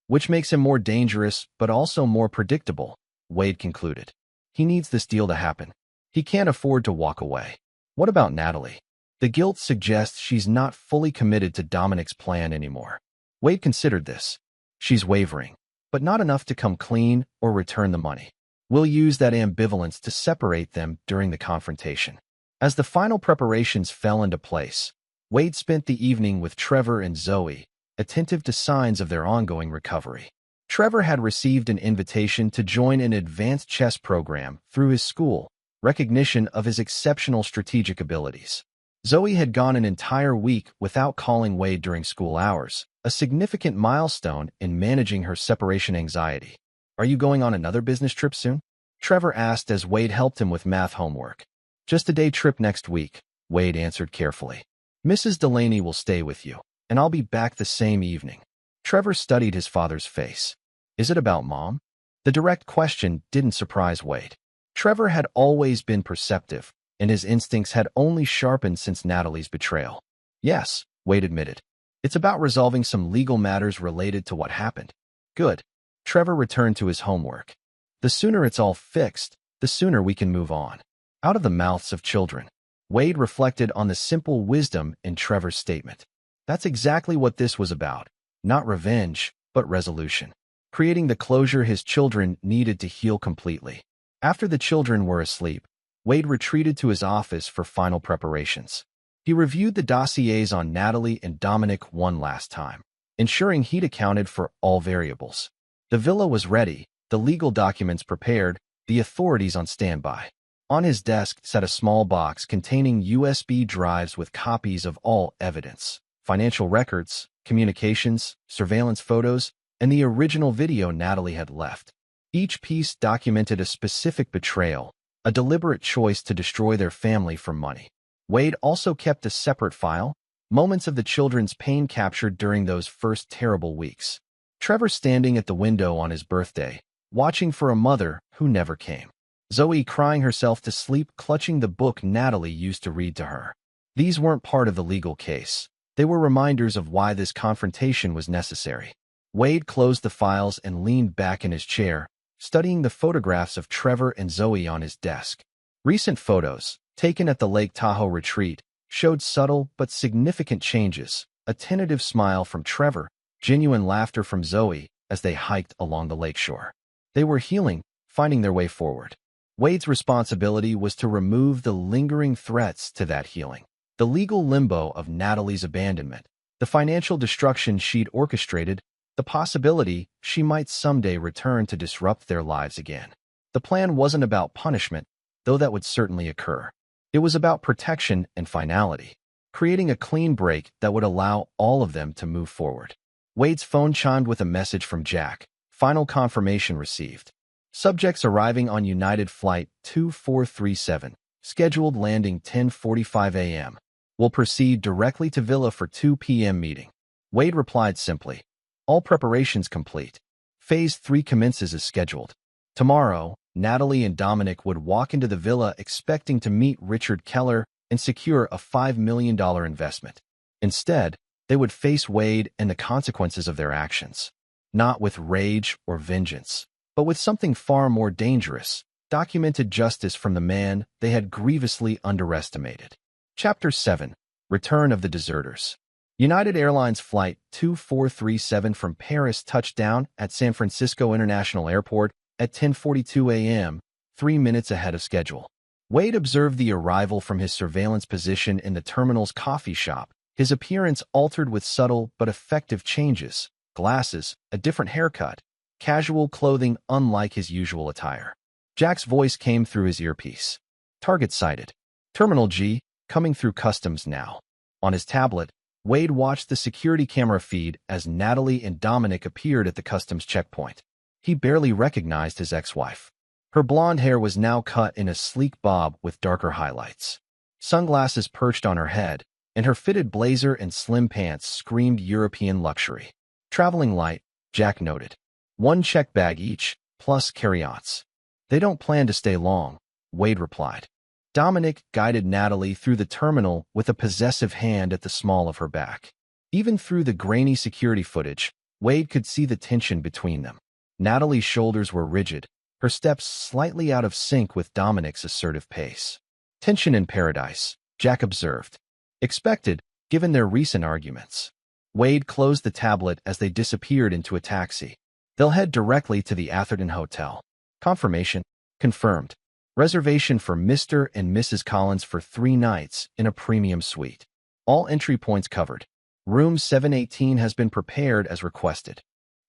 Which makes him more dangerous, but also more predictable, Wade concluded. He needs this deal to happen. He can't afford to walk away. What about Natalie? The guilt suggests she's not fully committed to Dominic's plan anymore. Wade considered this. She's wavering, but not enough to come clean or return the money. We'll use that ambivalence to separate them during the confrontation. As the final preparations fell into place, Wade spent the evening with Trevor and Zoe, attentive to signs of their ongoing recovery. Trevor had received an invitation to join an advanced chess program through his school, recognition of his exceptional strategic abilities. Zoe had gone an entire week without calling Wade during school hours, a significant milestone in managing her separation anxiety. Are you going on another business trip soon? Trevor asked as Wade helped him with math homework. Just a day trip next week, Wade answered carefully. Mrs. Delaney will stay with you, and I'll be back the same evening. Trevor studied his father's face. Is it about Mom? The direct question didn't surprise Wade. Trevor had always been perceptive, and his instincts had only sharpened since Natalie's betrayal. Yes, Wade admitted. It's about resolving some legal matters related to what happened. Good. Trevor returned to his homework. The sooner it's all fixed, the sooner we can move on. Out of the mouths of children. Wade reflected on the simple wisdom in Trevor's statement. That's exactly what this was about. Not revenge, but resolution. Creating the closure his children needed to heal completely. After the children were asleep, Wade retreated to his office for final preparations. He reviewed the dossiers on Natalie and Dominic one last time, ensuring he'd accounted for all variables. The villa was ready, the legal documents prepared, the authorities on standby. On his desk sat a small box containing USB drives with copies of all evidence, financial records, communications, surveillance photos, and the original video Natalie had left. Each piece documented a specific betrayal, a deliberate choice to destroy their family for money. Wade also kept a separate file, Moments of the children's pain captured during those first terrible weeks. Trevor standing at the window on his birthday, watching for a mother who never came. Zoe crying herself to sleep, clutching the book Natalie used to read to her. These weren't part of the legal case. They were reminders of why this confrontation was necessary. Wade closed the files and leaned back in his chair, studying the photographs of Trevor and Zoe on his desk. Recent photos, taken at the Lake Tahoe retreat, showed subtle but significant changes, a tentative smile from Trevor, genuine laughter from Zoe as they hiked along the lakeshore. They were healing, finding their way forward. Wade's responsibility was to remove the lingering threats to that healing. The legal limbo of Natalie's abandonment, the financial destruction she'd orchestrated, the possibility she might someday return to disrupt their lives again. The plan wasn't about punishment, though that would certainly occur. It was about protection and finality, creating a clean break that would allow all of them to move forward. Wade's phone chimed with a message from Jack. Final confirmation received. Subjects arriving on United Flight 2437. Scheduled landing 10:45 a.m. Will proceed directly to Villa for 2 p.m. meeting. Wade replied simply. All preparations complete. Phase 3 commences as scheduled. Tomorrow, Natalie and Dominic would walk into the villa expecting to meet Richard Keller and secure a $5 million investment. Instead, they would face Wade and the consequences of their actions. Not with rage or vengeance, but with something far more dangerous, documented justice from the man they had grievously underestimated. Chapter 7. Return of the Deserters. United Airlines Flight 2437 from Paris touched down at San Francisco International Airport at 10:42 a.m., 3 minutes ahead of schedule. Wade observed the arrival from his surveillance position in the terminal's coffee shop, his appearance altered with subtle but effective changes, glasses, a different haircut, casual clothing unlike his usual attire. Jack's voice came through his earpiece. Target sighted. Terminal G, coming through customs now. On his tablet, Wade watched the security camera feed as Natalie and Dominic appeared at the customs checkpoint. He barely recognized his ex-wife. Her blonde hair was now cut in a sleek bob with darker highlights. Sunglasses perched on her head, and her fitted blazer and slim pants screamed European luxury. Traveling light, Jack noted. 1 check bag each, plus carry-ons. They don't plan to stay long, Wade replied. Dominic guided Natalie through the terminal with a possessive hand at the small of her back. Even through the grainy security footage, Wade could see the tension between them. Natalie's shoulders were rigid, her steps slightly out of sync with Dominic's assertive pace. Tension in paradise, Jack observed. Expected, given their recent arguments. Wade closed the tablet as they disappeared into a taxi. They'll head directly to the Atherton Hotel. Confirmation, confirmed. Reservation for Mr. and Mrs. Collins for 3 nights in a premium suite. All entry points covered. Room 718 has been prepared as requested.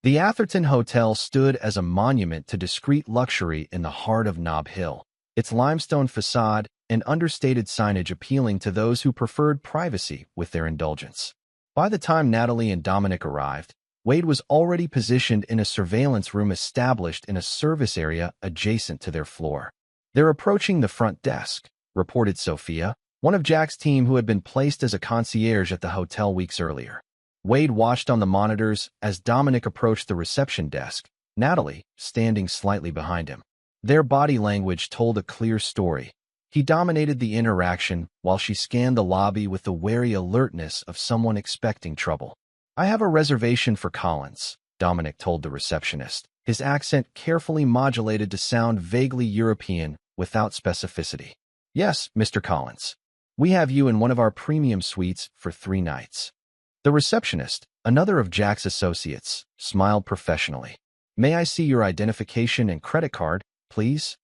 The Atherton Hotel stood as a monument to discreet luxury in the heart of Nob Hill, its limestone facade and understated signage appealing to those who preferred privacy with their indulgence. By the time Natalie and Dominic arrived, Wade was already positioned in a surveillance room established in a service area adjacent to their floor. They're approaching the front desk, reported Sophia, one of Jack's team who had been placed as a concierge at the hotel weeks earlier. Wade watched on the monitors as Dominic approached the reception desk, Natalie standing slightly behind him. Their body language told a clear story. He dominated the interaction while she scanned the lobby with the wary alertness of someone expecting trouble. I have a reservation for Collins, Dominic told the receptionist, his accent carefully modulated to sound vaguely European without specificity. Yes, Mr. Collins. We have you in one of our premium suites for 3 nights. The receptionist, another of Jack's associates, smiled professionally. May I see your identification and credit card, please?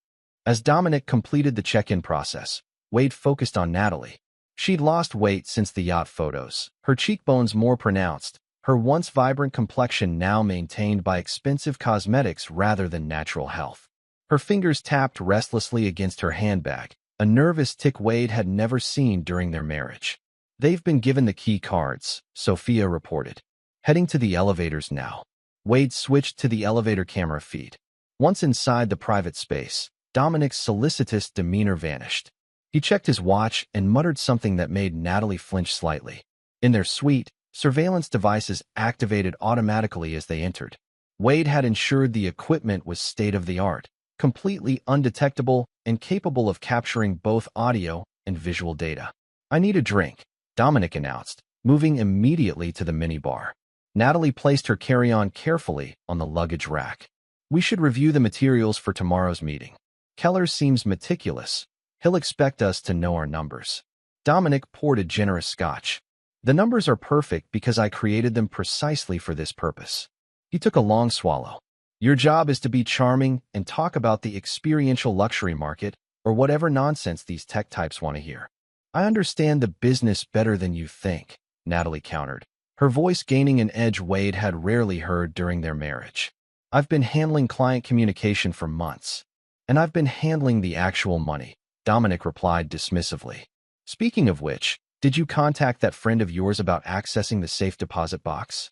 As Dominic completed the check-in process, Wade focused on Natalie. She'd lost weight since the yacht photos, her cheekbones more pronounced, her once vibrant complexion now maintained by expensive cosmetics rather than natural health. Her fingers tapped restlessly against her handbag, a nervous tick Wade had never seen during their marriage. They've been given the key cards, Sophia reported. Heading to the elevators now. Wade switched to the elevator camera feed. Once inside the private space, Dominic's solicitous demeanor vanished. He checked his watch and muttered something that made Natalie flinch slightly. In their suite, surveillance devices activated automatically as they entered. Wade had ensured the equipment was state-of-the-art, completely undetectable and capable of capturing both audio and visual data. "I need a drink," Dominic announced, moving immediately to the minibar. Natalie placed her carry-on carefully on the luggage rack. "We should review the materials for tomorrow's meeting. Keller seems meticulous. He'll expect us to know our numbers." Dominic poured a generous scotch. "The numbers are perfect because I created them precisely for this purpose." He took a long swallow. "Your job is to be charming and talk about the experiential luxury market or whatever nonsense these tech types want to hear." "I understand the business better than you think," Natalie countered, her voice gaining an edge Wade had rarely heard during their marriage. "I've been handling client communication for months, and I've been handling the actual money," Dominic replied dismissively. "Speaking of which, did you contact that friend of yours about accessing the safe deposit box?"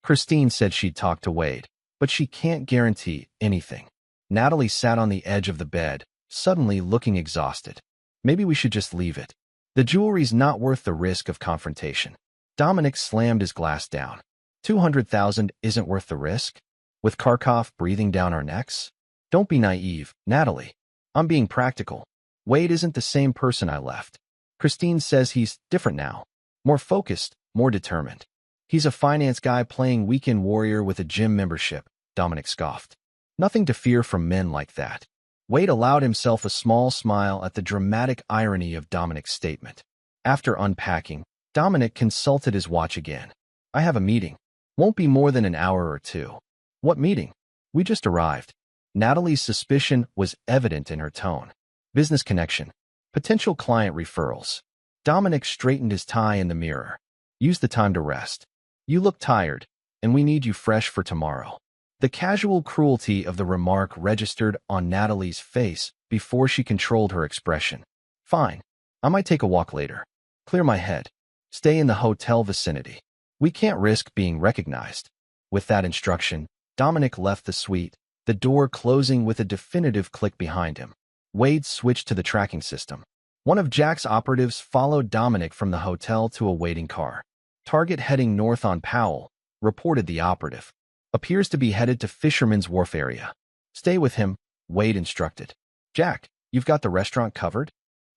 "Christine said she'd talk to Wade, but she can't guarantee anything." Natalie sat on the edge of the bed, suddenly looking exhausted. "Maybe we should just leave it. The jewelry's not worth the risk of confrontation." Dominic slammed his glass down. 200,000 isn't worth the risk? With Kharkov breathing down our necks? Don't be naive, Natalie. I'm being practical. Wade isn't the same person I left. Christine says he's different now. More focused, more determined. "He's a finance guy playing weekend warrior with a gym membership," Dominic scoffed. "Nothing to fear from men like that." Wade allowed himself a small smile at the dramatic irony of Dominic's statement. After unpacking, Dominic consulted his watch again. "I have a meeting. Won't be more than an hour or two." "What meeting?" "We just arrived." Natalie's suspicion was evident in her tone. "Business connection. Potential client referrals." Dominic straightened his tie in the mirror. "Use the time to rest. You look tired, and we need you fresh for tomorrow." The casual cruelty of the remark registered on Natalie's face before she controlled her expression. "Fine. I might take a walk later. Clear my head. Stay in the hotel vicinity. We can't risk being recognized." With that instruction, Dominic left the suite, the door closing with a definitive click behind him. Wade switched to the tracking system. One of Jack's operatives followed Dominic from the hotel to a waiting car. "Target heading north on Powell," reported the operative. "Appears to be headed to Fisherman's Wharf area. Stay with him," Wade instructed. "Jack, you've got the restaurant covered?"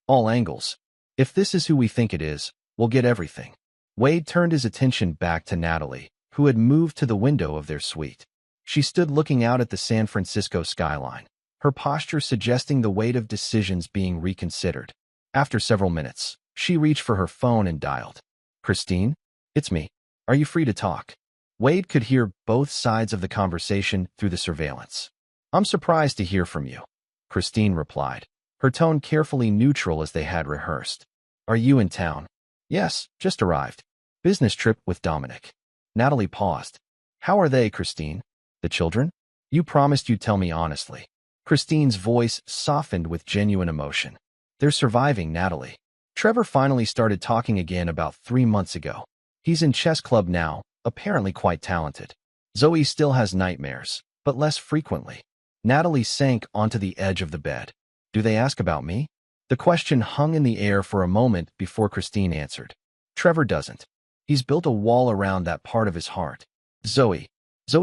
"All angles. If this is who we think it is, we'll get everything." Wade turned his attention back to Natalie, who had moved to the window of their suite. She stood looking out at the San Francisco skyline, her posture suggesting the weight of decisions being reconsidered. After several minutes, she reached for her phone and dialed. "Christine? It's me. Are you free to talk?" Wade could hear both sides of the conversation through the surveillance. "I'm surprised to hear from you," Christine replied, her tone carefully neutral as they had rehearsed. "Are you in town?" "Yes, just arrived. Business trip with Dominic." Natalie paused. "How are they, Christine? The children? You promised you'd tell me honestly." Christine's voice softened with genuine emotion. "They're surviving, Natalie. Trevor finally started talking again about 3 months ago. He's in chess club now, apparently quite talented. Zoe still has nightmares, but less frequently." Natalie sank onto the edge of the bed. "Do they ask about me?" The question hung in the air for a moment before Christine answered. "Trevor doesn't. He's built a wall around that part of his heart. Zoe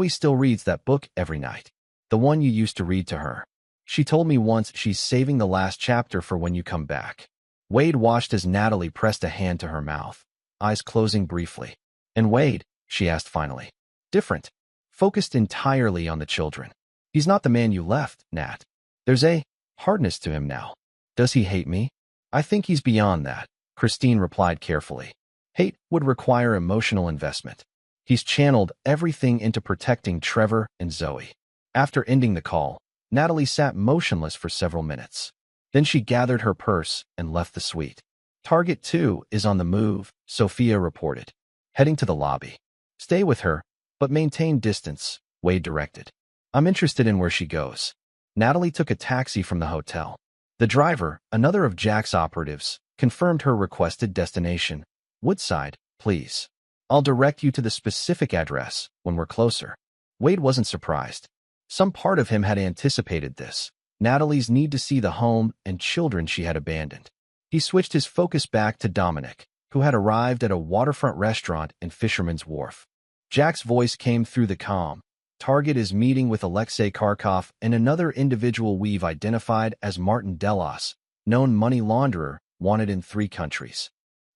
still reads that book every night. The one you used to read to her. She told me once she's saving the last chapter for when you come back." Wade watched as Natalie pressed a hand to her mouth, eyes closing briefly. "And Wade?" she asked finally. "Different. Focused entirely on the children. He's not the man you left, Nat. There's a hardness to him now." "Does he hate me?" "I think he's beyond that," Christine replied carefully. "Hate would require emotional investment. He's channeled everything into protecting Trevor and Zoe." After ending the call, Natalie sat motionless for several minutes. Then she gathered her purse and left the suite. "Target 2 is on the move," Sophia reported, heading to the lobby. "Stay with her, but maintain distance," Wade directed. "I'm interested in where she goes." Natalie took a taxi from the hotel. The driver, another of Jack's operatives, confirmed her requested destination. "Woodside, please. I'll direct you to the specific address when we're closer." Wade wasn't surprised. Some part of him had anticipated this, Natalie's need to see the home and children she had abandoned. He switched his focus back to Dominic, who who had arrived at a waterfront restaurant in Fisherman's Wharf. Jack's voice came through the comm. Target is meeting with Alexei Kharkov and another individual we've identified as Martin Delos, known money launderer, wanted in 3 countries.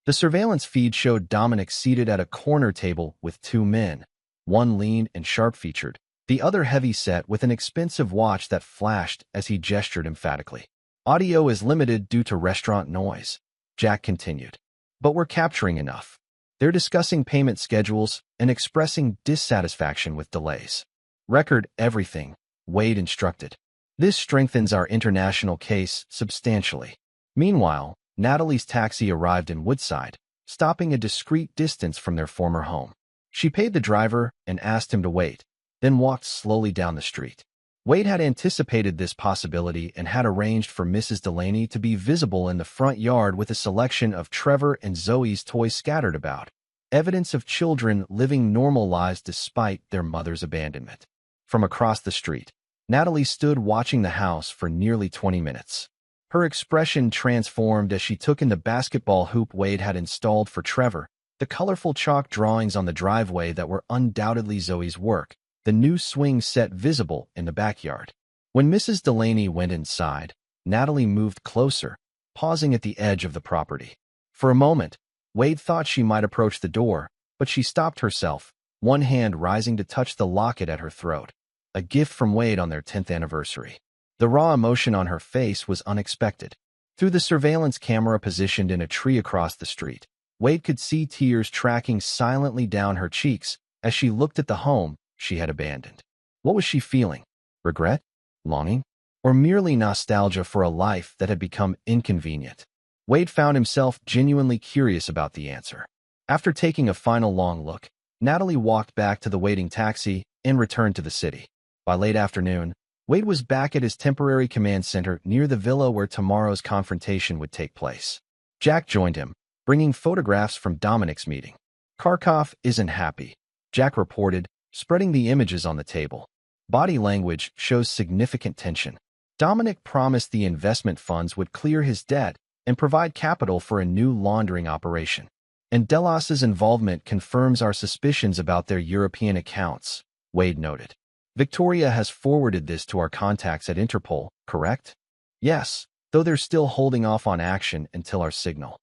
The surveillance feed showed Dominic seated at a corner table with 2 men, one lean and sharp-featured, the other heavy-set with an expensive watch that flashed as he gestured emphatically. Audio is limited due to restaurant noise, Jack continued. But we're capturing enough. They're discussing payment schedules and expressing dissatisfaction with delays. Record everything, Wade instructed. This strengthens our international case substantially. Meanwhile, Natalie's taxi arrived in Woodside, stopping a discreet distance from their former home. She paid the driver and asked him to wait, then walked slowly down the street. Wade had anticipated this possibility and had arranged for Mrs. Delaney to be visible in the front yard with a selection of Trevor and Zoe's toys scattered about, evidence of children living normal lives despite their mother's abandonment. From across the street, Natalie stood watching the house for nearly 20 minutes. Her expression transformed as she took in the basketball hoop Wade had installed for Trevor, the colorful chalk drawings on the driveway that were undoubtedly Zoe's work, the new swing set visible in the backyard. When Mrs. Delaney went inside, Natalie moved closer, pausing at the edge of the property. For a moment, Wade thought she might approach the door, but she stopped herself, one hand rising to touch the locket at her throat, a gift from Wade on their 10th anniversary. The raw emotion on her face was unexpected. Through the surveillance camera positioned in a tree across the street, Wade could see tears tracking silently down her cheeks as she looked at the home she had abandoned. What was she feeling? Regret? Longing? Or merely nostalgia for a life that had become inconvenient? Wade found himself genuinely curious about the answer. After taking a final long look, Natalie walked back to the waiting taxi and returned to the city. By late afternoon, Wade was back at his temporary command center near the villa where tomorrow's confrontation would take place. Jack joined him, bringing photographs from Dominic's meeting. Kharkov isn't happy, Jack reported, spreading the images on the table. Body language shows significant tension. Dominic promised the investment funds would clear his debt and provide capital for a new laundering operation. And Delos's involvement confirms our suspicions about their European accounts, Wade noted. Victoria has forwarded this to our contacts at Interpol, correct? Yes, though they're still holding off on action until our signal.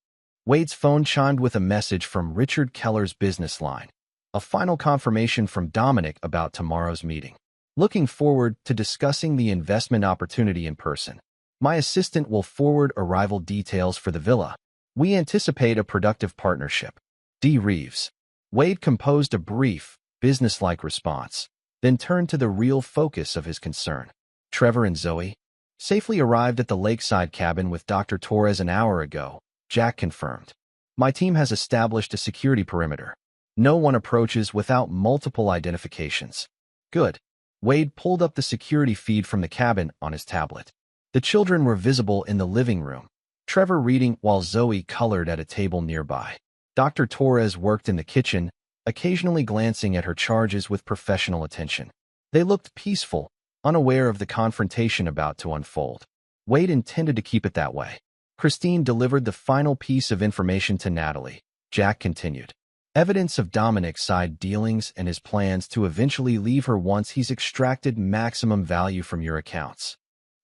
Wade's phone chimed with a message from Richard Keller's business line. A final confirmation from Dominic about tomorrow's meeting. Looking forward to discussing the investment opportunity in person. My assistant will forward arrival details for the villa. We anticipate a productive partnership. D. Reeves. Wade composed a brief, businesslike response, then turned to the real focus of his concern. Trevor and Zoe safely arrived at the lakeside cabin with Dr. Torres an hour ago, Jack confirmed. My team has established a security perimeter. No one approaches without multiple identifications. Good. Wade pulled up the security feed from the cabin on his tablet. The children were visible in the living room, Trevor reading while Zoe colored at a table nearby. Dr. Torres worked in the kitchen, occasionally glancing at her charges with professional attention. They looked peaceful, unaware of the confrontation about to unfold. Wade intended to keep it that way. Christine delivered the final piece of information to Natalie. Jack continued. Evidence of Dominic's side dealings and his plans to eventually leave her once he's extracted maximum value from your accounts.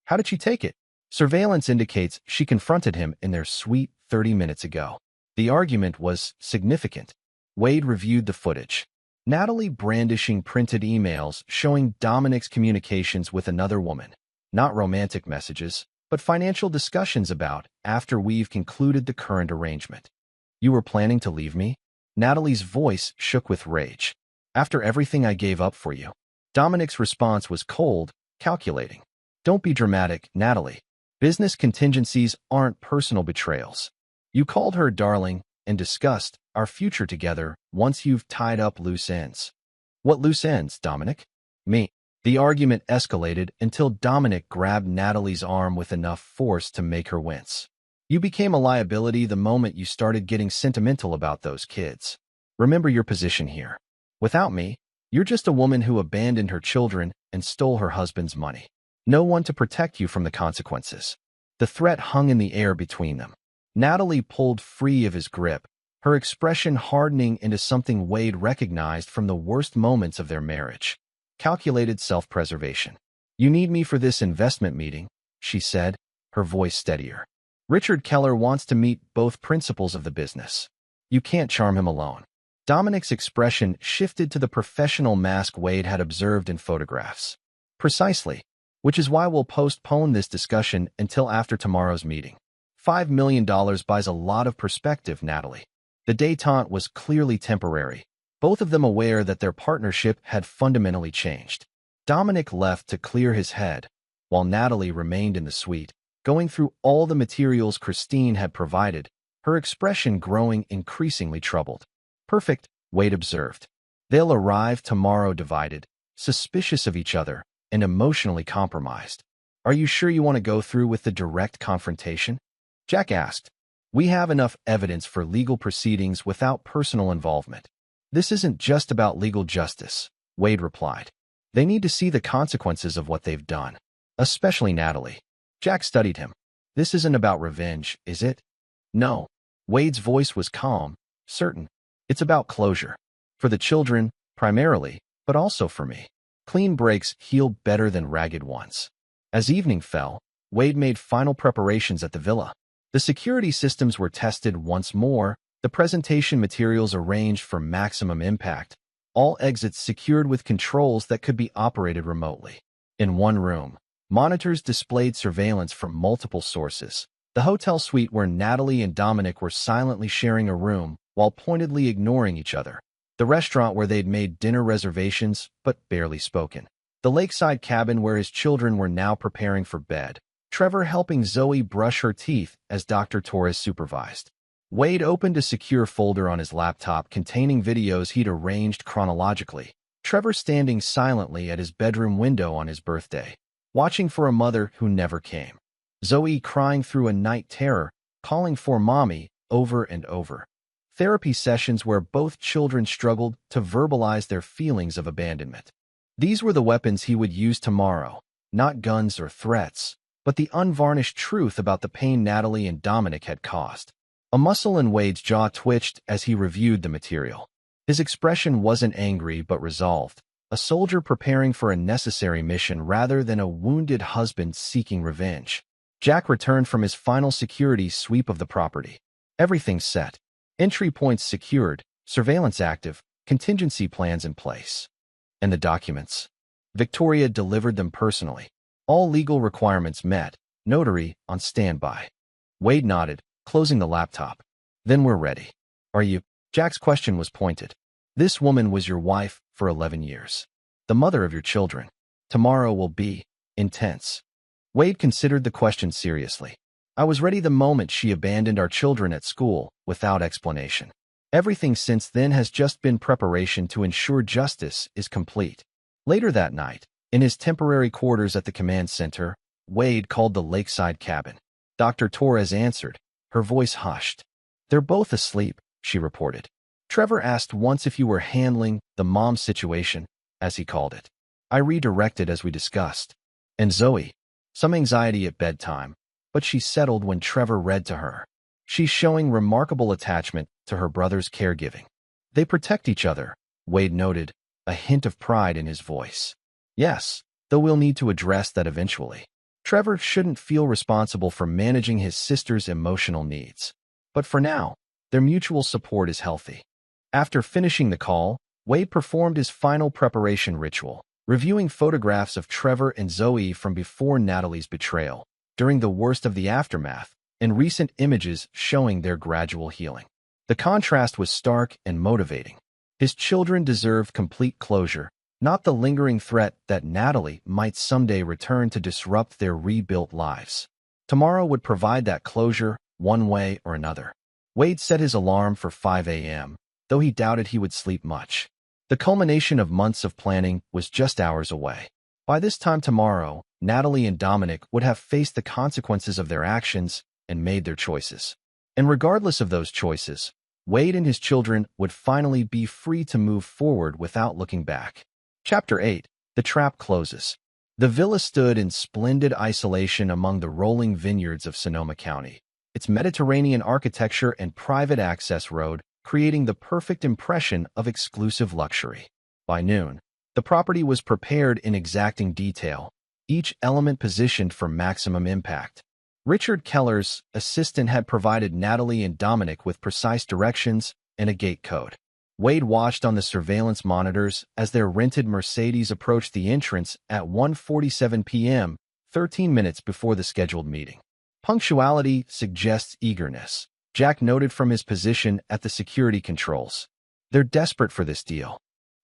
How did she take it? Surveillance indicates she confronted him in their suite 30 minutes ago. The argument was significant. Wade reviewed the footage. Natalie brandishing printed emails showing Dominic's communications with another woman. Not romantic messages, but financial discussions about after we've concluded the current arrangement. You were planning to leave me? Natalie's voice shook with rage. After everything I gave up for you. Dominic's response was cold, calculating. Don't be dramatic, Natalie. Business contingencies aren't personal betrayals. You called her darling and discussed our future together once you've tied up loose ends. What loose ends, Dominic? Me. The argument escalated until Dominic grabbed Natalie's arm with enough force to make her wince. You became a liability the moment you started getting sentimental about those kids. Remember your position here. Without me, you're just a woman who abandoned her children and stole her husband's money. No one to protect you from the consequences. The threat hung in the air between them. Natalie pulled free of his grip, her expression hardening into something Wade recognized from the worst moments of their marriage. Calculated self-preservation. "You need me for this investment meeting," she said, her voice steadier. "Richard Keller wants to meet both principals of the business. You can't charm him alone." Dominic's expression shifted to the professional mask Wade had observed in photographs. "Precisely. Which is why we'll postpone this discussion until after tomorrow's meeting. $5 million buys a lot of perspective, Natalie." The détente was clearly temporary, both of them aware that their partnership had fundamentally changed. Dominic left to clear his head, while Natalie remained in the suite, going through all the materials Christine had provided, her expression growing increasingly troubled. "Perfect," Wade observed. "They'll arrive tomorrow divided, suspicious of each other, and emotionally compromised. Are you sure you want to go through with the direct confrontation?" Jack asked. "We have enough evidence for legal proceedings without personal involvement." "This isn't just about legal justice," Wade replied. "They need to see the consequences of what they've done. Especially Natalie." Jack studied him. "This isn't about revenge, is it?" "No." Wade's voice was calm, certain. "It's about closure. For the children, primarily, but also for me. Clean breaks heal better than ragged ones." As evening fell, Wade made final preparations at the villa. The security systems were tested once more, the presentation materials arranged for maximum impact, all exits secured with controls that could be operated remotely. In one room, monitors displayed surveillance from multiple sources. The hotel suite where Natalie and Dominic were silently sharing a room while pointedly ignoring each other. The restaurant where they'd made dinner reservations but barely spoken. The lakeside cabin where his children were now preparing for bed. Trevor helping Zoe brush her teeth as Dr. Torres supervised. Wade opened a secure folder on his laptop containing videos he'd arranged chronologically. Trevor standing silently at his bedroom window on his birthday, watching for a mother who never came. Zoe crying through a night terror, calling for mommy over and over. Therapy sessions where both children struggled to verbalize their feelings of abandonment. These were the weapons he would use tomorrow, not guns or threats, but the unvarnished truth about the pain Natalie and Dominic had caused. A muscle in Wade's jaw twitched as he reviewed the material. His expression wasn't angry but resolved, a soldier preparing for a necessary mission rather than a wounded husband seeking revenge. Jack returned from his final security sweep of the property. Everything set. Entry points secured, surveillance active, contingency plans in place. And the documents? Victoria delivered them personally. All legal requirements met, notary on standby. Wade nodded, closing the laptop. "Then we're ready." "Are you?" Jack's question was pointed. "This woman was your wife for 11 years. The mother of your children. Tomorrow will be intense." Wade considered the question seriously. "I was ready the moment she abandoned our children at school, without explanation. Everything since then has just been preparation to ensure justice is complete." Later that night, in his temporary quarters at the command center, Wade called the lakeside cabin. Dr. Torres answered, her voice hushed. "They're both asleep," she reported. "Trevor asked once if you were handling the mom situation, as he called it. I redirected as we discussed. And Zoe, some anxiety at bedtime, but she settled when Trevor read to her. She's showing remarkable attachment to her brother's caregiving. They protect each other," Wade noted, a hint of pride in his voice. "Yes, though we'll need to address that eventually. Trevor shouldn't feel responsible for managing his sister's emotional needs. But for now, their mutual support is healthy." After finishing the call, Wade performed his final preparation ritual, reviewing photographs of Trevor and Zoe from before Natalie's betrayal, during the worst of the aftermath, and recent images showing their gradual healing. The contrast was stark and motivating. His children deserved complete closure, not the lingering threat that Natalie might someday return to disrupt their rebuilt lives. Tomorrow would provide that closure, one way or another. Wade set his alarm for 5 a.m., though he doubted he would sleep much. The culmination of months of planning was just hours away. By this time tomorrow, Natalie and Dominic would have faced the consequences of their actions and made their choices. And regardless of those choices, Wade and his children would finally be free to move forward without looking back. Chapter 8. The Trap Closes. The villa stood in splendid isolation among the rolling vineyards of Sonoma County. Its Mediterranean architecture and private access road creating the perfect impression of exclusive luxury. By noon, the property was prepared in exacting detail, each element positioned for maximum impact. Richard Keller's assistant had provided Natalie and Dominic with precise directions and a gate code. Wade watched on the surveillance monitors as their rented Mercedes approached the entrance at 1:47 p.m., 13 minutes before the scheduled meeting. Punctuality suggests eagerness, Jack noted from his position at the security controls. They're desperate for this deal.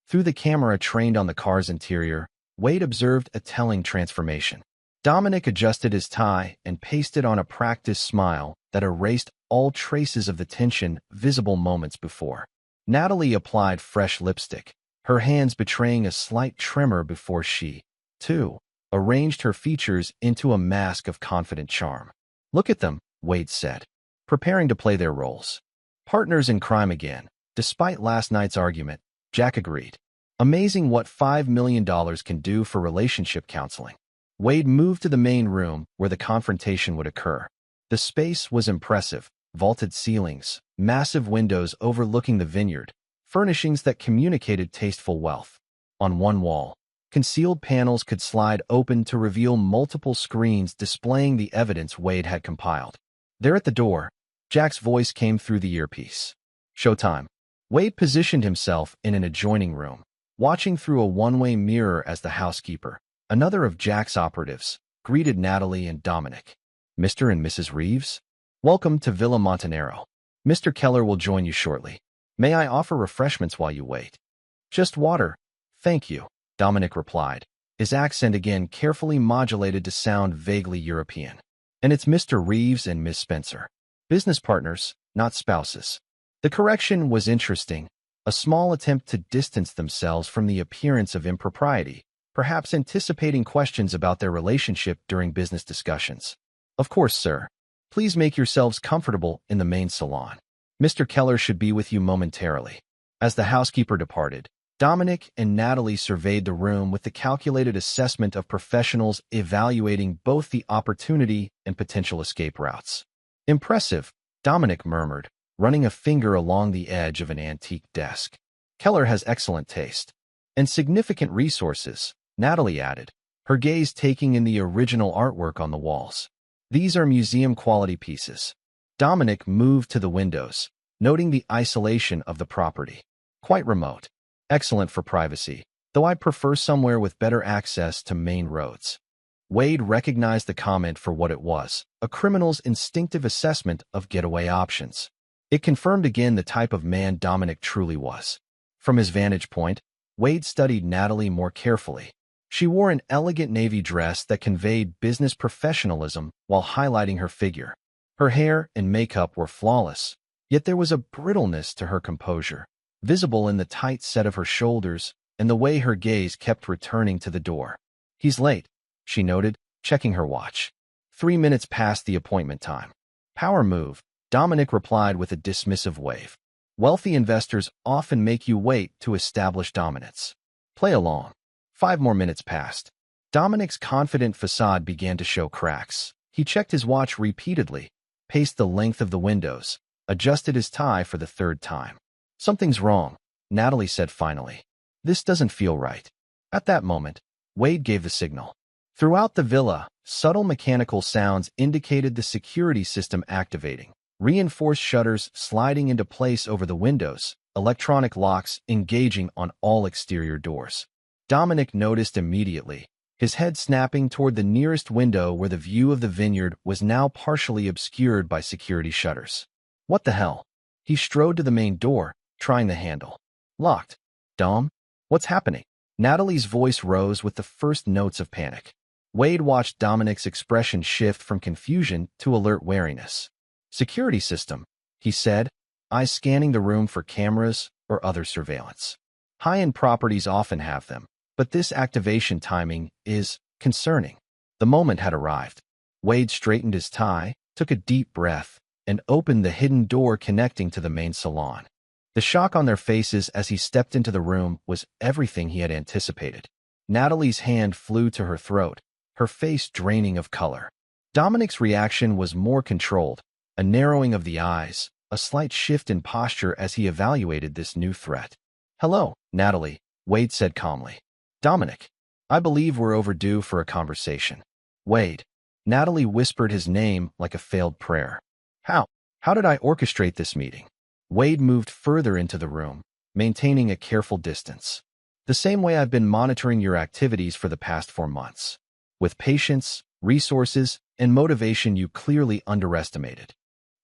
Through the camera trained on the car's interior, Wade observed a telling transformation. Dominic adjusted his tie and pasted on a practiced smile that erased all traces of the tension visible moments before. Natalie applied fresh lipstick, her hands betraying a slight tremor before she, too, arranged her features into a mask of confident charm. "Look at them," Wade said, preparing to play their roles. "Partners in crime again." Despite last night's argument, Jack agreed. Amazing what $5 million can do for relationship counseling. Wade moved to the main room where the confrontation would occur. The space was impressive, vaulted ceilings, massive windows overlooking the vineyard, furnishings that communicated tasteful wealth. On one wall, concealed panels could slide open to reveal multiple screens displaying the evidence Wade had compiled. There at the door, Jack's voice came through the earpiece. "Showtime." Wade positioned himself in an adjoining room, watching through a one-way mirror as the housekeeper, another of Jack's operatives, greeted Natalie and Dominic. "Mr. and Mrs. Reeves? Welcome to Villa Montanaro. Mr. Keller will join you shortly. May I offer refreshments while you wait?" "Just water, thank you," Dominic replied, his accent again carefully modulated to sound vaguely European. "And it's Mr. Reeves and Miss Spencer. Business partners, not spouses." The correction was interesting, a small attempt to distance themselves from the appearance of impropriety, perhaps anticipating questions about their relationship during business discussions. "Of course, sir. Please make yourselves comfortable in the main salon. Mr. Keller should be with you momentarily." As the housekeeper departed, Dominic and Natalie surveyed the room with the calculated assessment of professionals evaluating both the opportunity and potential escape routes. "Impressive," Dominic murmured, running a finger along the edge of an antique desk. "Keller has excellent taste." "And significant resources," Natalie added, her gaze taking in the original artwork on the walls. "These are museum-quality pieces." Dominic moved to the windows, noting the isolation of the property. "Quite remote. Excellent for privacy, though I'd prefer somewhere with better access to main roads." Wade recognized the comment for what it was, a criminal's instinctive assessment of getaway options. It confirmed again the type of man Dominic truly was. From his vantage point, Wade studied Natalie more carefully. She wore an elegant navy dress that conveyed business professionalism while highlighting her figure. Her hair and makeup were flawless, yet there was a brittleness to her composure, visible in the tight set of her shoulders and the way her gaze kept returning to the door. "He's late," she noted, checking her watch. 3 minutes past the appointment time. "Power move," Dominic replied with a dismissive wave. "Wealthy investors often make you wait to establish dominance. Play along." 5 more minutes passed. Dominic's confident facade began to show cracks. He checked his watch repeatedly, paced the length of the windows, adjusted his tie for the 3rd time. "Something's wrong," Natalie said finally. "This doesn't feel right." At that moment, Wade gave the signal. Throughout the villa, subtle mechanical sounds indicated the security system activating. Reinforced shutters sliding into place over the windows, electronic locks engaging on all exterior doors. Dominic noticed immediately, his head snapping toward the nearest window where the view of the vineyard was now partially obscured by security shutters. "What the hell?" He strode to the main door, trying the handle. "Locked." "Dom? What's happening?" Natalie's voice rose with the first notes of panic. Wade watched Dominic's expression shift from confusion to alert wariness. "Security system," he said, eyes scanning the room for cameras or other surveillance. High-end properties often have them, but this activation timing is concerning. The moment had arrived. Wade straightened his tie, took a deep breath, and opened the hidden door connecting to the main salon. The shock on their faces as he stepped into the room was everything he had anticipated. Natalie's hand flew to her throat, her face draining of color. Dominic's reaction was more controlled, a narrowing of the eyes, a slight shift in posture as he evaluated this new threat. "Hello, Natalie," Wade said calmly. "Dominic, I believe we're overdue for a conversation." "Wade." Natalie whispered his name like a failed prayer. "How? How did I orchestrate this meeting?" Wade moved further into the room, maintaining a careful distance. "The same way I've been monitoring your activities for the past 4 months. With patience, resources, and motivation you clearly underestimated."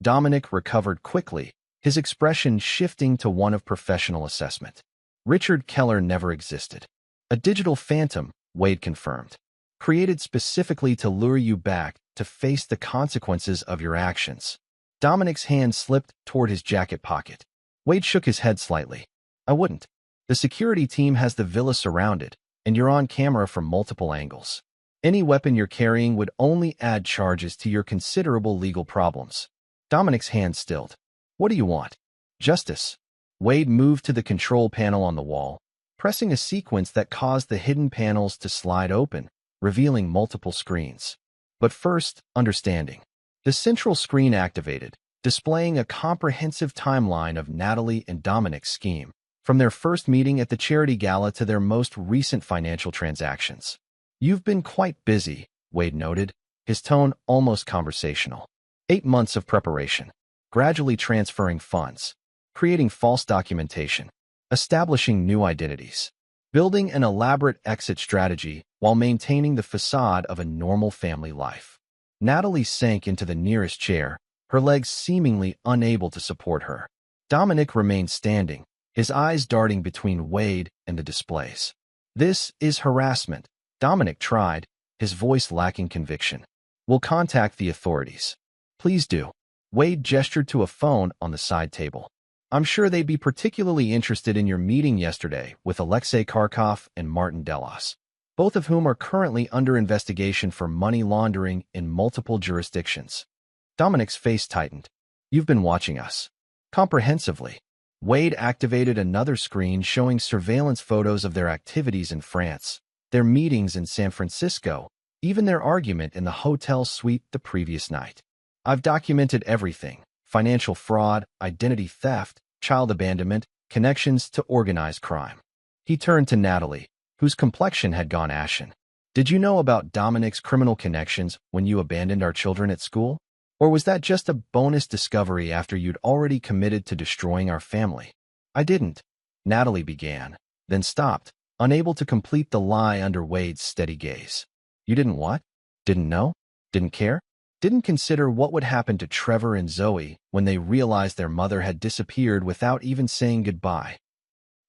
Dominic recovered quickly, his expression shifting to one of professional assessment. "Richard Keller never existed. A digital phantom," Wade confirmed, "created specifically to lure you back to face the consequences of your actions." Dominic's hand slipped toward his jacket pocket. Wade shook his head slightly. "I wouldn't. The security team has the villa surrounded, and you're on camera from multiple angles. Any weapon you're carrying would only add charges to your considerable legal problems." Dominic's hand stilled. "What do you want?" "Justice." Wade moved to the control panel on the wall, pressing a sequence that caused the hidden panels to slide open, revealing multiple screens. But first, understanding. The central screen activated, displaying a comprehensive timeline of Natalie and Dominic's scheme, from their first meeting at the charity gala to their most recent financial transactions. "You've been quite busy," Wade noted, his tone almost conversational. 8 months of preparation, gradually transferring funds, creating false documentation, establishing new identities, building an elaborate exit strategy while maintaining the facade of a normal family life." Natalie sank into the nearest chair, her legs seemingly unable to support her. Dominic remained standing, his eyes darting between Wade and the displays. "This is harassment," Dominic tried, his voice lacking conviction. "We'll contact the authorities." "Please do." Wade gestured to a phone on the side table. "I'm sure they'd be particularly interested in your meeting yesterday with Alexei Kharkov and Martin Delos, both of whom are currently under investigation for money laundering in multiple jurisdictions." Dominic's face tightened. "You've been watching us." "Comprehensively." Wade activated another screen showing surveillance photos of their activities in France, their meetings in San Francisco, even their argument in the hotel suite the previous night. "I've documented everything: financial fraud, identity theft, child abandonment, connections to organized crime." He turned to Natalie, whose complexion had gone ashen. "Did you know about Dominic's criminal connections when you abandoned our children at school? Or was that just a bonus discovery after you'd already committed to destroying our family?" "I didn't," Natalie began, then stopped, unable to complete the lie under Wade's steady gaze. "You didn't what? Didn't know? Didn't care? Didn't consider what would happen to Trevor and Zoe when they realized their mother had disappeared without even saying goodbye?"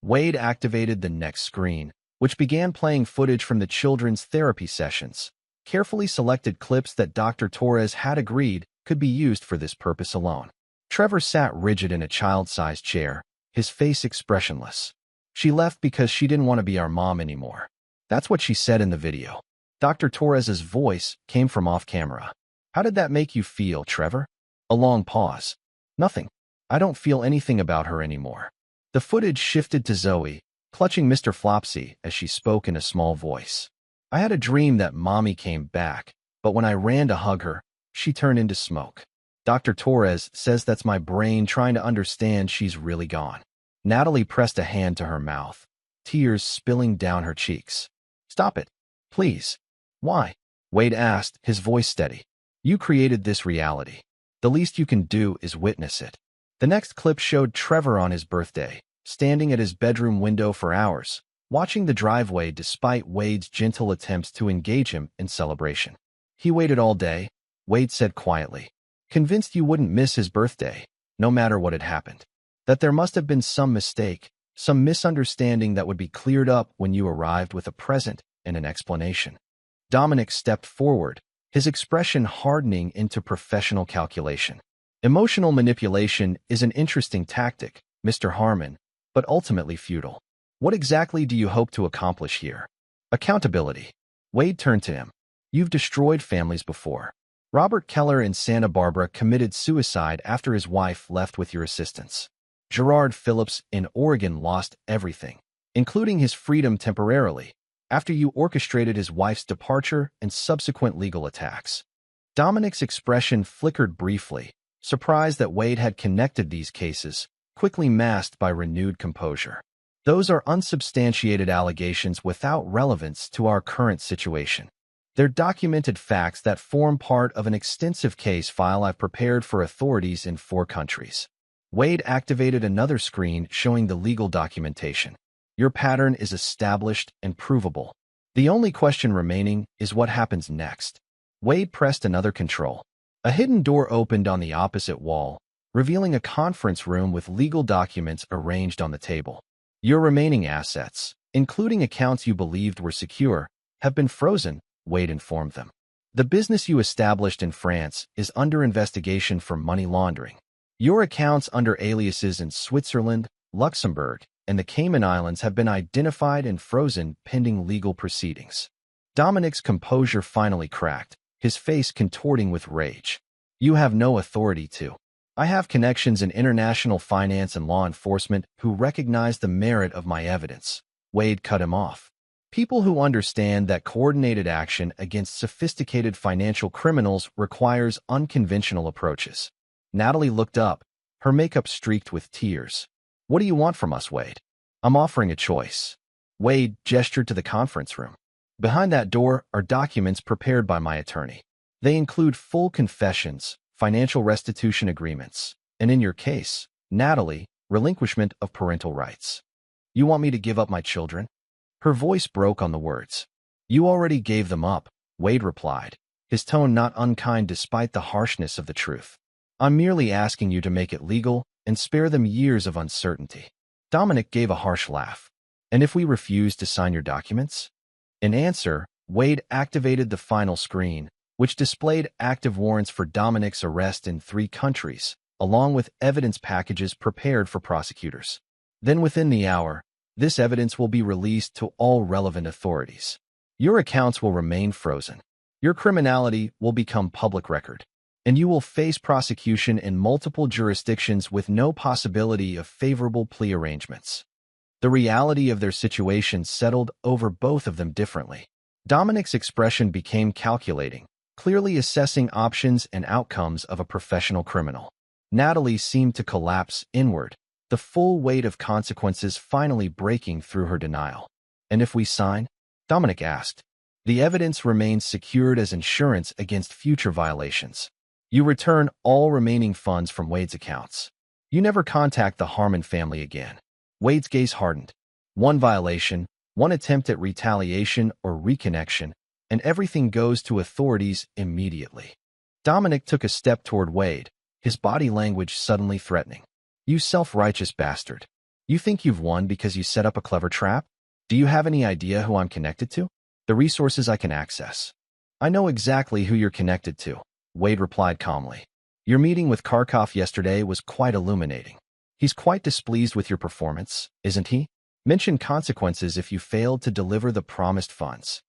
Wade activated the next screen, which began playing footage from the children's therapy sessions, carefully selected clips that Dr. Torres had agreed could be used for this purpose alone. Trevor sat rigid in a child-sized chair, his face expressionless. "She left because she didn't want to be our mom anymore." That's what she said in the video. Dr. Torres's voice came from off-camera. "How did that make you feel, Trevor?" A long pause. "Nothing. I don't feel anything about her anymore." The footage shifted to Zoe, clutching Mr. Flopsy as she spoke in a small voice. "I had a dream that Mommy came back, but when I ran to hug her, she turned into smoke. Dr. Torres says that's my brain trying to understand she's really gone." Natalie pressed a hand to her mouth, tears spilling down her cheeks. "Stop it, please." "Why?" Wade asked, his voice steady. "You created this reality. The least you can do is witness it." The next clip showed Trevor on his birthday, standing at his bedroom window for hours, watching the driveway despite Wade's gentle attempts to engage him in celebration. "He waited all day," Wade said quietly, "convinced you wouldn't miss his birthday, no matter what had happened. That there must have been some mistake, some misunderstanding that would be cleared up when you arrived with a present and an explanation." Dominic stepped forward, his expression hardening into professional calculation. "Emotional manipulation is an interesting tactic, Mr. Harmon, but ultimately futile. What exactly do you hope to accomplish here?" "Accountability." Wade turned to him. "You've destroyed families before. Robert Keller in Santa Barbara committed suicide after his wife left with your assistance. Gerard Phillips in Oregon lost everything, including his freedom temporarily, after you orchestrated his wife's departure and subsequent legal attacks." Dominic's expression flickered briefly, surprised that Wade had connected these cases, quickly masked by renewed composure. Those are unsubstantiated allegations without relevance to our current situation. They're documented facts that form part of an extensive case file I've prepared for authorities in 4 countries. Wade activated another screen showing the legal documentation. Your pattern is established and provable. The only question remaining is what happens next. Wade pressed another control. A hidden door opened on the opposite wall, revealing a conference room with legal documents arranged on the table. Your remaining assets, including accounts you believed were secure, have been frozen, Wade informed them. The business you established in France is under investigation for money laundering. Your accounts under aliases in Switzerland, Luxembourg, and the Cayman Islands have been identified and frozen pending legal proceedings. Dominic's composure finally cracked, his face contorting with rage. You have no authority to. I have connections in international finance and law enforcement who recognize the merit of my evidence. Wade cut him off. People who understand that coordinated action against sophisticated financial criminals requires unconventional approaches. Natalie looked up, her makeup streaked with tears. What do you want from us, Wade? I'm offering a choice. Wade gestured to the conference room. Behind that door are documents prepared by my attorney. They include full confessions, financial restitution agreements, and in your case, Natalie, relinquishment of parental rights. You want me to give up my children? Her voice broke on the words. You already gave them up, Wade replied, his tone not unkind despite the harshness of the truth. I'm merely asking you to make it legal and spare them years of uncertainty. Dominic gave a harsh laugh. And if we refuse to sign your documents? In answer, Wade activated the final screen, which displayed active warrants for Dominic's arrest in 3 countries, along with evidence packages prepared for prosecutors. Then within the hour, this evidence will be released to all relevant authorities. Your accounts will remain frozen. Your criminality will become public record, and you will face prosecution in multiple jurisdictions with no possibility of favorable plea arrangements. The reality of their situation settled over both of them differently. Dominic's expression became calculating, clearly assessing options and outcomes of a professional criminal. Natalie seemed to collapse inward, the full weight of consequences finally breaking through her denial. And if we sign? Dominic asked. The evidence remains secured as insurance against future violations. You return all remaining funds from Wade's accounts. You never contact the Harmon family again. Wade's gaze hardened. 1 violation, 1 attempt at retaliation or reconnection, and everything goes to authorities immediately. Dominic took a step toward Wade, his body language suddenly threatening. You self-righteous bastard. You think you've won because you set up a clever trap? Do you have any idea who I'm connected to? The resources I can access. I know exactly who you're connected to, Wade replied calmly. Your meeting with Kharkov yesterday was quite illuminating. He's quite displeased with your performance, isn't he? Mention consequences if you failed to deliver the promised funds.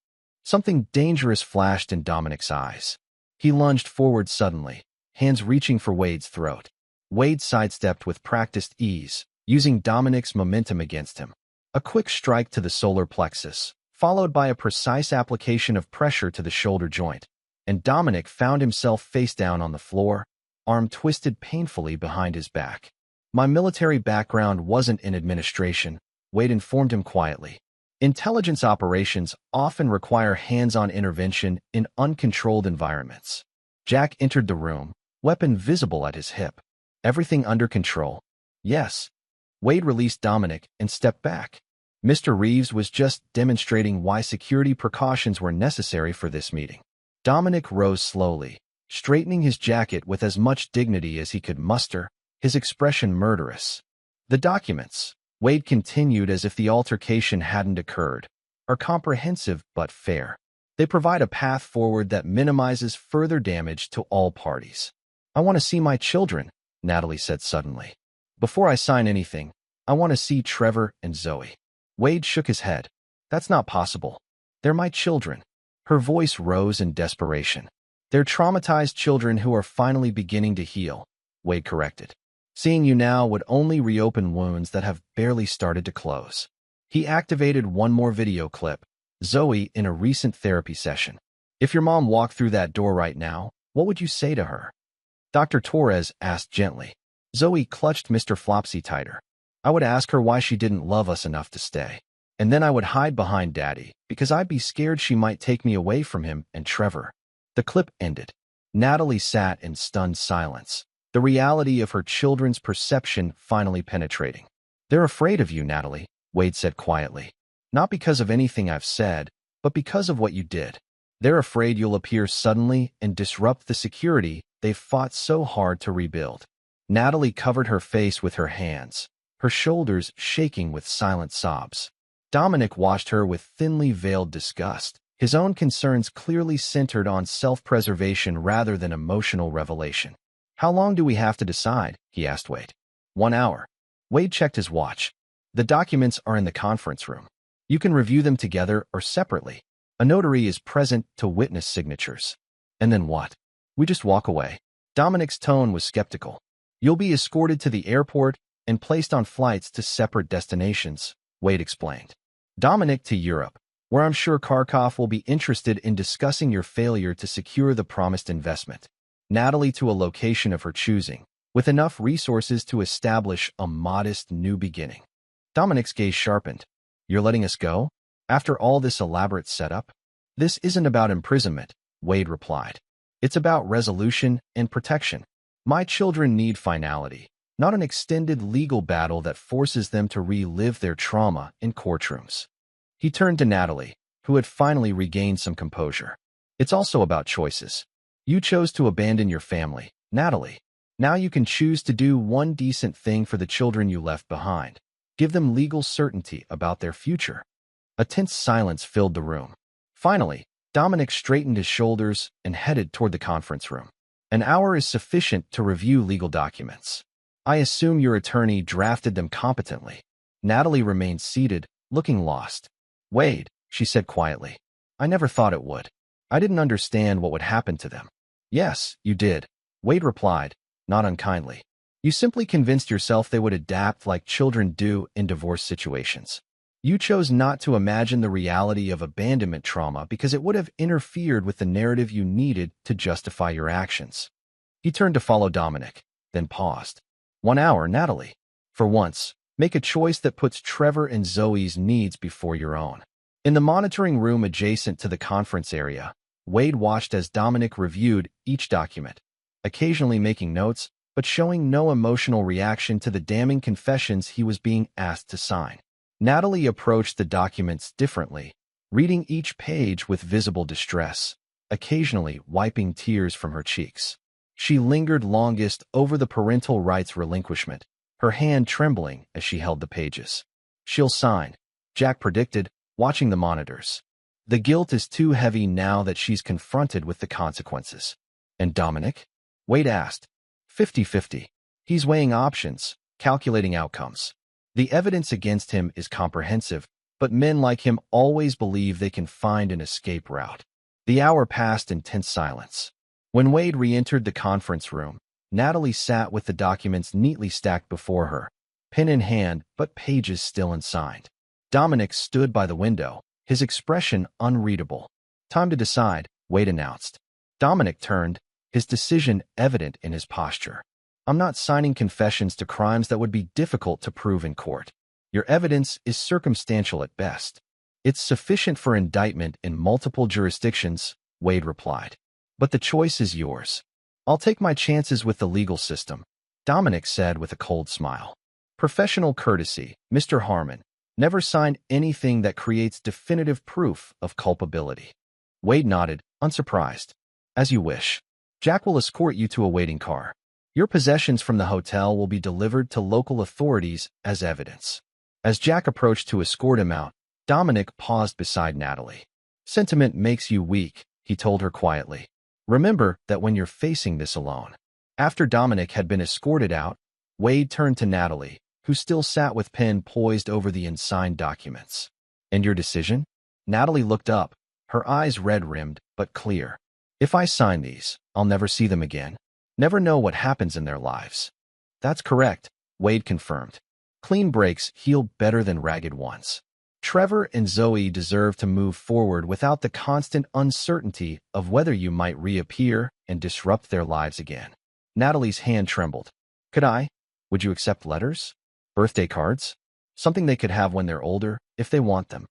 Something dangerous flashed in Dominic's eyes. He lunged forward suddenly, hands reaching for Wade's throat. Wade sidestepped with practiced ease, using Dominic's momentum against him. A quick strike to the solar plexus, followed by a precise application of pressure to the shoulder joint, and Dominic found himself face down on the floor, arm twisted painfully behind his back. My military background wasn't in administration, Wade informed him quietly. Intelligence operations often require hands-on intervention in uncontrolled environments. Jack entered the room, weapon visible at his hip. Everything under control. Yes. Wade released Dominic and stepped back. Mr. Reeves was just demonstrating why security precautions were necessary for this meeting. Dominic rose slowly, straightening his jacket with as much dignity as he could muster, his expression murderous. The documents, Wade continued as if the altercation hadn't occurred, are comprehensive but fair. They provide a path forward that minimizes further damage to all parties. I want to see my children, Natalie said suddenly. Before I sign anything, I want to see Trevor and Zoe. Wade shook his head. That's not possible. They're my children. Her voice rose in desperation. They're traumatized children who are finally beginning to heal, Wade corrected. Seeing you now would only reopen wounds that have barely started to close. He activated one more video clip, Zoe in a recent therapy session. If your mom walked through that door right now, what would you say to her? Dr. Torres asked gently. Zoe clutched Mr. Flopsy tighter. I would ask her why she didn't love us enough to stay. And then I would hide behind Daddy, because I'd be scared she might take me away from him and Trevor. The clip ended. Natalie sat in stunned silence, the reality of her children's perception finally penetrating. They're afraid of you, Natalie, Wade said quietly. Not because of anything I've said, but because of what you did. They're afraid you'll appear suddenly and disrupt the security they've fought so hard to rebuild. Natalie covered her face with her hands, her shoulders shaking with silent sobs. Dominic watched her with thinly veiled disgust, his own concerns clearly centered on self-preservation rather than emotional revelation. How long do we have to decide? He asked Wade. 1 hour. Wade checked his watch. The documents are in the conference room. You can review them together or separately. A notary is present to witness signatures. And then what? We just walk away. Dominic's tone was skeptical. You'll be escorted to the airport and placed on flights to separate destinations, Wade explained. Dominic to Europe, where I'm sure Kharkov will be interested in discussing your failure to secure the promised investment. Natalie to a location of her choosing, with enough resources to establish a modest new beginning. Dominic's gaze sharpened. You're letting us go? After all this elaborate setup? This isn't about imprisonment, Wade replied. It's about resolution and protection. My children need finality, not an extended legal battle that forces them to relive their trauma in courtrooms. He turned to Natalie, who had finally regained some composure. It's also about choices. You chose to abandon your family, Natalie. Now you can choose to do one decent thing for the children you left behind. Give them legal certainty about their future. A tense silence filled the room. Finally, Dominic straightened his shoulders and headed toward the conference room. An hour is sufficient to review legal documents. I assume your attorney drafted them competently. Natalie remained seated, looking lost. Wade, she said quietly. I never thought it would. I didn't understand what would happen to them. Yes, you did, Wade replied, not unkindly. You simply convinced yourself they would adapt like children do in divorce situations. You chose not to imagine the reality of abandonment trauma because it would have interfered with the narrative you needed to justify your actions. He turned to follow Dominic, then paused. 1 hour, Natalie. For once, make a choice that puts Trevor and Zoe's needs before your own. In the monitoring room adjacent to the conference area, Wade watched as Dominic reviewed each document, occasionally making notes, but showing no emotional reaction to the damning confessions he was being asked to sign. Natalie approached the documents differently, reading each page with visible distress, occasionally wiping tears from her cheeks. She lingered longest over the parental rights relinquishment, her hand trembling as she held the pages. She'll sign, Jack predicted, watching the monitors. The guilt is too heavy now that she's confronted with the consequences. And Dominic? Wade asked. 50-50. He's weighing options, calculating outcomes. The evidence against him is comprehensive, but men like him always believe they can find an escape route. The hour passed in tense silence. When Wade re-entered the conference room, Natalie sat with the documents neatly stacked before her, pen in hand but pages still unsigned. Dominic stood by the window, his expression unreadable. Time to decide, Wade announced. Dominic turned, his decision evident in his posture. I'm not signing confessions to crimes that would be difficult to prove in court. Your evidence is circumstantial at best. It's sufficient for indictment in multiple jurisdictions, Wade replied. But the choice is yours. I'll take my chances with the legal system, Dominic said with a cold smile. Professional courtesy, Mr. Harmon. Never sign anything that creates definitive proof of culpability. Wade nodded, unsurprised. As you wish. Jack will escort you to a waiting car. Your possessions from the hotel will be delivered to local authorities as evidence. As Jack approached to escort him out, Dominic paused beside Natalie. Sentiment makes you weak, he told her quietly. Remember that when you're facing this alone. After Dominic had been escorted out, Wade turned to Natalie, who still sat with pen poised over the unsigned documents. And your decision? Natalie looked up, her eyes red-rimmed but clear. If I sign these, I'll never see them again. Never know what happens in their lives. That's correct, Wade confirmed. Clean breaks heal better than ragged ones. Trevor and Zoe deserve to move forward without the constant uncertainty of whether you might reappear and disrupt their lives again. Natalie's hand trembled. Could I? Would you accept letters? Birthday cards? Something they could have when they're older, if they want them.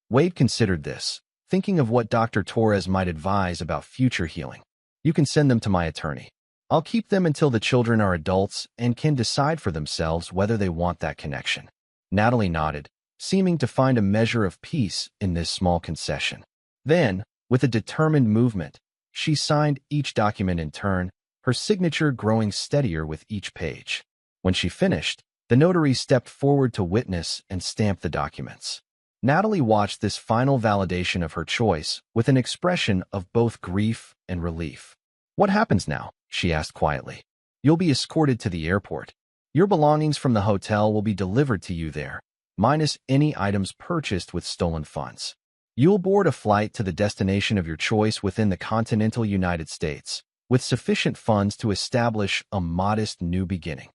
Wade considered this, thinking of what Dr. Torres might advise about future healing. You can send them to my attorney. I'll keep them until the children are adults and can decide for themselves whether they want that connection. Natalie nodded, seeming to find a measure of peace in this small concession. Then, with a determined movement, she signed each document in turn, her signature growing steadier with each page. When she finished, the notary stepped forward to witness and stamp the documents. Natalie watched this final validation of her choice with an expression of both grief and relief. What happens now? She asked quietly. You'll be escorted to the airport. Your belongings from the hotel will be delivered to you there, minus any items purchased with stolen funds. You'll board a flight to the destination of your choice within the continental United States, with sufficient funds to establish a modest new beginning.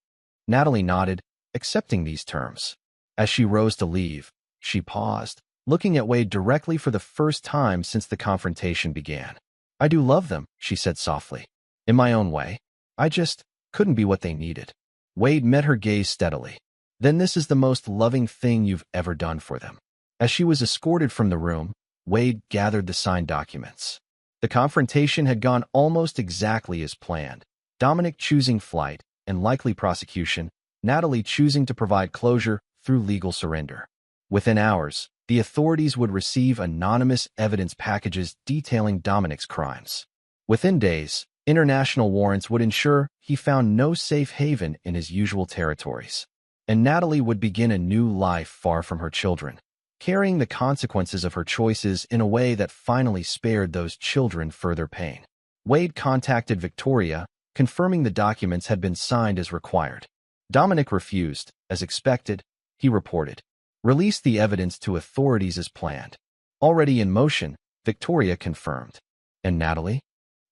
Natalie nodded, accepting these terms. As she rose to leave, she paused, looking at Wade directly for the first time since the confrontation began. I do love them, she said softly. In my own way. I just couldn't be what they needed. Wade met her gaze steadily. Then this is the most loving thing you've ever done for them. As she was escorted from the room, Wade gathered the signed documents. The confrontation had gone almost exactly as planned. Dominic choosing flight and likely prosecution, Natalie choosing to provide closure through legal surrender. Within hours, the authorities would receive anonymous evidence packages detailing Dominic's crimes. Within days, international warrants would ensure he found no safe haven in his usual territories. And Natalie would begin a new life far from her children, carrying the consequences of her choices in a way that finally spared those children further pain. Wade contacted Victoria, confirming the documents had been signed as required. Dominic refused, as expected, he reported. Release the evidence to authorities as planned. Already in motion, Victoria confirmed. And Natalie?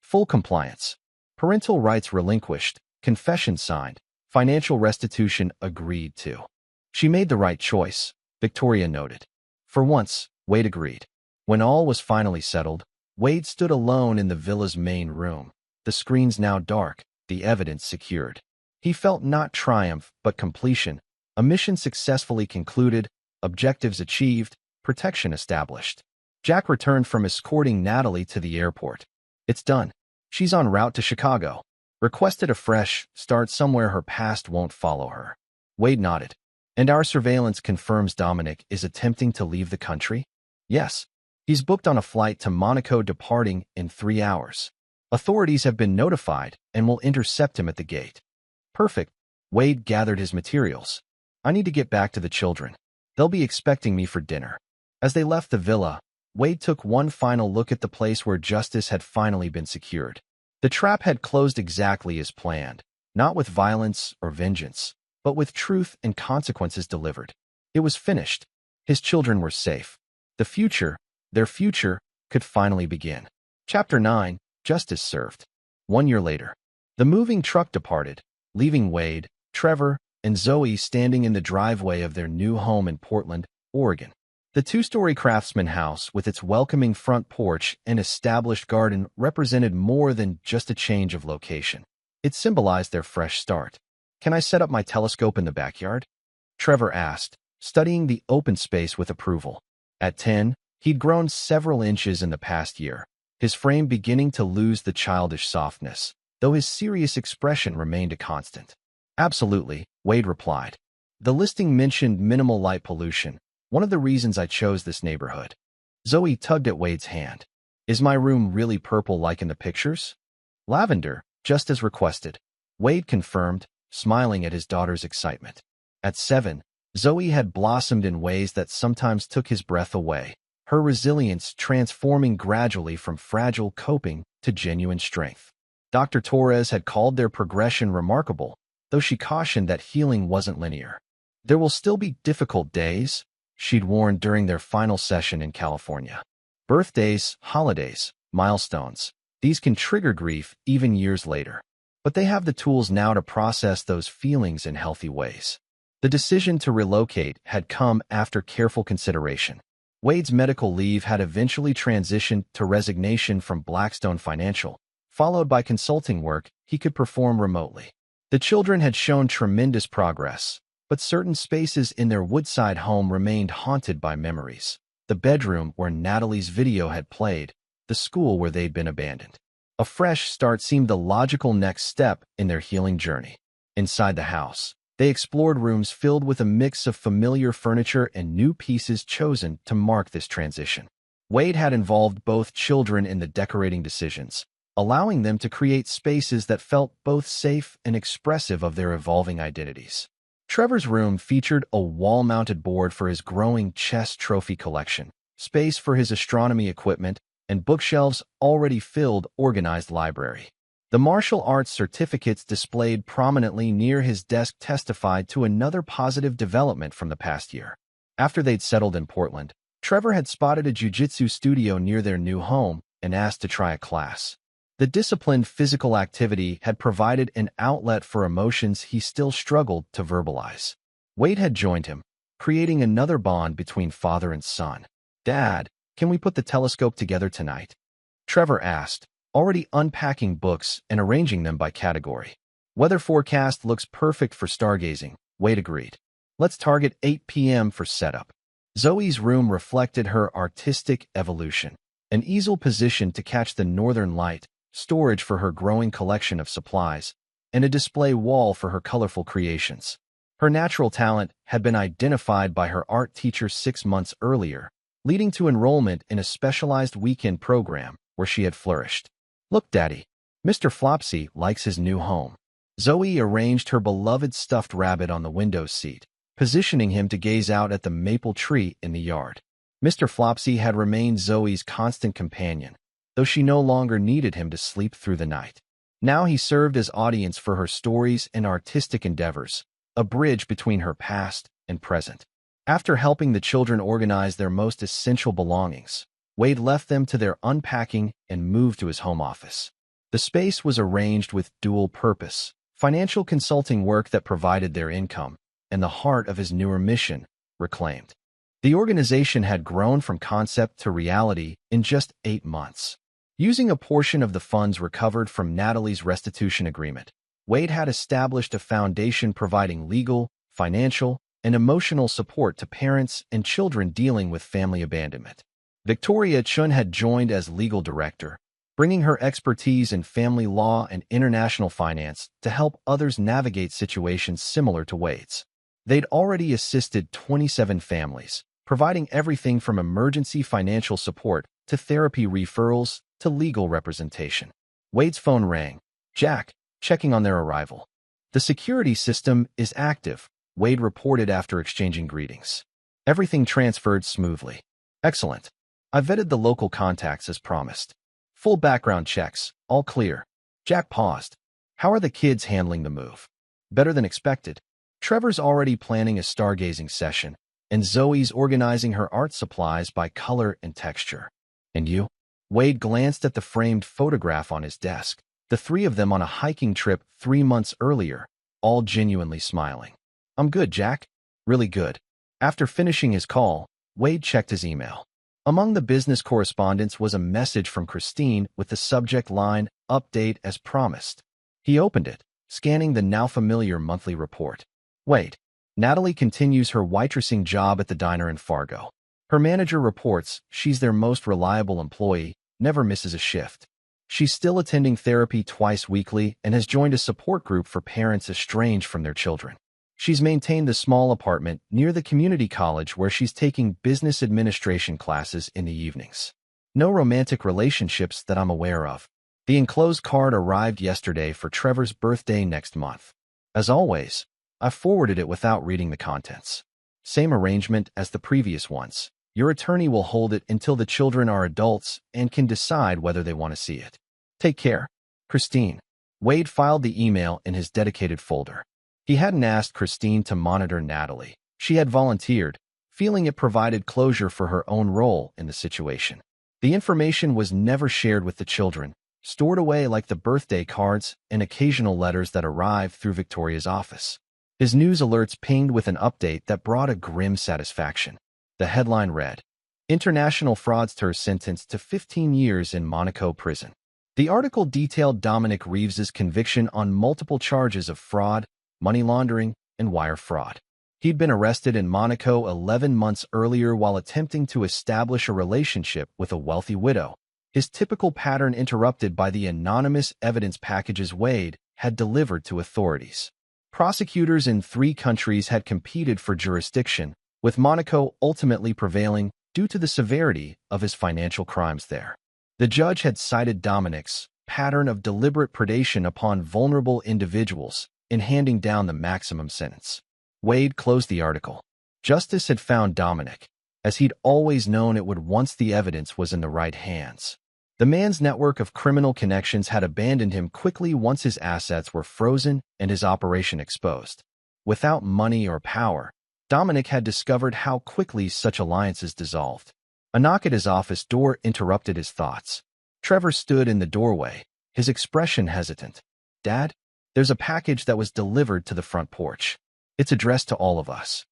Full compliance. Parental rights relinquished, confession signed, financial restitution agreed to. She made the right choice, Victoria noted. For once, Wade agreed. When all was finally settled, Wade stood alone in the villa's main room, the screens now dark, the evidence secured. He felt not triumph, but completion, a mission successfully concluded, objectives achieved, protection established. Jack returned from escorting Natalie to the airport. It's done. She's en route to Chicago. Requested a fresh start somewhere her past won't follow her. Wade nodded. And our surveillance confirms Dominic is attempting to leave the country? Yes. He's booked on a flight to Monaco departing in 3 hours. Authorities have been notified and will intercept him at the gate. Perfect. Wade gathered his materials. I need to get back to the children. They'll be expecting me for dinner. As they left the villa, Wade took one final look at the place where justice had finally been secured. The trap had closed exactly as planned, not with violence or vengeance, but with truth and consequences delivered. It was finished. His children were safe. The future, their future, could finally begin. Chapter 9, Justice Served. 1 year later, the moving truck departed, leaving Wade, Trevor, and Zoe standing in the driveway of their new home in Portland, Oregon. The 2-story craftsman house with its welcoming front porch and established garden represented more than just a change of location. It symbolized their fresh start. Can I set up my telescope in the backyard? Trevor asked, studying the open space with approval. At 10, he'd grown several inches in the past year, his frame beginning to lose the childish softness, though his serious expression remained a constant. Absolutely, Wade replied. The listing mentioned minimal light pollution, one of the reasons I chose this neighborhood. Zoe tugged at Wade's hand. Is my room really purple like in the pictures? Lavender, just as requested. Wade confirmed, smiling at his daughter's excitement. At 7, Zoe had blossomed in ways that sometimes took his breath away, her resilience transforming gradually from fragile coping to genuine strength. Dr. Torres had called their progression remarkable, though she cautioned that healing wasn't linear. There will still be difficult days, she'd warned during their final session in California. Birthdays, holidays, milestones, these can trigger grief even years later. But they have the tools now to process those feelings in healthy ways. The decision to relocate had come after careful consideration. Wade's medical leave had eventually transitioned to resignation from Blackstone Financial, followed by consulting work he could perform remotely. The children had shown tremendous progress, but certain spaces in their Woodside home remained haunted by memories. The bedroom where Natalie's video had played, the school where they'd been abandoned. A fresh start seemed the logical next step in their healing journey. Inside the house, they explored rooms filled with a mix of familiar furniture and new pieces chosen to mark this transition. Wade had involved both children in the decorating decisions, allowing them to create spaces that felt both safe and expressive of their evolving identities. Trevor's room featured a wall-mounted board for his growing chess trophy collection, space for his astronomy equipment, and bookshelves already filled organized library. The martial arts certificates displayed prominently near his desk testified to another positive development from the past year. After they'd settled in Portland, Trevor had spotted a jiu-jitsu studio near their new home and asked to try a class. The disciplined physical activity had provided an outlet for emotions he still struggled to verbalize. Wade had joined him, creating another bond between father and son. "Dad, can we put the telescope together tonight?" Trevor asked, already unpacking books and arranging them by category. "Weather forecast looks perfect for stargazing," Wade agreed. "Let's target 8 p.m. for setup." Zoe's room reflected her artistic evolution. An easel positioned to catch the northern light, storage for her growing collection of supplies, and a display wall for her colorful creations. Her natural talent had been identified by her art teacher 6 months earlier, leading to enrollment in a specialized weekend program where she had flourished. "Look, Daddy, Mr. Flopsy likes his new home." Zoe arranged her beloved stuffed rabbit on the window seat, positioning him to gaze out at the maple tree in the yard. Mr. Flopsy had remained Zoe's constant companion, though she no longer needed him to sleep through the night. Now he served as audience for her stories and artistic endeavors, a bridge between her past and present. After helping the children organize their most essential belongings, Wade left them to their unpacking and moved to his home office. The space was arranged with dual purpose, financial consulting work that provided their income, and the heart of his newer mission, reclaimed. The organization had grown from concept to reality in just 8 months. Using a portion of the funds recovered from Natalie's restitution agreement, Wade had established a foundation providing legal, financial, and emotional support to parents and children dealing with family abandonment. Victoria Chun had joined as legal director, bringing her expertise in family law and international finance to help others navigate situations similar to Wade's. They'd already assisted 27 families, providing everything from emergency financial support to therapy referrals to legal representation. Wade's phone rang. "Jack, checking on their arrival." "The security system is active," Wade reported after exchanging greetings. "Everything transferred smoothly." "Excellent. I vetted the local contacts as promised. Full background checks, all clear." Jack paused. "How are the kids handling the move?" "Better than expected. Trevor's already planning a stargazing session, and Zoe's organizing her art supplies by color and texture." "And you?" Wade glanced at the framed photograph on his desk, the 3 of them on a hiking trip 3 months earlier, all genuinely smiling. "I'm good, Jack. Really good." After finishing his call, Wade checked his email. Among the business correspondence was a message from Christine with the subject line, "Update as promised." He opened it, scanning the now familiar monthly report. "Wait. Natalie continues her waitressing job at the diner in Fargo. Her manager reports she's their most reliable employee, never misses a shift. She's still attending therapy twice weekly and has joined a support group for parents estranged from their children. She's maintained a small apartment near the community college where she's taking business administration classes in the evenings. No romantic relationships that I'm aware of." The enclosed card arrived yesterday for Trevor's birthday next month. As always, I forwarded it without reading the contents. Same arrangement as the previous ones. Your attorney will hold it until the children are adults and can decide whether they want to see it. Take care. Christine. Wade filed the email in his dedicated folder. He hadn't asked Christine to monitor Natalie. She had volunteered, feeling it provided closure for her own role in the situation. The information was never shared with the children, stored away like the birthday cards and occasional letters that arrived through Victoria's office. His news alerts pinged with an update that brought a grim satisfaction. The headline read, "International fraudster sentenced to 15 years in Monaco prison." The article detailed Dominic Reeves's conviction on multiple charges of fraud, money laundering, and wire fraud. He'd been arrested in Monaco 11 months earlier while attempting to establish a relationship with a wealthy widow. His typical pattern interrupted by the anonymous evidence packages Wade had delivered to authorities. Prosecutors in 3 countries had competed for jurisdiction, with Monaco ultimately prevailing due to the severity of his financial crimes there. The judge had cited Dominic's pattern of deliberate predation upon vulnerable individuals in handing down the maximum sentence. Wade closed the article. Justice had found Dominic, as he'd always known it would once the evidence was in the right hands. The man's network of criminal connections had abandoned him quickly once his assets were frozen and his operation exposed. Without money or power, Dominic had discovered how quickly such alliances dissolved. A knock at his office door interrupted his thoughts. Trevor stood in the doorway, his expression hesitant. "Dad, there's a package that was delivered to the front porch. It's addressed to all of us."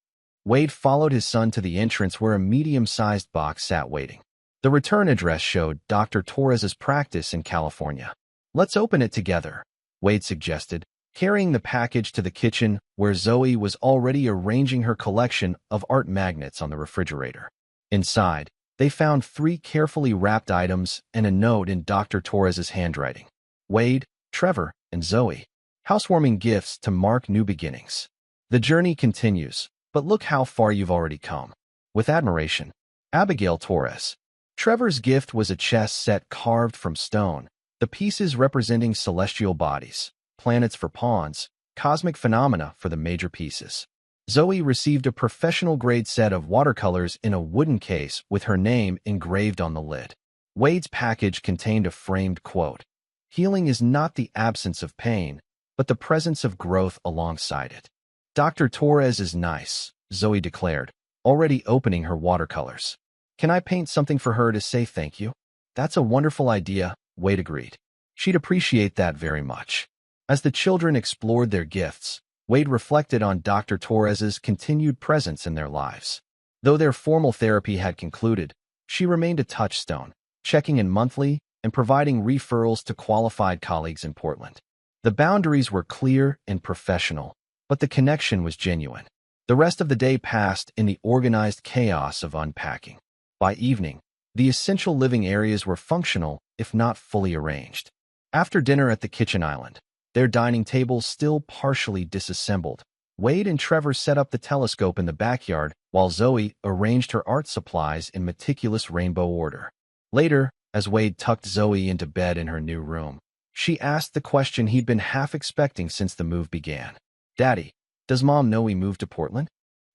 Wade followed his son to the entrance where a medium-sized box sat waiting. The return address showed Dr. Torres's practice in California. "Let's open it together," Wade suggested, carrying the package to the kitchen where Zoe was already arranging her collection of art magnets on the refrigerator. Inside, they found 3 carefully wrapped items and a note in Dr. Torres's handwriting. "Wade, Trevor, and Zoe. Housewarming gifts to mark new beginnings. The journey continues, but look how far you've already come. With admiration, Abigail Torres." Trevor's gift was a chess set carved from stone, the pieces representing celestial bodies, planets for pawns, cosmic phenomena for the major pieces. Zoe received a professional-grade set of watercolors in a wooden case with her name engraved on the lid. Wade's package contained a framed quote, "Healing is not the absence of pain, but the presence of growth alongside it." "Dr. Torres is nice," Zoe declared, already opening her watercolors. "Can I paint something for her to say thank you?" "That's a wonderful idea," Wade agreed. "She'd appreciate that very much." As the children explored their gifts, Wade reflected on Dr. Torres's continued presence in their lives. Though their formal therapy had concluded, she remained a touchstone, checking in monthly and providing referrals to qualified colleagues in Portland. The boundaries were clear and professional, but the connection was genuine. The rest of the day passed in the organized chaos of unpacking. By evening, the essential living areas were functional, if not fully arranged. After dinner at the kitchen island, their dining tables still partially disassembled, Wade and Trevor set up the telescope in the backyard while Zoe arranged her art supplies in meticulous rainbow order. Later, as Wade tucked Zoe into bed in her new room, she asked the question he'd been half expecting since the move began. "Daddy, does Mom know we moved to Portland?"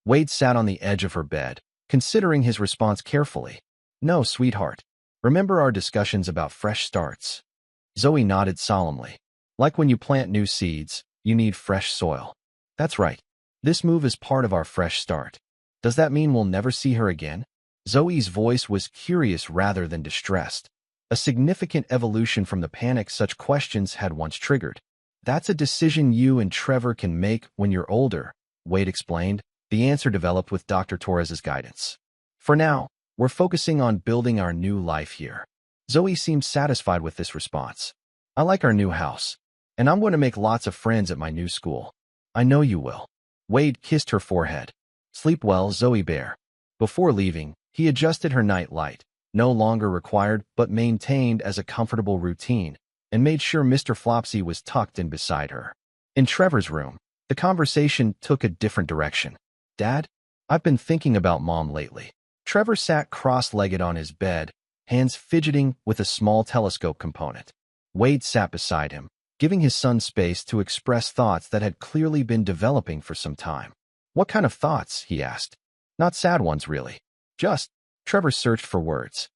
Wade sat on the edge of her bed, considering his response carefully. "No, sweetheart. Remember our discussions about fresh starts?" Zoe nodded solemnly. "Like when you plant new seeds, you need fresh soil." "That's right. This move is part of our fresh start. Does that mean we'll never see her again?" Zoe's voice was curious rather than distressed, a significant evolution from the panic such questions had once triggered. "That's a decision you and Trevor can make when you're older," Wade explained. The answer developed with Dr. Torres's guidance. "For now, we're focusing on building our new life here." Zoe seemed satisfied with this response. "I like our new house, and I'm going to make lots of friends at my new school." "I know you will." Wade kissed her forehead. "Sleep well, Zoe Bear." Before leaving, he adjusted her night light, no longer required but maintained as a comfortable routine, and made sure Mr. Flopsy was tucked in beside her. In Trevor's room, the conversation took a different direction. "Dad, I've been thinking about Mom lately." Trevor sat cross-legged on his bed, hands fidgeting with a small telescope component. Wade sat beside him, giving his son space to express thoughts that had clearly been developing for some time. "What kind of thoughts?" he asked. "Not sad ones, really. Just," Trevor searched for words.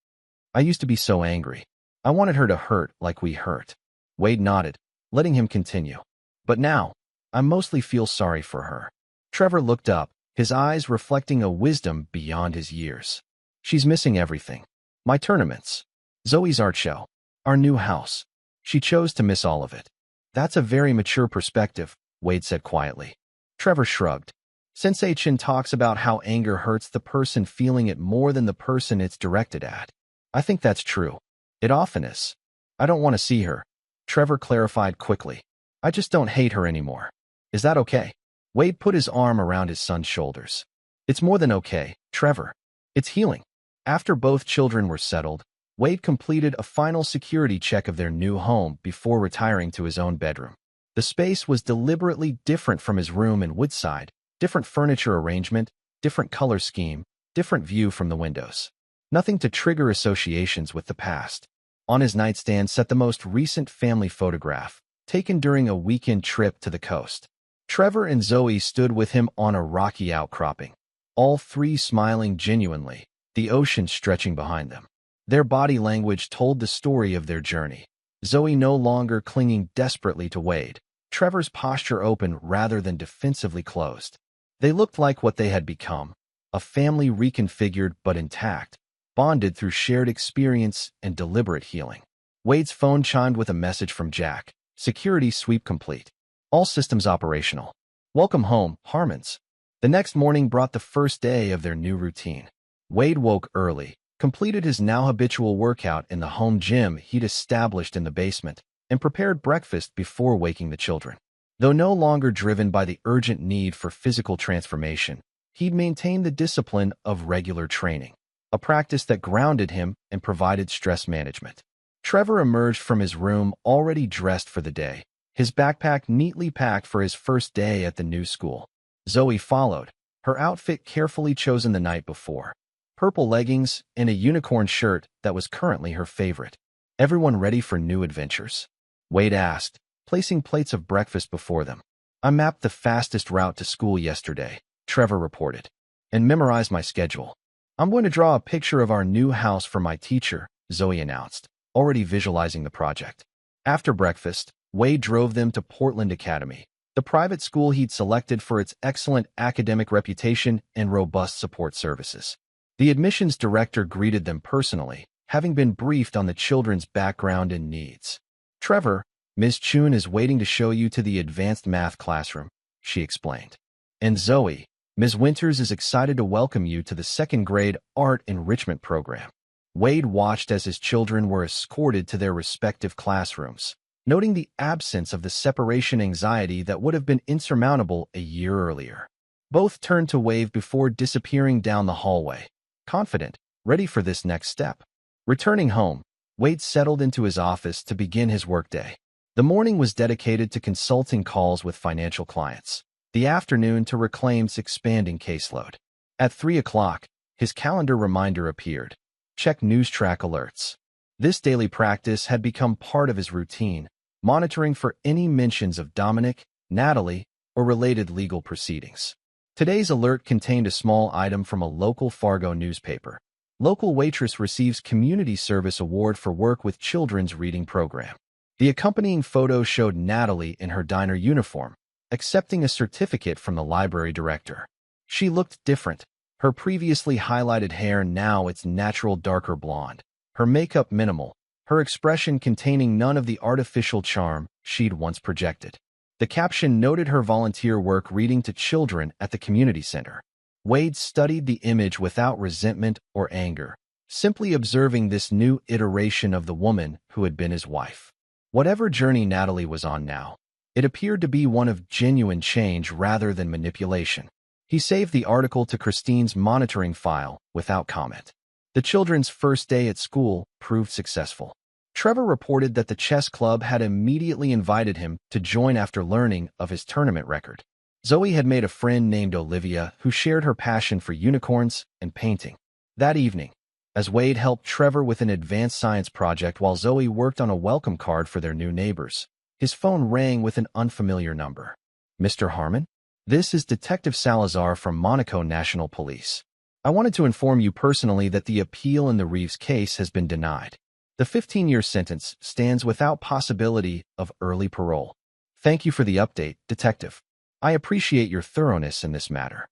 "I used to be so angry. I wanted her to hurt like we hurt." Wade nodded, letting him continue. "But now, I mostly feel sorry for her." Trevor looked up, his eyes reflecting a wisdom beyond his years. "She's missing everything. My tournaments, Zoe's art show, our new house. She chose to miss all of it." "That's a very mature perspective," Wade said quietly. Trevor shrugged. "Sensei Chin talks about how anger hurts the person feeling it more than the person it's directed at. I think that's true. It often is. I don't want to see her. Trevor clarified quickly. I just don't hate her anymore. Is that okay? Wade put his arm around his son's shoulders. It's more than okay, Trevor. It's healing. After both children were settled, Wade completed a final security check of their new home before retiring to his own bedroom. The space was deliberately different from his room in Woodside, different furniture arrangement, different color scheme, different view from the windows. Nothing to trigger associations with the past. On his nightstand sat the most recent family photograph, taken during a weekend trip to the coast. Trevor and Zoe stood with him on a rocky outcropping, all three smiling genuinely, the ocean stretching behind them. Their body language told the story of their journey. Zoe no longer clinging desperately to Wade, Trevor's posture open rather than defensively closed. They looked like what they had become, a family reconfigured but intact, bonded through shared experience and deliberate healing. Wade's phone chimed with a message from Jack. Security sweep complete. All systems operational. Welcome home, Harmons. The next morning brought the first day of their new routine. Wade woke early, completed his now habitual workout in the home gym he'd established in the basement, and prepared breakfast before waking the children. Though no longer driven by the urgent need for physical transformation, he'd maintained the discipline of regular training, a practice that grounded him and provided stress management. Trevor emerged from his room already dressed for the day, his backpack neatly packed for his first day at the new school. Zoe followed, her outfit carefully chosen the night before. Purple leggings and a unicorn shirt that was currently her favorite. Everyone ready for new adventures? Wade asked, placing plates of breakfast before them. I mapped the fastest route to school yesterday, Trevor reported, and memorized my schedule. I'm going to draw a picture of our new house for my teacher, Zoe announced, already visualizing the project. After breakfast, Wade drove them to Portland Academy, the private school he'd selected for its excellent academic reputation and robust support services. The admissions director greeted them personally, having been briefed on the children's background and needs. Trevor, Ms. Chun is waiting to show you to the advanced math classroom, she explained. And Zoe, Ms. Winters is excited to welcome you to the second grade art enrichment program. Wade watched as his children were escorted to their respective classrooms, noting the absence of the separation anxiety that would have been insurmountable a year earlier. Both turned to wave before disappearing down the hallway, confident, ready for this next step. Returning home, Wade settled into his office to begin his workday. The morning was dedicated to consulting calls with financial clients, the afternoon to Reclaim's expanding caseload. At 3 o'clock, his calendar reminder appeared. Check news track alerts. This daily practice had become part of his routine, monitoring for any mentions of Dominic, Natalie, or related legal proceedings. Today's alert contained a small item from a local Fargo newspaper. Local waitress receives Community Service Award for work with children's reading program. The accompanying photo showed Natalie in her diner uniform, accepting a certificate from the library director. She looked different, her previously highlighted hair now its natural darker blonde, her makeup minimal, her expression containing none of the artificial charm she'd once projected. The caption noted her volunteer work reading to children at the community center. Wade studied the image without resentment or anger, simply observing this new iteration of the woman who had been his wife. Whatever journey Natalie was on now, it appeared to be one of genuine change rather than manipulation. He saved the article to Christine's monitoring file without comment. The children's first day at school proved successful. Trevor reported that the chess club had immediately invited him to join after learning of his tournament record. Zoe had made a friend named Olivia who shared her passion for unicorns and painting. That evening, as Wade helped Trevor with an advanced science project while Zoe worked on a welcome card for their new neighbors, his phone rang with an unfamiliar number. Mr. Harmon? This is Detective Salazar from Monaco National Police. I wanted to inform you personally that the appeal in the Reeves case has been denied. The 15-year sentence stands without possibility of early parole. Thank you for the update, Detective. I appreciate your thoroughness in this matter.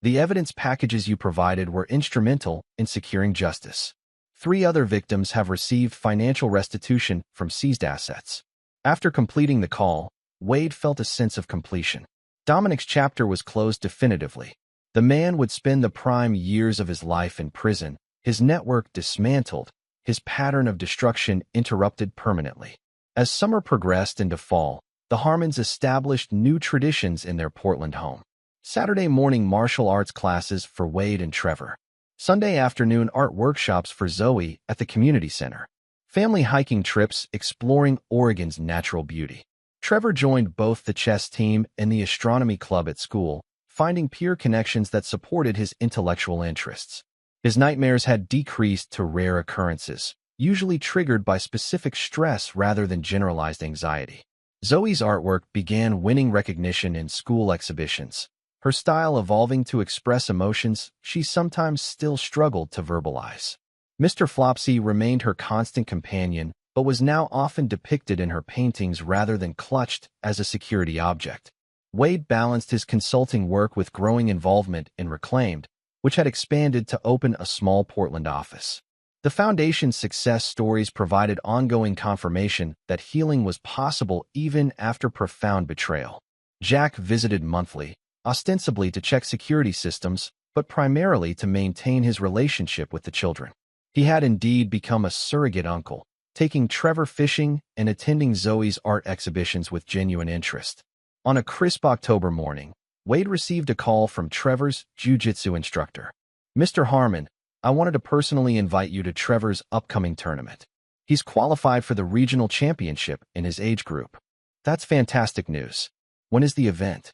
The evidence packages you provided were instrumental in securing justice. 3 other victims have received financial restitution from seized assets. After completing the call, Wade felt a sense of completion. Dominic's chapter was closed definitively. The man would spend the prime years of his life in prison, his network dismantled, his pattern of destruction interrupted permanently. As summer progressed into fall, the Harmons established new traditions in their Portland home. Saturday morning martial arts classes for Wade and Trevor. Sunday afternoon art workshops for Zoe at the community center. Family hiking trips exploring Oregon's natural beauty. Trevor joined both the chess team and the astronomy club at school, finding peer connections that supported his intellectual interests. His nightmares had decreased to rare occurrences, usually triggered by specific stress rather than generalized anxiety. Zoe's artwork began winning recognition in school exhibitions, her style evolving to express emotions she sometimes still struggled to verbalize. Mr. Flopsy remained her constant companion, but was now often depicted in her paintings rather than clutched as a security object. Wade balanced his consulting work with growing involvement in Reclaimed, which had expanded to open a small Portland office. The Foundation's success stories provided ongoing confirmation that healing was possible even after profound betrayal. Jack visited monthly, ostensibly to check security systems, but primarily to maintain his relationship with the children. He had indeed become a surrogate uncle, taking Trevor fishing and attending Zoe's art exhibitions with genuine interest. On a crisp October morning, Wade received a call from Trevor's jiu-jitsu instructor. "Mr. Harmon, I wanted to personally invite you to Trevor's upcoming tournament. He's qualified for the regional championship in his age group." "That's fantastic news. When is the event?"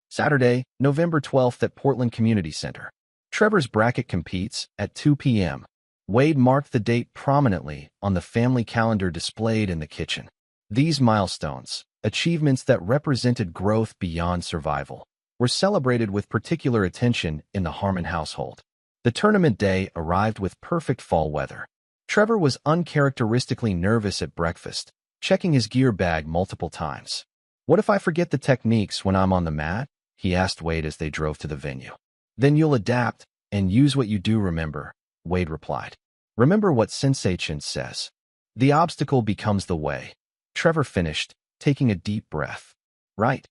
"Saturday, November 12th at Portland Community Center. Trevor's bracket competes at 2 p.m. Wade marked the date prominently on the family calendar displayed in the kitchen. These milestones, achievements that represented growth beyond survival, were celebrated with particular attention in the Harmon household. The tournament day arrived with perfect fall weather. Trevor was uncharacteristically nervous at breakfast, checking his gear bag multiple times. "What if I forget the techniques when I'm on the mat?" he asked Wade as they drove to the venue. "Then you'll adapt and use what you do remember," Wade replied. "Remember what Sensei Chin says. The obstacle becomes the way." Trevor finished, taking a deep breath. "Right."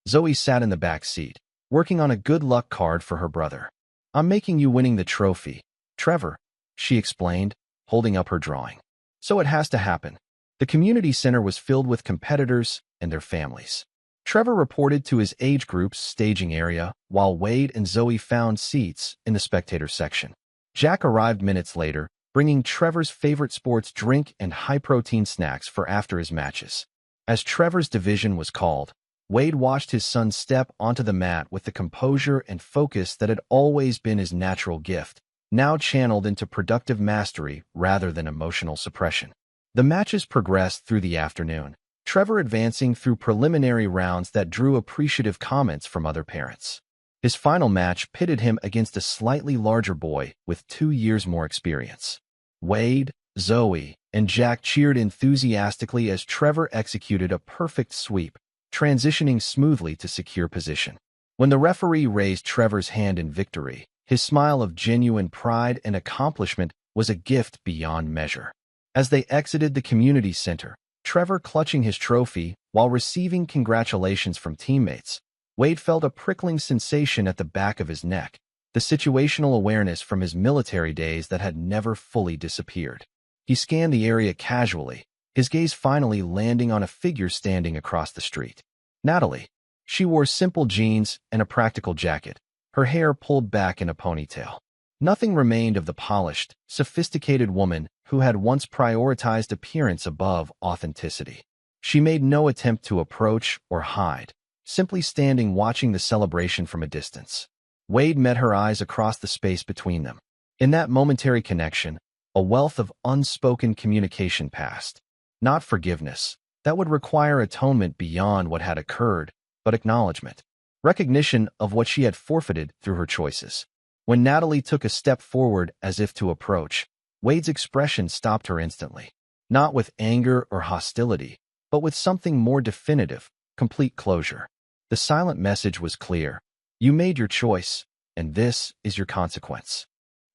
Zoe sat in the back seat, working on a good luck card for her brother. "I'm making you winning the trophy, Trevor," she explained, holding up her drawing. "So it has to happen." The community center was filled with competitors and their families. Trevor reported to his age group's staging area, while Wade and Zoe found seats in the spectator section. Jack arrived minutes later, bringing Trevor's favorite sports drink and high-protein snacks for after his matches. As Trevor's division was called, Wade watched his son step onto the mat with the composure and focus that had always been his natural gift, now channeled into productive mastery rather than emotional suppression. The matches progressed through the afternoon, Trevor advancing through preliminary rounds that drew appreciative comments from other parents. His final match pitted him against a slightly larger boy with 2 years more experience. Wade, Zoe, and Jack cheered enthusiastically as Trevor executed a perfect sweep, transitioning smoothly to secure position. When the referee raised Trevor's hand in victory, his smile of genuine pride and accomplishment was a gift beyond measure. As they exited the community center, Trevor clutching his trophy while receiving congratulations from teammates, Wade felt a prickling sensation at the back of his neck, the situational awareness from his military days that had never fully disappeared. He scanned the area casually, his gaze finally landing on a figure standing across the street. Natalie. She wore simple jeans and a practical jacket, her hair pulled back in a ponytail. Nothing remained of the polished, sophisticated woman who had once prioritized appearance above authenticity. She made no attempt to approach or hide, simply standing watching the celebration from a distance. Wade met her eyes across the space between them. In that momentary connection, a wealth of unspoken communication passed. Not forgiveness, that would require atonement beyond what had occurred, but acknowledgement. Recognition of what she had forfeited through her choices. When Natalie took a step forward as if to approach, Wade's expression stopped her instantly. Not with anger or hostility, but with something more definitive, complete closure. The silent message was clear. You made your choice, and this is your consequence.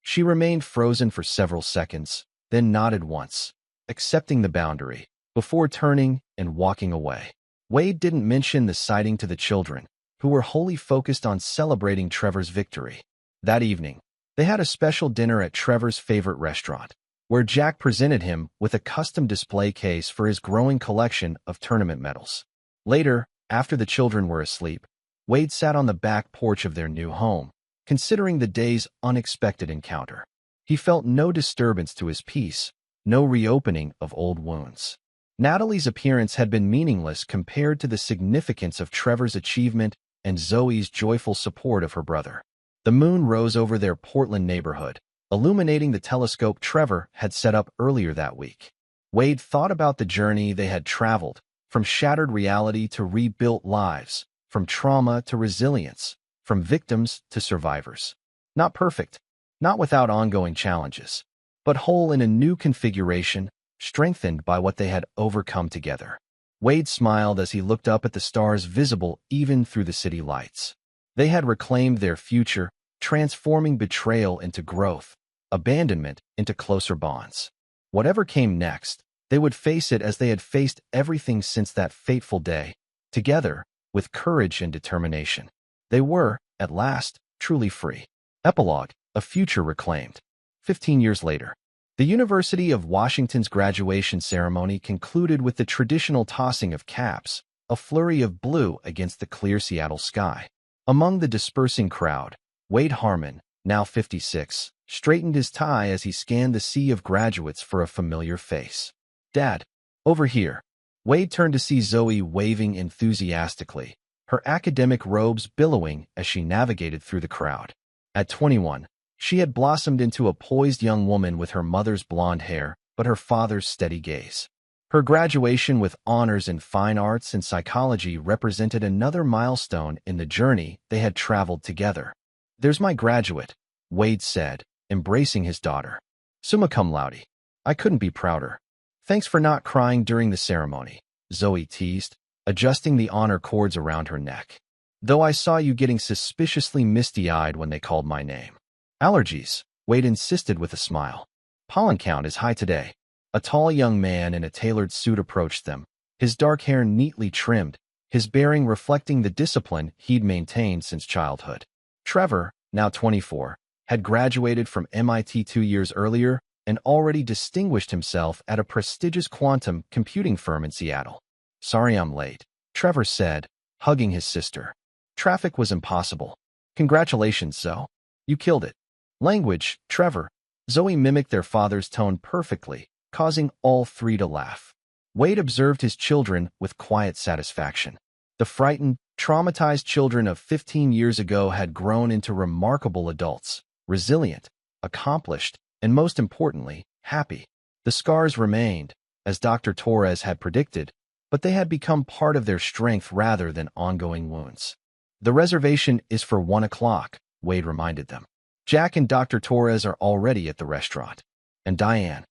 She remained frozen for several seconds, then nodded once, accepting the boundary, before turning and walking away. Wade didn't mention the sighting to the children, who were wholly focused on celebrating Trevor's victory. That evening, they had a special dinner at Trevor's favorite restaurant. where Jack presented him with a custom display case for his growing collection of tournament medals. Later, after the children were asleep, Wade sat on the back porch of their new home, considering the day's unexpected encounter. He felt no disturbance to his peace, no reopening of old wounds. Natalie's appearance had been meaningless compared to the significance of Trevor's achievement and Zoe's joyful support of her brother. The moon rose over their Portland neighborhood, illuminating the telescope Trevor had set up earlier that week. Wade thought about the journey they had traveled, from shattered reality to rebuilt lives, from trauma to resilience, from victims to survivors. Not perfect, not without ongoing challenges, but whole in a new configuration, strengthened by what they had overcome together. Wade smiled as he looked up at the stars visible even through the city lights. They had reclaimed their future, transforming betrayal into growth, abandonment into closer bonds. Whatever came next, they would face it as they had faced everything since that fateful day, together, with courage and determination. They were, at last, truly free. Epilogue, a future reclaimed. 15 years later. The University of Washington's graduation ceremony concluded with the traditional tossing of caps, a flurry of blue against the clear Seattle sky. Among the dispersing crowd, Wade Harmon, now 56, straightened his tie as he scanned the sea of graduates for a familiar face. "Dad, over here." Wade turned to see Zoe waving enthusiastically, her academic robes billowing as she navigated through the crowd. At 21, she had blossomed into a poised young woman with her mother's blonde hair, but her father's steady gaze. Her graduation with honors in fine arts and psychology represented another milestone in the journey they had traveled together. "There's my graduate," Wade said, embracing his daughter. "Summa cum laude. I couldn't be prouder." "Thanks for not crying during the ceremony," Zoe teased, adjusting the honor cords around her neck. "Though I saw you getting suspiciously misty-eyed when they called my name." "Allergies," Wade insisted with a smile. "Pollen count is high today." A tall young man in a tailored suit approached them, his dark hair neatly trimmed, his bearing reflecting the discipline he'd maintained since childhood. Trevor, now 24, had graduated from MIT 2 years earlier and already distinguished himself at a prestigious quantum computing firm in Seattle. "Sorry I'm late," Trevor said, hugging his sister. "Traffic was impossible." "Congratulations, Zoe. You killed it." "Language, Trevor." Zoe mimicked their father's tone perfectly, causing all three to laugh. Wade observed his children with quiet satisfaction. The frightened, traumatized children of 15 years ago had grown into remarkable adults, resilient, accomplished, and most importantly, happy. The scars remained, as Dr. Torres had predicted, but they had become part of their strength rather than ongoing wounds. "The reservation is for 1 o'clock, Wade reminded them. "Jack and Dr. Torres are already at the restaurant." "And Diane?"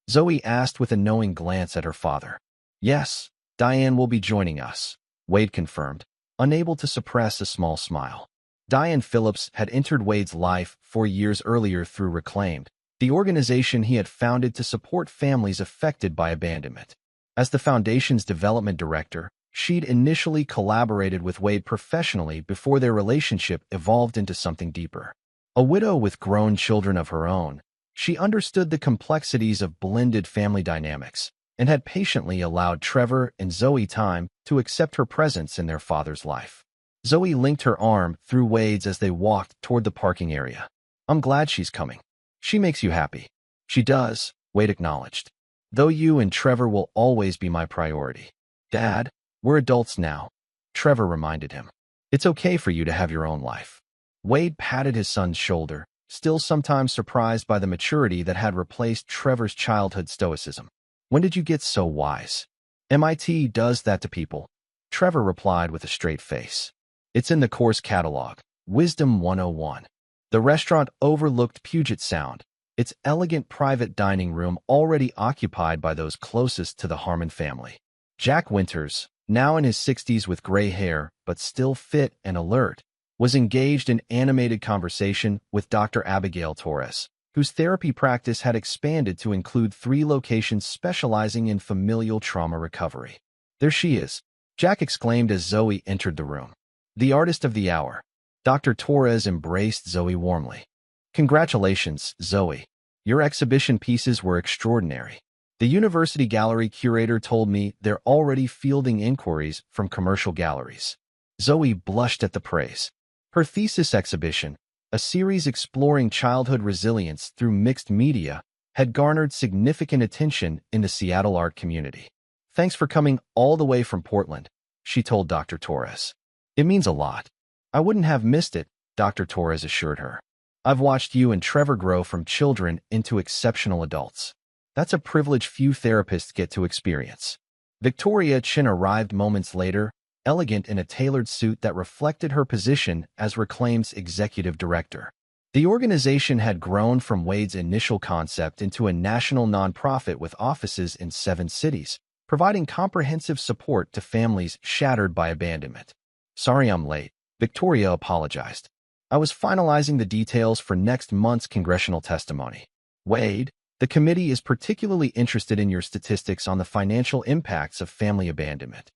Zoe asked with a knowing glance at her father. "Yes, Diane will be joining us," Wade confirmed, unable to suppress a small smile. Diane Phillips had entered Wade's life 4 years earlier through Reclaimed, the organization he had founded to support families affected by abandonment. As the foundation's development director, she'd initially collaborated with Wade professionally before their relationship evolved into something deeper. A widow with grown children of her own, she understood the complexities of blended family dynamics and had patiently allowed Trevor and Zoe time to accept her presence in their father's life. Zoe linked her arm through Wade's as they walked toward the parking area. "I'm glad she's coming. She makes you happy." "She does," Wade acknowledged. "Though you and Trevor will always be my priority." "Dad, we're adults now," Trevor reminded him. "It's okay for you to have your own life." Wade patted his son's shoulder, still sometimes surprised by the maturity that had replaced Trevor's childhood stoicism. "When did you get so wise?" "MIT does that to people," Trevor replied with a straight face. "It's in the course catalog, Wisdom 101. The restaurant overlooked Puget Sound, its elegant private dining room already occupied by those closest to the Harmon family. Jack Winters, now in his 60s with gray hair but still fit and alert, was engaged in animated conversation with Dr. Abigail Torres, whose therapy practice had expanded to include 3 locations specializing in familial trauma recovery. "There she is," Jack exclaimed as Zoe entered the room. "The artist of the hour." Dr. Torres embraced Zoe warmly. "Congratulations, Zoe. Your exhibition pieces were extraordinary. The university gallery curator told me they're already fielding inquiries from commercial galleries. Zoe blushed at the praise. Her thesis exhibition, a series exploring childhood resilience through mixed media, had garnered significant attention in the Seattle art community. Thanks for coming all the way from Portland, she told Dr. Torres. It means a lot. I wouldn't have missed it, Dr. Torres assured her. I've watched you and Trevor grow from children into exceptional adults. That's a privilege few therapists get to experience. Victoria Chin arrived moments later, elegant in a tailored suit that reflected her position as Reclaim's executive director. The organization had grown from Wade's initial concept into a national nonprofit with offices in 7 cities, providing comprehensive support to families shattered by abandonment. Sorry I'm late, Victoria apologized. I was finalizing the details for next month's congressional testimony. Wade, the committee is particularly interested in your statistics on the financial impacts of family abandonment.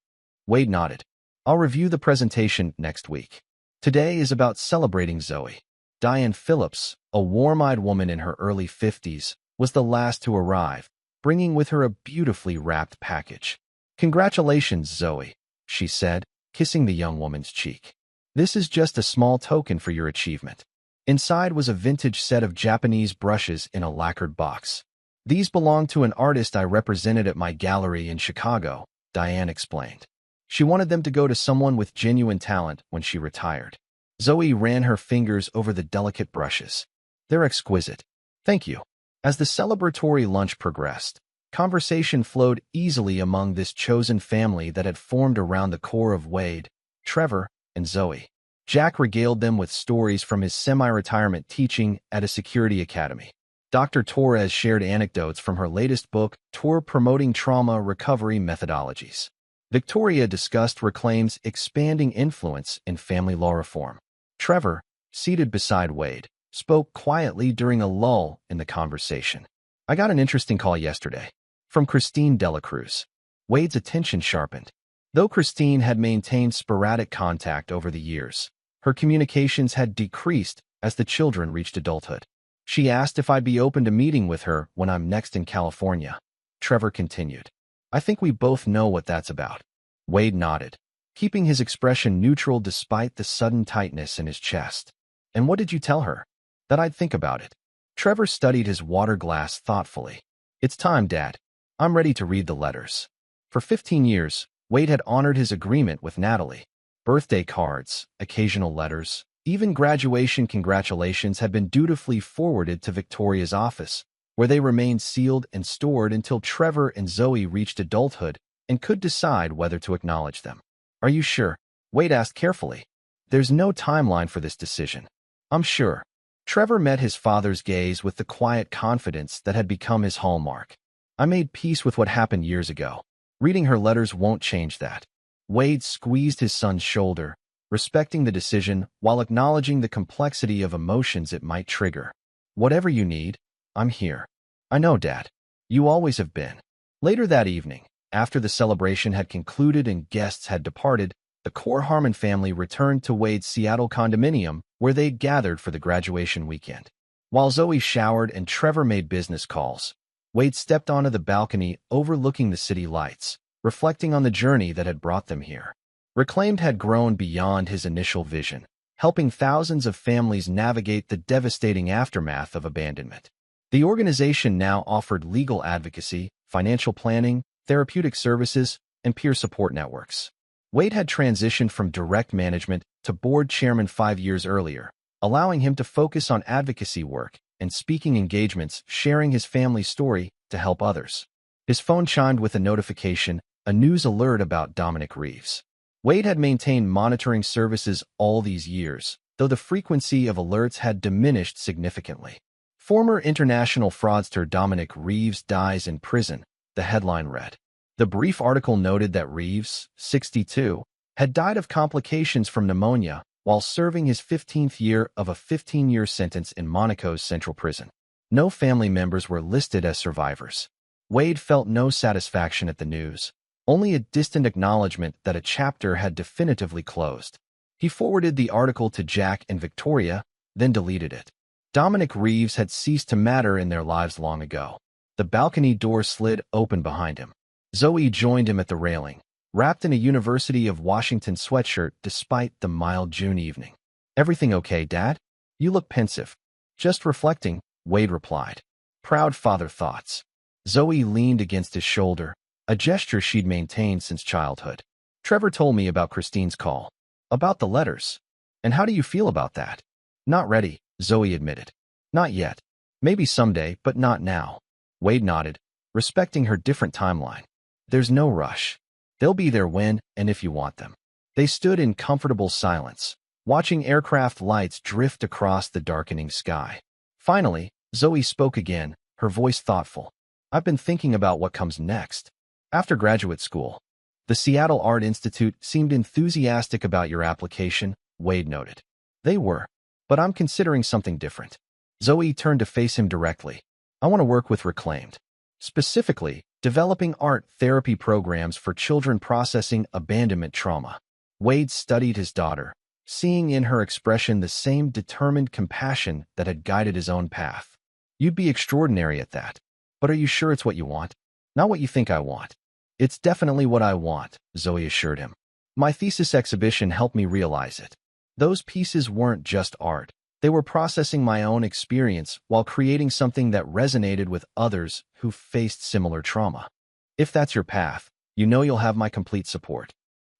Wade nodded. I'll review the presentation next week. Today is about celebrating Zoe. Diane Phillips, a warm-eyed woman in her early 50s, was the last to arrive, bringing with her a beautifully wrapped package. Congratulations, Zoe, she said, kissing the young woman's cheek. This is just a small token for your achievement. Inside was a vintage set of Japanese brushes in a lacquered box. These belong to an artist I represented at my gallery in Chicago, Diane explained. She wanted them to go to someone with genuine talent when she retired. Zoe ran her fingers over the delicate brushes. They're exquisite. Thank you. As the celebratory lunch progressed, conversation flowed easily among this chosen family that had formed around the core of Wade, Trevor, and Zoe. Jack regaled them with stories from his semi-retirement teaching at a security academy. Dr. Torres shared anecdotes from her latest book, Tour Promoting Trauma Recovery Methodologies. Victoria discussed Reclaim's expanding influence in family law reform. Trevor, seated beside Wade, spoke quietly during a lull in the conversation. I got an interesting call yesterday. From Christine Delacruz. Wade's attention sharpened. Though Christine had maintained sporadic contact over the years, her communications had decreased as the children reached adulthood. She asked if I'd be open to meeting with her when I'm next in California. Trevor continued. I think we both know what that's about. Wade nodded, keeping his expression neutral despite the sudden tightness in his chest. And what did you tell her? That I'd think about it. Trevor studied his water glass thoughtfully. It's time, Dad. I'm ready to read the letters. For 15 years, Wade had honored his agreement with Natalie. Birthday cards, occasional letters, even graduation congratulations had been dutifully forwarded to Victoria's office, where they remained sealed and stored until Trevor and Zoe reached adulthood and could decide whether to acknowledge them. Are you sure? Wade asked carefully. There's no timeline for this decision. I'm sure. Trevor met his father's gaze with the quiet confidence that had become his hallmark. I made peace with what happened years ago. Reading her letters won't change that. Wade squeezed his son's shoulder, respecting the decision while acknowledging the complexity of emotions it might trigger. Whatever you need, I'm here. I know, Dad. You always have been. Later that evening, after the celebration had concluded and guests had departed, the core Harmon family returned to Wade's Seattle condominium where they'd gathered for the graduation weekend. While Zoe showered and Trevor made business calls, Wade stepped onto the balcony overlooking the city lights, reflecting on the journey that had brought them here. Reclaimed had grown beyond his initial vision, helping thousands of families navigate the devastating aftermath of abandonment. The organization now offered legal advocacy, financial planning, therapeutic services, and peer support networks. Wade had transitioned from direct management to board chairman 5 years earlier, allowing him to focus on advocacy work and speaking engagements, sharing his family's story to help others. His phone chimed with a notification, a news alert about Dominic Reeves. Wade had maintained monitoring services all these years, though the frequency of alerts had diminished significantly. Former international fraudster Dominic Reeves dies in prison, the headline read. The brief article noted that Reeves, 62, had died of complications from pneumonia while serving his 15th year of a 15-year sentence in Monaco's central prison. No family members were listed as survivors. Wade felt no satisfaction at the news, only a distant acknowledgement that a chapter had definitively closed. He forwarded the article to Jack and Victoria, then deleted it. Dominic Reeves had ceased to matter in their lives long ago. The balcony door slid open behind him. Zoe joined him at the railing, wrapped in a University of Washington sweatshirt despite the mild June evening. "Everything okay, Dad? You look pensive." "Just reflecting," Wade replied. Proud father thoughts. Zoe leaned against his shoulder, a gesture she'd maintained since childhood. "Trevor told me about Christine's call. About the letters. And how do you feel about that?" "Not ready," Zoe admitted. "Not yet. Maybe someday, but not now." Wade nodded, respecting her different timeline. "There's no rush. They'll be there when and if you want them." They stood in comfortable silence, watching aircraft lights drift across the darkening sky. Finally, Zoe spoke again, her voice thoughtful. "I've been thinking about what comes next. After graduate school." "The Seattle Art Institute seemed enthusiastic about your application," Wade noted. "They were. But I'm considering something different." Zoe turned to face him directly. "I want to work with Reclaimed. Specifically, developing art therapy programs for children processing abandonment trauma." Wade studied his daughter, seeing in her expression the same determined compassion that had guided his own path. "You'd be extraordinary at that. But are you sure it's what you want?" "Not what you think I want. It's definitely what I want," Zoe assured him. "My thesis exhibition helped me realize it. Those pieces weren't just art. They were processing my own experience while creating something that resonated with others who faced similar trauma. If that's your path, you know you'll have my complete support."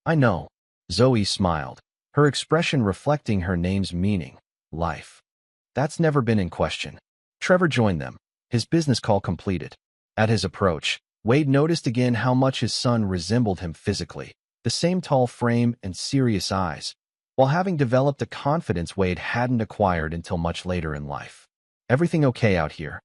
"I know." Zoe smiled, her expression reflecting her name's meaning, life. "That's never been in question." Trevor joined them, his business call completed. At his approach, Wade noticed again how much his son resembled him physically, the same tall frame and serious eyes, while having developed a confidence Wade hadn't acquired until much later in life. "Everything okay out here?"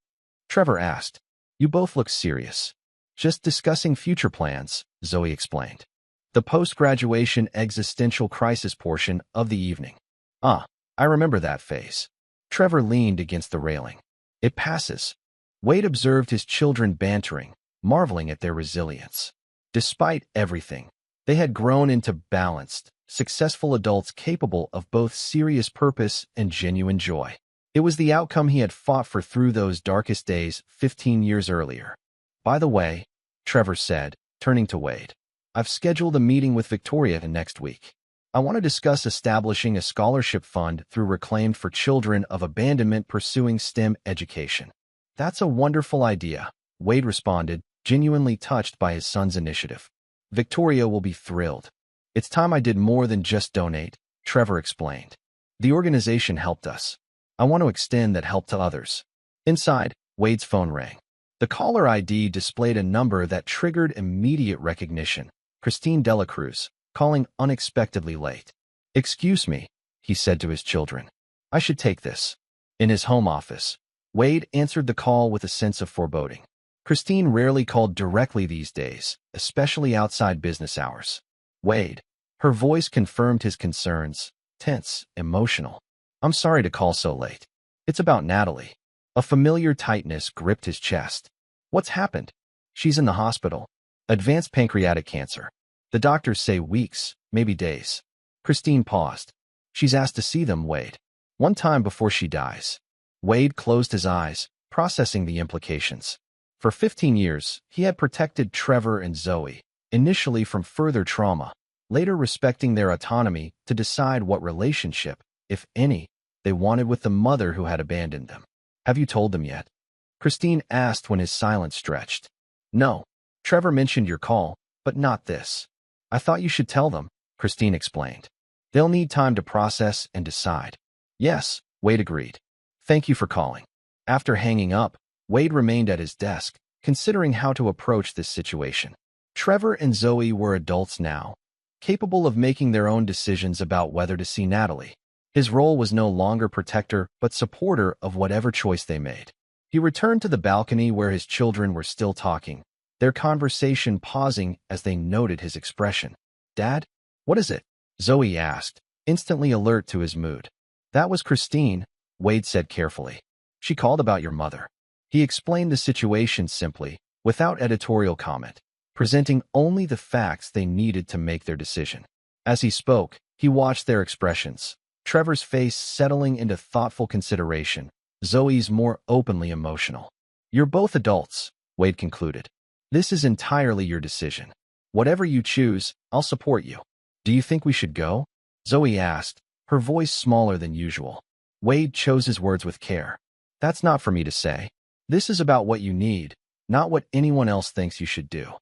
Trevor asked. "You both look serious." "Just discussing future plans," Zoe explained. "The post-graduation existential crisis portion of the evening." "Ah, I remember that phase." Trevor leaned against the railing. "It passes." Wade observed his children bantering, marveling at their resilience. Despite everything, they had grown into balanced, successful adults capable of both serious purpose and genuine joy. It was the outcome he had fought for through those darkest days 15 years earlier. "By the way," Trevor said, turning to Wade, "I've scheduled a meeting with Victoria next week. I want to discuss establishing a scholarship fund through Reclaimed for children of abandonment pursuing STEM education." "That's a wonderful idea," Wade responded, genuinely touched by his son's initiative. "Victoria will be thrilled." "It's time I did more than just donate," Trevor explained. "The organization helped us. I want to extend that help to others." Inside, Wade's phone rang. The caller ID displayed a number that triggered immediate recognition. Christine Delacruz, calling unexpectedly late. "Excuse me," he said to his children. "I should take this." In his home office, Wade answered the call with a sense of foreboding. Christine rarely called directly these days, especially outside business hours. "Wade." Her voice confirmed his concerns, tense, emotional. "I'm sorry to call so late. It's about Natalie." A familiar tightness gripped his chest. "What's happened?" "She's in the hospital. Advanced pancreatic cancer. The doctors say weeks, maybe days." Christine paused. "She's asked to see them, Wade. One time before she dies." Wade closed his eyes, processing the implications. For 15 years, he had protected Trevor and Zoe, initially from further trauma, later respecting their autonomy to decide what relationship, if any, they wanted with the mother who had abandoned them. "Have you told them yet?" Christine asked when his silence stretched. "No. Trevor mentioned your call, but not this." "I thought you should tell them," Christine explained. "They'll need time to process and decide." "Yes," Wade agreed. "Thank you for calling." After hanging up, Wade remained at his desk, considering how to approach this situation. Trevor and Zoe were adults now, capable of making their own decisions about whether to see Natalie. His role was no longer protector but supporter of whatever choice they made. He returned to the balcony where his children were still talking, their conversation pausing as they noted his expression. "Dad, what is it?" Zoe asked, instantly alert to his mood. "That was Christine," Wade said carefully. "She called about your mother." He explained the situation simply, without editorial comment, presenting only the facts they needed to make their decision. As he spoke, he watched their expressions, Trevor's face settling into thoughtful consideration, Zoe's more openly emotional. You're both adults, Wade concluded. This is entirely your decision. Whatever you choose, I'll support you. Do you think we should go? Zoe asked, her voice smaller than usual. Wade chose his words with care. That's not for me to say. This is about what you need, not what anyone else thinks you should do.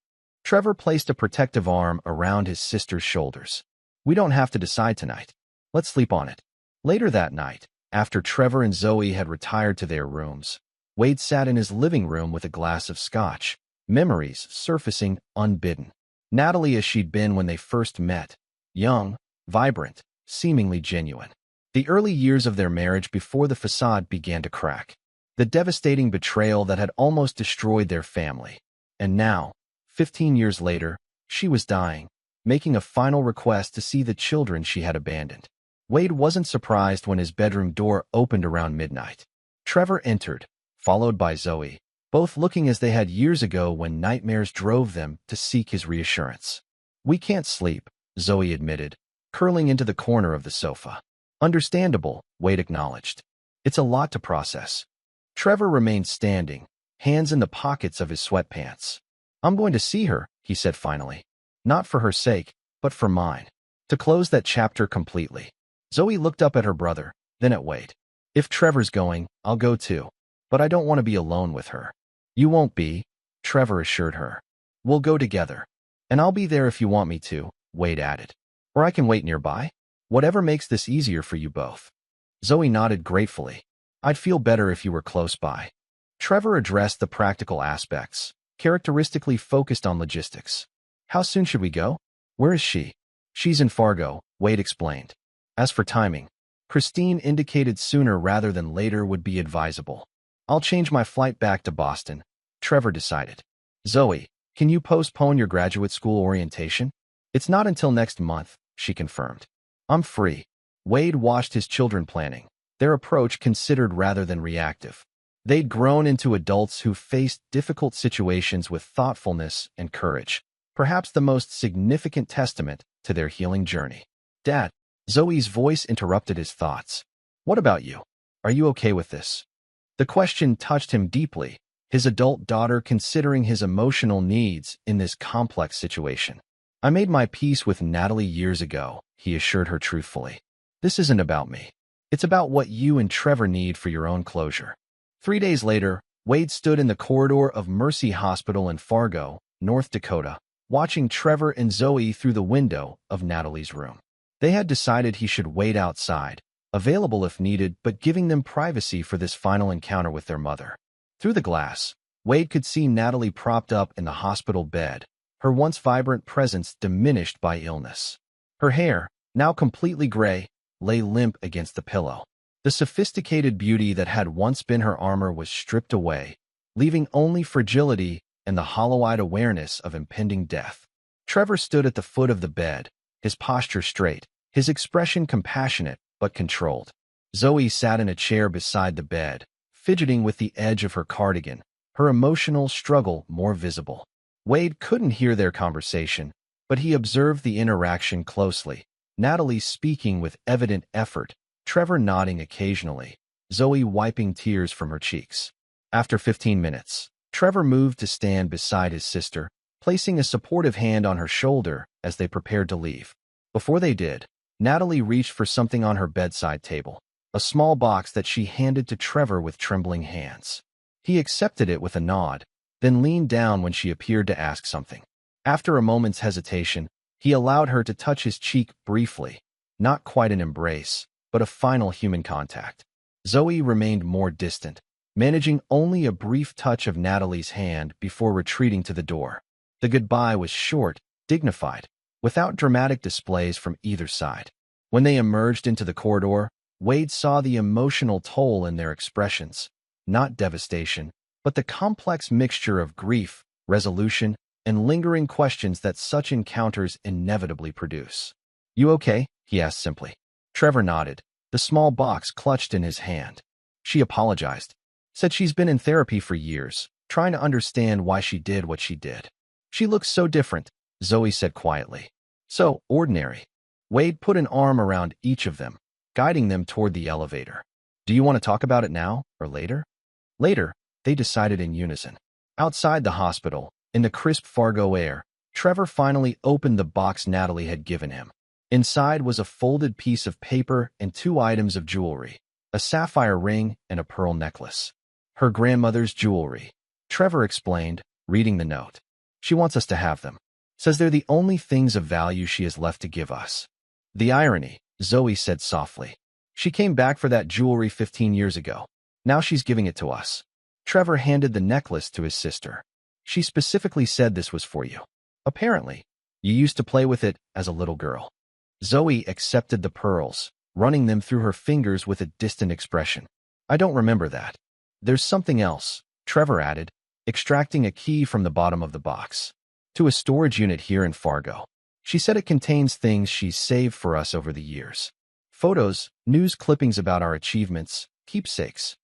Trevor placed a protective arm around his sister's shoulders. We don't have to decide tonight. Let's sleep on it. Later that night, after Trevor and Zoe had retired to their rooms, Wade sat in his living room with a glass of scotch, memories surfacing unbidden. Natalie as she'd been when they first met, young, vibrant, seemingly genuine. The early years of their marriage before the facade began to crack. The devastating betrayal that had almost destroyed their family. And now, 15 years later, she was dying, making a final request to see the children she had abandoned. Wade wasn't surprised when his bedroom door opened around midnight. Trevor entered, followed by Zoe, both looking as they had years ago when nightmares drove them to seek his reassurance. We can't sleep, Zoe admitted, curling into the corner of the sofa. Understandable, Wade acknowledged. It's a lot to process. Trevor remained standing, hands in the pockets of his sweatpants. I'm going to see her, he said finally. Not for her sake, but for mine. To close that chapter completely. Zoe looked up at her brother, then at Wade. If Trevor's going, I'll go too. But I don't want to be alone with her. You won't be, Trevor assured her. We'll go together. And I'll be there if you want me to, Wade added. Or I can wait nearby. Whatever makes this easier for you both. Zoe nodded gratefully. I'd feel better if you were close by. Trevor addressed the practical aspects, characteristically focused on logistics. How soon should we go? Where is she? She's in Fargo, Wade explained. As for timing, Christine indicated sooner rather than later would be advisable. I'll change my flight back to Boston, Trevor decided. Zoe, can you postpone your graduate school orientation? It's not until next month, she confirmed. I'm free. Wade watched his children planning, their approach considered rather than reactive. They'd grown into adults who faced difficult situations with thoughtfulness and courage, perhaps the most significant testament to their healing journey. Dad, Zoe's voice interrupted his thoughts. What about you? Are you okay with this? The question touched him deeply, his adult daughter considering his emotional needs in this complex situation. I made my peace with Natalie years ago, he assured her truthfully. This isn't about me. It's about what you and Trevor need for your own closure. 3 days later, Wade stood in the corridor of Mercy Hospital in Fargo, North Dakota, watching Trevor and Zoe through the window of Natalie's room. They had decided he should wait outside, available if needed, but giving them privacy for this final encounter with their mother. Through the glass, Wade could see Natalie propped up in the hospital bed, her once vibrant presence diminished by illness. Her hair, now completely gray, lay limp against the pillow. The sophisticated beauty that had once been her armor was stripped away, leaving only fragility and the hollow-eyed awareness of impending death. Trevor stood at the foot of the bed, his posture straight, his expression compassionate but controlled. Zoe sat in a chair beside the bed, fidgeting with the edge of her cardigan, her emotional struggle more visible. Wade couldn't hear their conversation, but he observed the interaction closely, Natalie speaking with evident effort, Trevor nodding occasionally, Zoe wiping tears from her cheeks. After 15 minutes, Trevor moved to stand beside his sister, placing a supportive hand on her shoulder as they prepared to leave. Before they did, Natalie reached for something on her bedside table, a small box that she handed to Trevor with trembling hands. He accepted it with a nod, then leaned down when she appeared to ask something. After a moment's hesitation, he allowed her to touch his cheek briefly, not quite an embrace, but a final human contact. Zoe remained more distant, managing only a brief touch of Natalie's hand before retreating to the door. The goodbye was short, dignified, without dramatic displays from either side. When they emerged into the corridor, Wade saw the emotional toll in their expressions, not devastation, but the complex mixture of grief, resolution, and lingering questions that such encounters inevitably produce. You okay? He asked simply. Trevor nodded, the small box clutched in his hand. She apologized, said she's been in therapy for years, trying to understand why she did what she did. She looks so different, Zoe said quietly. So ordinary. Wade put an arm around each of them, guiding them toward the elevator. Do you want to talk about it now or later? Later, they decided in unison. Outside the hospital, in the crisp Fargo air, Trevor finally opened the box Natalie had given him. Inside was a folded piece of paper and two items of jewelry, a sapphire ring and a pearl necklace. Her grandmother's jewelry, Trevor explained, reading the note. She wants us to have them. Says they're the only things of value she has left to give us. The irony, Zoe said softly. She came back for that jewelry 15 years ago. Now she's giving it to us. Trevor handed the necklace to his sister. She specifically said this was for you. Apparently, you used to play with it as a little girl. Zoe accepted the pearls, running them through her fingers with a distant expression. I don't remember that. There's something else, Trevor added, extracting a key from the bottom of the box. To a storage unit here in Fargo. She said it contains things she's saved for us over the years. Photos, news clippings about our achievements, keepsakes.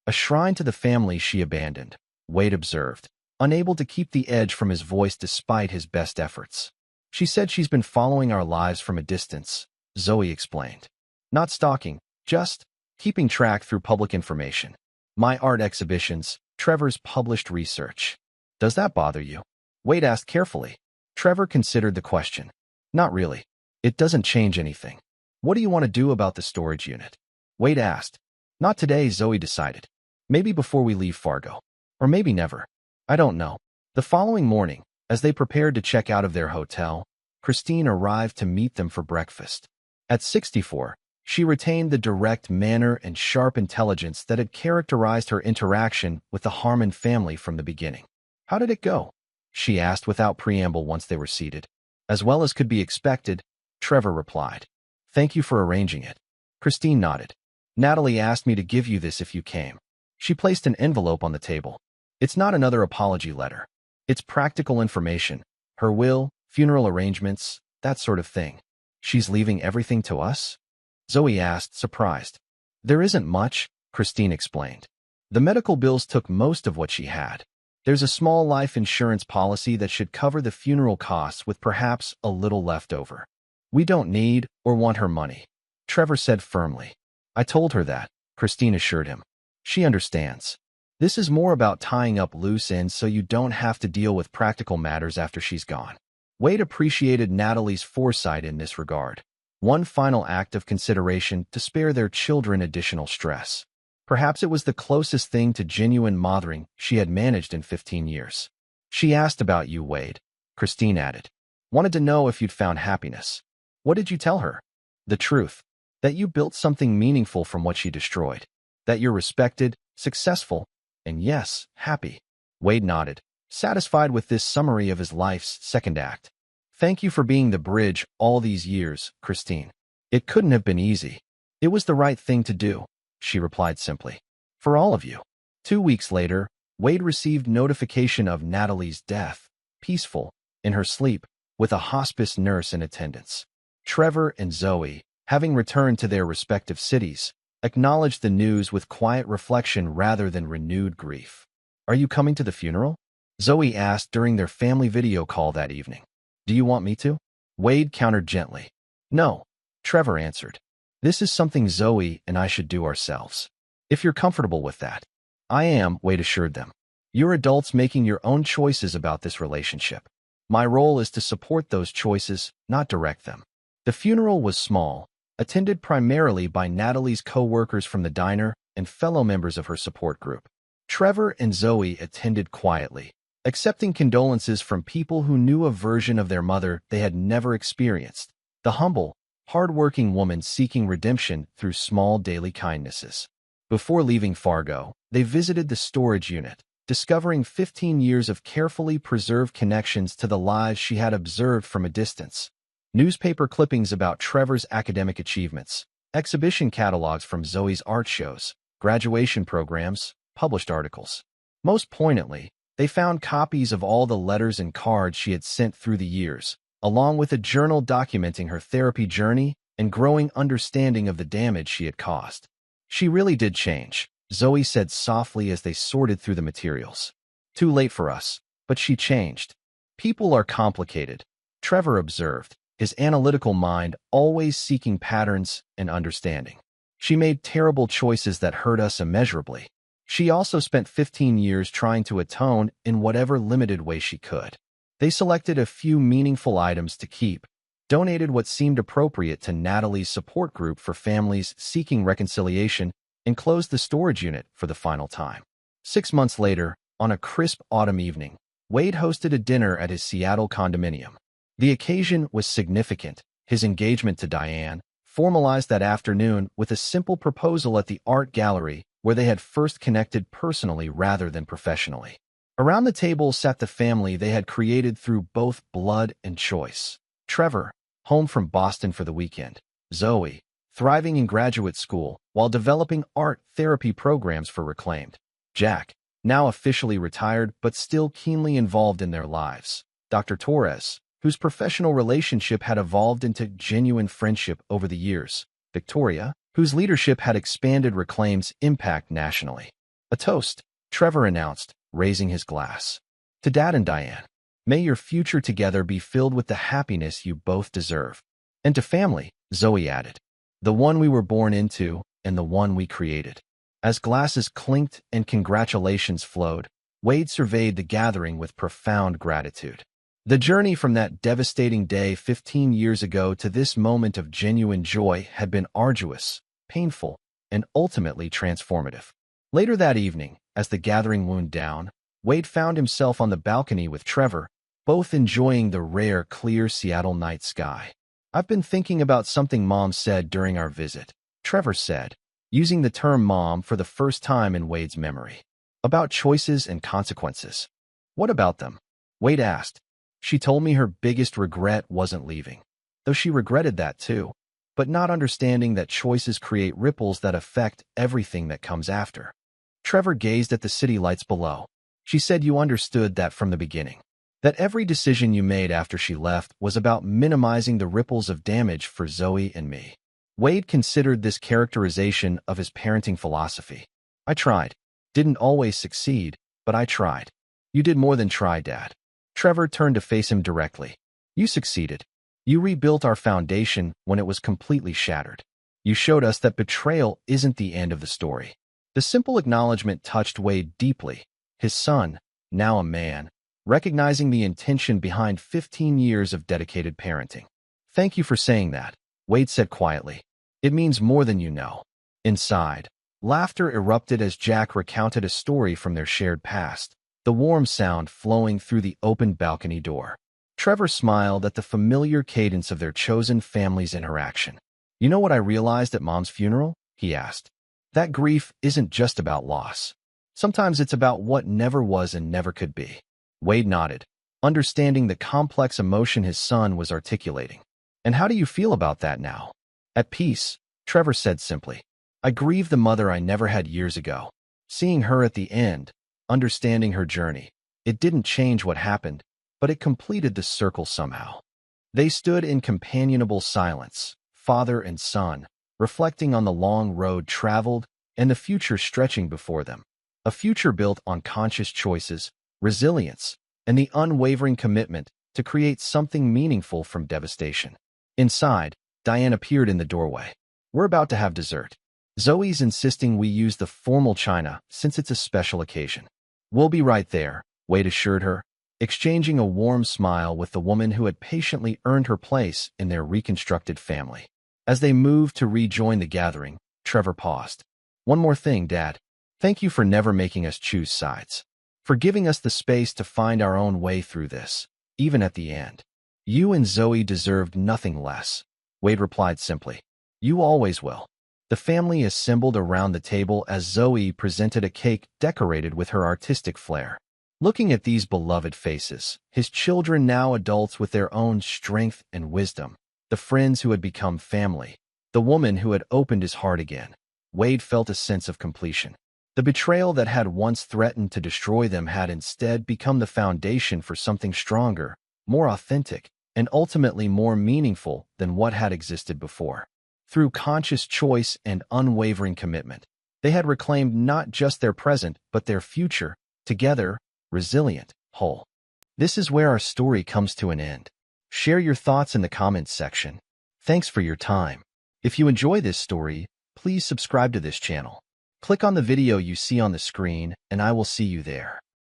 A shrine to the family she abandoned, Wade observed, unable to keep the edge from his voice despite his best efforts. She said she's been following our lives from a distance, Zoe explained. Not stalking, just keeping track through public information. My art exhibitions, Trevor's published research. Does that bother you? Wade asked carefully. Trevor considered the question. Not really. It doesn't change anything. What do you want to do about the storage unit? Wade asked. Not today, Zoe decided. Maybe before we leave Fargo. Or maybe never. I don't know. The following morning, as they prepared to check out of their hotel, Christine arrived to meet them for breakfast. At 64, she retained the direct manner and sharp intelligence that had characterized her interaction with the Harmon family from the beginning. How did it go? She asked without preamble once they were seated. As well as could be expected, Trevor replied. Thank you for arranging it. Christine nodded. Natalie asked me to give you this if you came. She placed an envelope on the table. It's not another apology letter. It's practical information. Her will, funeral arrangements, that sort of thing. She's leaving everything to us? Zoe asked, surprised. There isn't much, Christine explained. The medical bills took most of what she had. There's a small life insurance policy that should cover the funeral costs with perhaps a little left over. We don't need or want her money, Trevor said firmly. I told her that, Christine assured him. She understands. This is more about tying up loose ends so you don't have to deal with practical matters after she's gone. Wade appreciated Natalie's foresight in this regard. One final act of consideration to spare their children additional stress. Perhaps it was the closest thing to genuine mothering she had managed in 15 years. She asked about you, Wade, Christine added. Wanted to know if you'd found happiness. What did you tell her? The truth. That you built something meaningful from what she destroyed. That you're respected, successful, and yes, happy. Wade nodded, satisfied with this summary of his life's second act. Thank you for being the bridge all these years, Christine. It couldn't have been easy. It was the right thing to do, she replied simply. For all of you. 2 weeks later, Wade received notification of Natalie's death, peaceful, in her sleep, with a hospice nurse in attendance. Trevor and Zoe, having returned to their respective cities, acknowledged the news with quiet reflection rather than renewed grief. Are you coming to the funeral? Zoe asked during their family video call that evening. Do you want me to? Wade countered gently. No, Trevor answered. This is something Zoe and I should do ourselves. If you're comfortable with that. I am, Wade assured them. You're adults making your own choices about this relationship. My role is to support those choices, not direct them. The funeral was small, attended primarily by Natalie's co-workers from the diner and fellow members of her support group. Trevor and Zoe attended quietly, accepting condolences from people who knew a version of their mother they had never experienced, the humble, hard-working woman seeking redemption through small daily kindnesses. Before leaving Fargo, they visited the storage unit, discovering 15 years of carefully preserved connections to the lives she had observed from a distance. Newspaper clippings about Trevor's academic achievements, exhibition catalogs from Zoe's art shows, graduation programs, published articles. Most poignantly, they found copies of all the letters and cards she had sent through the years, along with a journal documenting her therapy journey and growing understanding of the damage she had caused. She really did change, Zoe said softly as they sorted through the materials. Too late for us, but she changed. People are complicated, Trevor observed, his analytical mind always seeking patterns and understanding. She made terrible choices that hurt us immeasurably. She also spent 15 years trying to atone in whatever limited way she could. They selected a few meaningful items to keep, donated what seemed appropriate to Natalie's support group for families seeking reconciliation, and closed the storage unit for the final time. 6 months later, on a crisp autumn evening, Wade hosted a dinner at his Seattle condominium. The occasion was significant. His engagement to Diane, formalized that afternoon with a simple proposal at the art gallery where they had first connected personally rather than professionally. Around the table sat the family they had created through both blood and choice. Trevor, home from Boston for the weekend. Zoe, thriving in graduate school while developing art therapy programs for Reclaimed. Jack, now officially retired but still keenly involved in their lives. Dr. Torres, whose professional relationship had evolved into genuine friendship over the years. Victoria, whose leadership had expanded Reclaimed's impact nationally. A toast, Trevor announced, raising his glass. To Dad and Diane, may your future together be filled with the happiness you both deserve. And to family, Zoe added, the one we were born into and the one we created. As glasses clinked and congratulations flowed, Wade surveyed the gathering with profound gratitude. The journey from that devastating day 15 years ago to this moment of genuine joy had been arduous, painful, and ultimately transformative. Later that evening, as the gathering wound down, Wade found himself on the balcony with Trevor, both enjoying the rare, clear Seattle night sky. I've been thinking about something Mom said during our visit, Trevor said, using the term mom for the first time in Wade's memory. About choices and consequences. What about them? Wade asked. She told me her biggest regret wasn't leaving, though she regretted that too, but not understanding that choices create ripples that affect everything that comes after. Trevor gazed at the city lights below. She said you understood that from the beginning, that every decision you made after she left was about minimizing the ripples of damage for Zoe and me. Wade considered this characterization of his parenting philosophy. I tried. Didn't always succeed, but I tried. You did more than try, Dad. Trevor turned to face him directly. You succeeded. You rebuilt our foundation when it was completely shattered. You showed us that betrayal isn't the end of the story. The simple acknowledgement touched Wade deeply. His son, now a man, recognizing the intention behind 15 years of dedicated parenting. Thank you for saying that, Wade said quietly. It means more than you know. Inside, laughter erupted as Jack recounted a story from their shared past, the warm sound flowing through the open balcony door. Trevor smiled at the familiar cadence of their chosen family's interaction. You know what I realized at Mom's funeral? He asked. That grief isn't just about loss. Sometimes it's about what never was and never could be. Wade nodded, understanding the complex emotion his son was articulating. And how do you feel about that now? At peace, Trevor said simply. I grieve the mother I never had years ago. Seeing her at the end, understanding her journey, it didn't change what happened, but it completed the circle somehow. They stood in companionable silence, father and son, reflecting on the long road traveled and the future stretching before them. A future built on conscious choices, resilience, and the unwavering commitment to create something meaningful from devastation. Inside, Diane appeared in the doorway. We're about to have dessert. Zoe's insisting we use the formal china since it's a special occasion. We'll be right there, Wade assured her, exchanging a warm smile with the woman who had patiently earned her place in their reconstructed family. As they moved to rejoin the gathering, Trevor paused. One more thing, Dad. Thank you for never making us choose sides. For giving us the space to find our own way through this, even at the end. You and Zoe deserved nothing less, Wade replied simply. You always will. The family assembled around the table as Zoe presented a cake decorated with her artistic flair. Looking at these beloved faces, his children now adults with their own strength and wisdom, the friends who had become family, the woman who had opened his heart again, Wade felt a sense of completion. The betrayal that had once threatened to destroy them had instead become the foundation for something stronger, more authentic, and ultimately more meaningful than what had existed before. Through conscious choice and unwavering commitment, they had reclaimed not just their present but their future, together, resilient, whole. This is where our story comes to an end. Share your thoughts in the comments section. Thanks for your time. If you enjoy this story, please subscribe to this channel. Click on the video you see on the screen, and I will see you there.